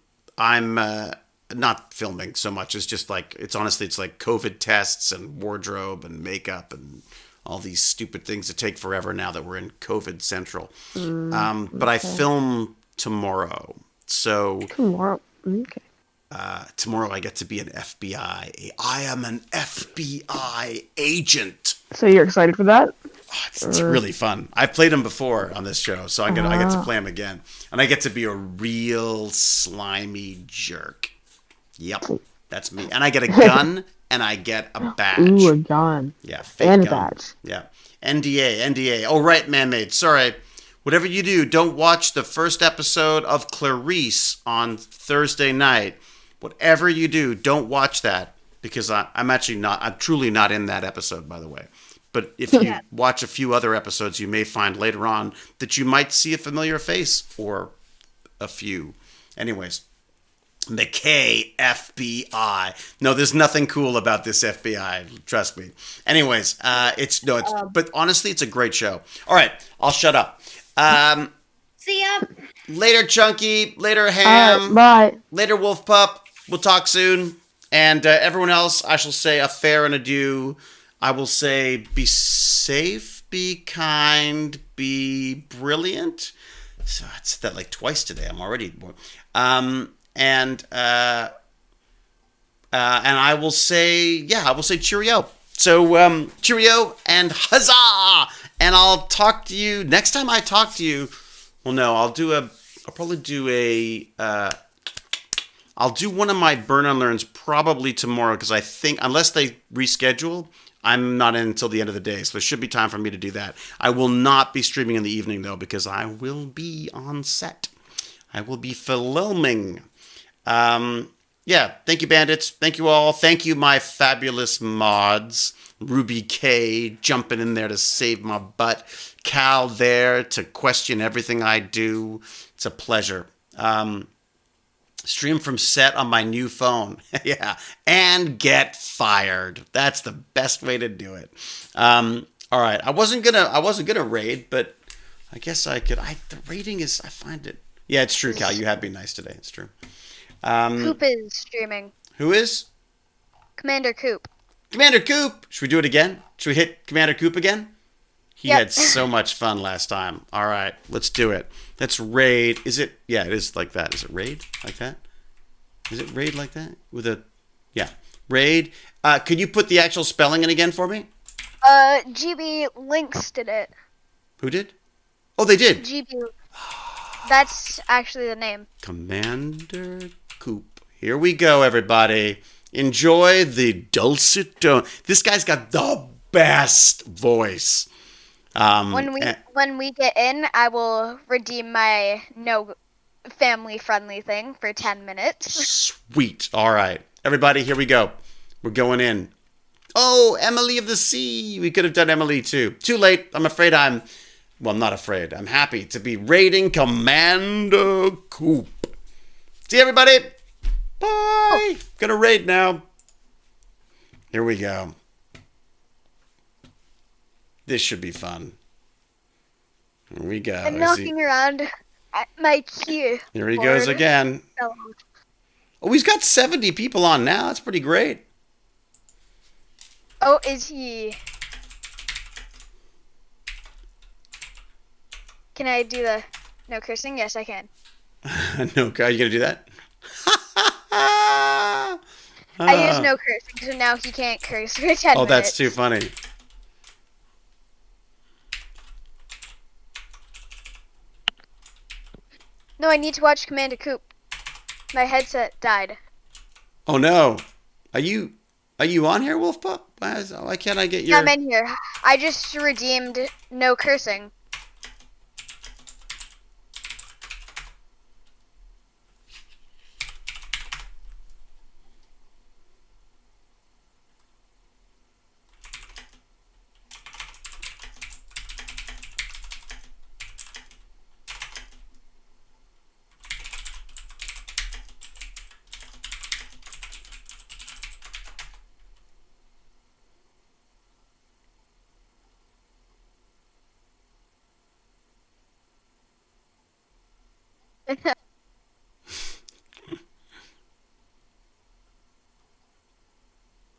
not filming so much. It's just like, it's like COVID tests and wardrobe and makeup and all these stupid things that take forever now that we're in COVID central. But I film tomorrow. So Tomorrow. Okay. tomorrow I get to be an FBI. I am an FBI agent. So you're excited for that? Oh, it's really fun. I've played them before on this show, so I get to play them again, and I get to be a real slimy jerk. Yep, that's me. And I get a gun and I get a badge. Ooh, a gun. Yeah, fake and gun. a badge. Yeah, NDA. Oh right, man-made. Sorry. Whatever you do, don't watch the first episode of Clarice on Thursday night. Whatever you do, don't watch that because I'm truly not in that episode, by the way. But if you watch a few other episodes, you may find later on that you might see a familiar face or a few. Anyways, McKay FBI. No, there's nothing cool about this FBI. Trust me. Anyways, but honestly, it's a great show. All right, I'll shut up. See ya. Later, Chunky. Later, Ham. Bye. Later, Wolf Pup. We'll talk soon. And everyone else, I shall say a fair and adieu. I will say be safe, be kind, be brilliant. So I said that like twice today. I'm already... And I will say cheerio. So cheerio and huzzah! And I'll talk to you next time I talk to you. Well, no, I'll probably do I'll do one of my Burn and Learns probably tomorrow because I think unless they reschedule, I'm not in until the end of the day. So there should be time for me to do that. I will not be streaming in the evening though because I will be on set. I will be filming. Yeah, thank you, bandits. Thank you all. Thank you, my fabulous mods. Ruby K jumping in there to save my butt. Cal there to question everything I do. It's a pleasure. Stream from set on my new phone. Yeah, and get fired. That's the best way to do it. All right, I wasn't gonna raid, but I guess I could. The rating is. I find it. Yeah, it's true, Cal. You have been nice today. It's true. Coop is streaming. Who is? Commander Coop. Commander Coop! Should we do it again? Should we hit Commander Coop again? He had so much fun last time. All right, let's do it. Let's raid. Is it? Yeah, it is like that. Is it raid like that? Is it raid like that? Yeah. Raid. Could you put the actual spelling in again for me? GB Links did it. Who did? Oh, they did. GB. That's actually the name. Commander Coop. Here we go, everybody. Enjoy the dulcet tone. This guy's got the best voice. When we get in, I will redeem my no family friendly thing for 10 minutes. Sweet. All right, everybody, here we go. We're going in. Oh, Emily of the Sea. We could have done Emily too. Too late. I'm afraid well, not afraid. I'm happy to be raiding Commander Coop. See everybody. Bye. Oh. Gonna raid now. Here we go. This should be fun. Here we go. I'm knocking around at my key. Here he goes again. Oh, he's got 70 people on now. That's pretty great. Oh, is he? Can I do the no cursing? Yes, I can. No, are you gonna do that? I use no cursing, so now he can't curse for 10 minutes. Oh, that's too funny. No, I need to watch Commander Coop. My headset died. Oh no. Are you on here, Wolf Pup? Why can't I get your... I'm in here. I just redeemed no cursing.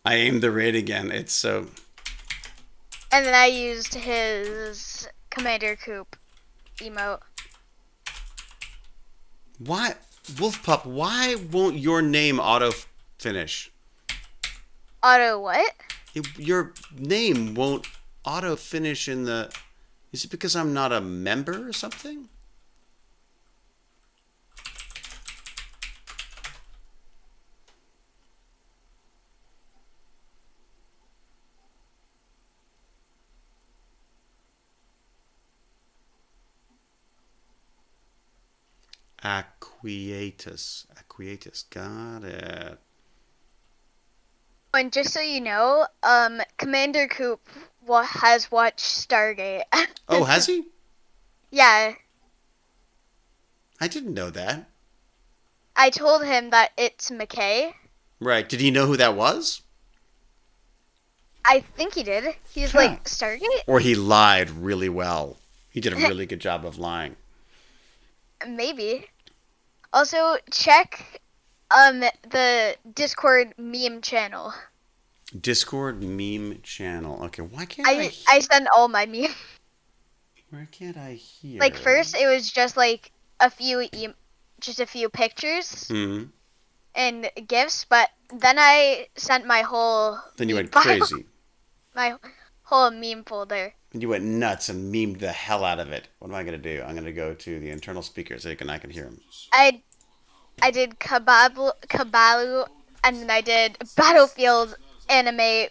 I aimed the raid again. It's so... And then I used his Commander Coop emote. Why, Wolf Pup? Why won't your name auto finish? Auto what? Your name won't auto finish in the. Is it because I'm not a member or something? Acquatus. Got it. And just so you know, Commander Coop has watched Stargate. Oh, has he? Yeah, I didn't know that. I told him that it's McKay. Right. Did he know who that was? I think he did. He's Huh. like, Stargate? Or he lied really well. He did a really good job of lying. Maybe. Also, check the Discord meme channel. Discord meme channel. Okay, why can't I send all my memes. Where can't I hear? Like first, it was just like a few pictures Hmm. and gifs, but then I sent my whole. Then you meme went file- crazy. My whole meme folder. And you went nuts and memed the hell out of it. What am I going to do? I'm going to go to the internal speakers so I can hear them. I did Kabalu, and then I did Battlefield anime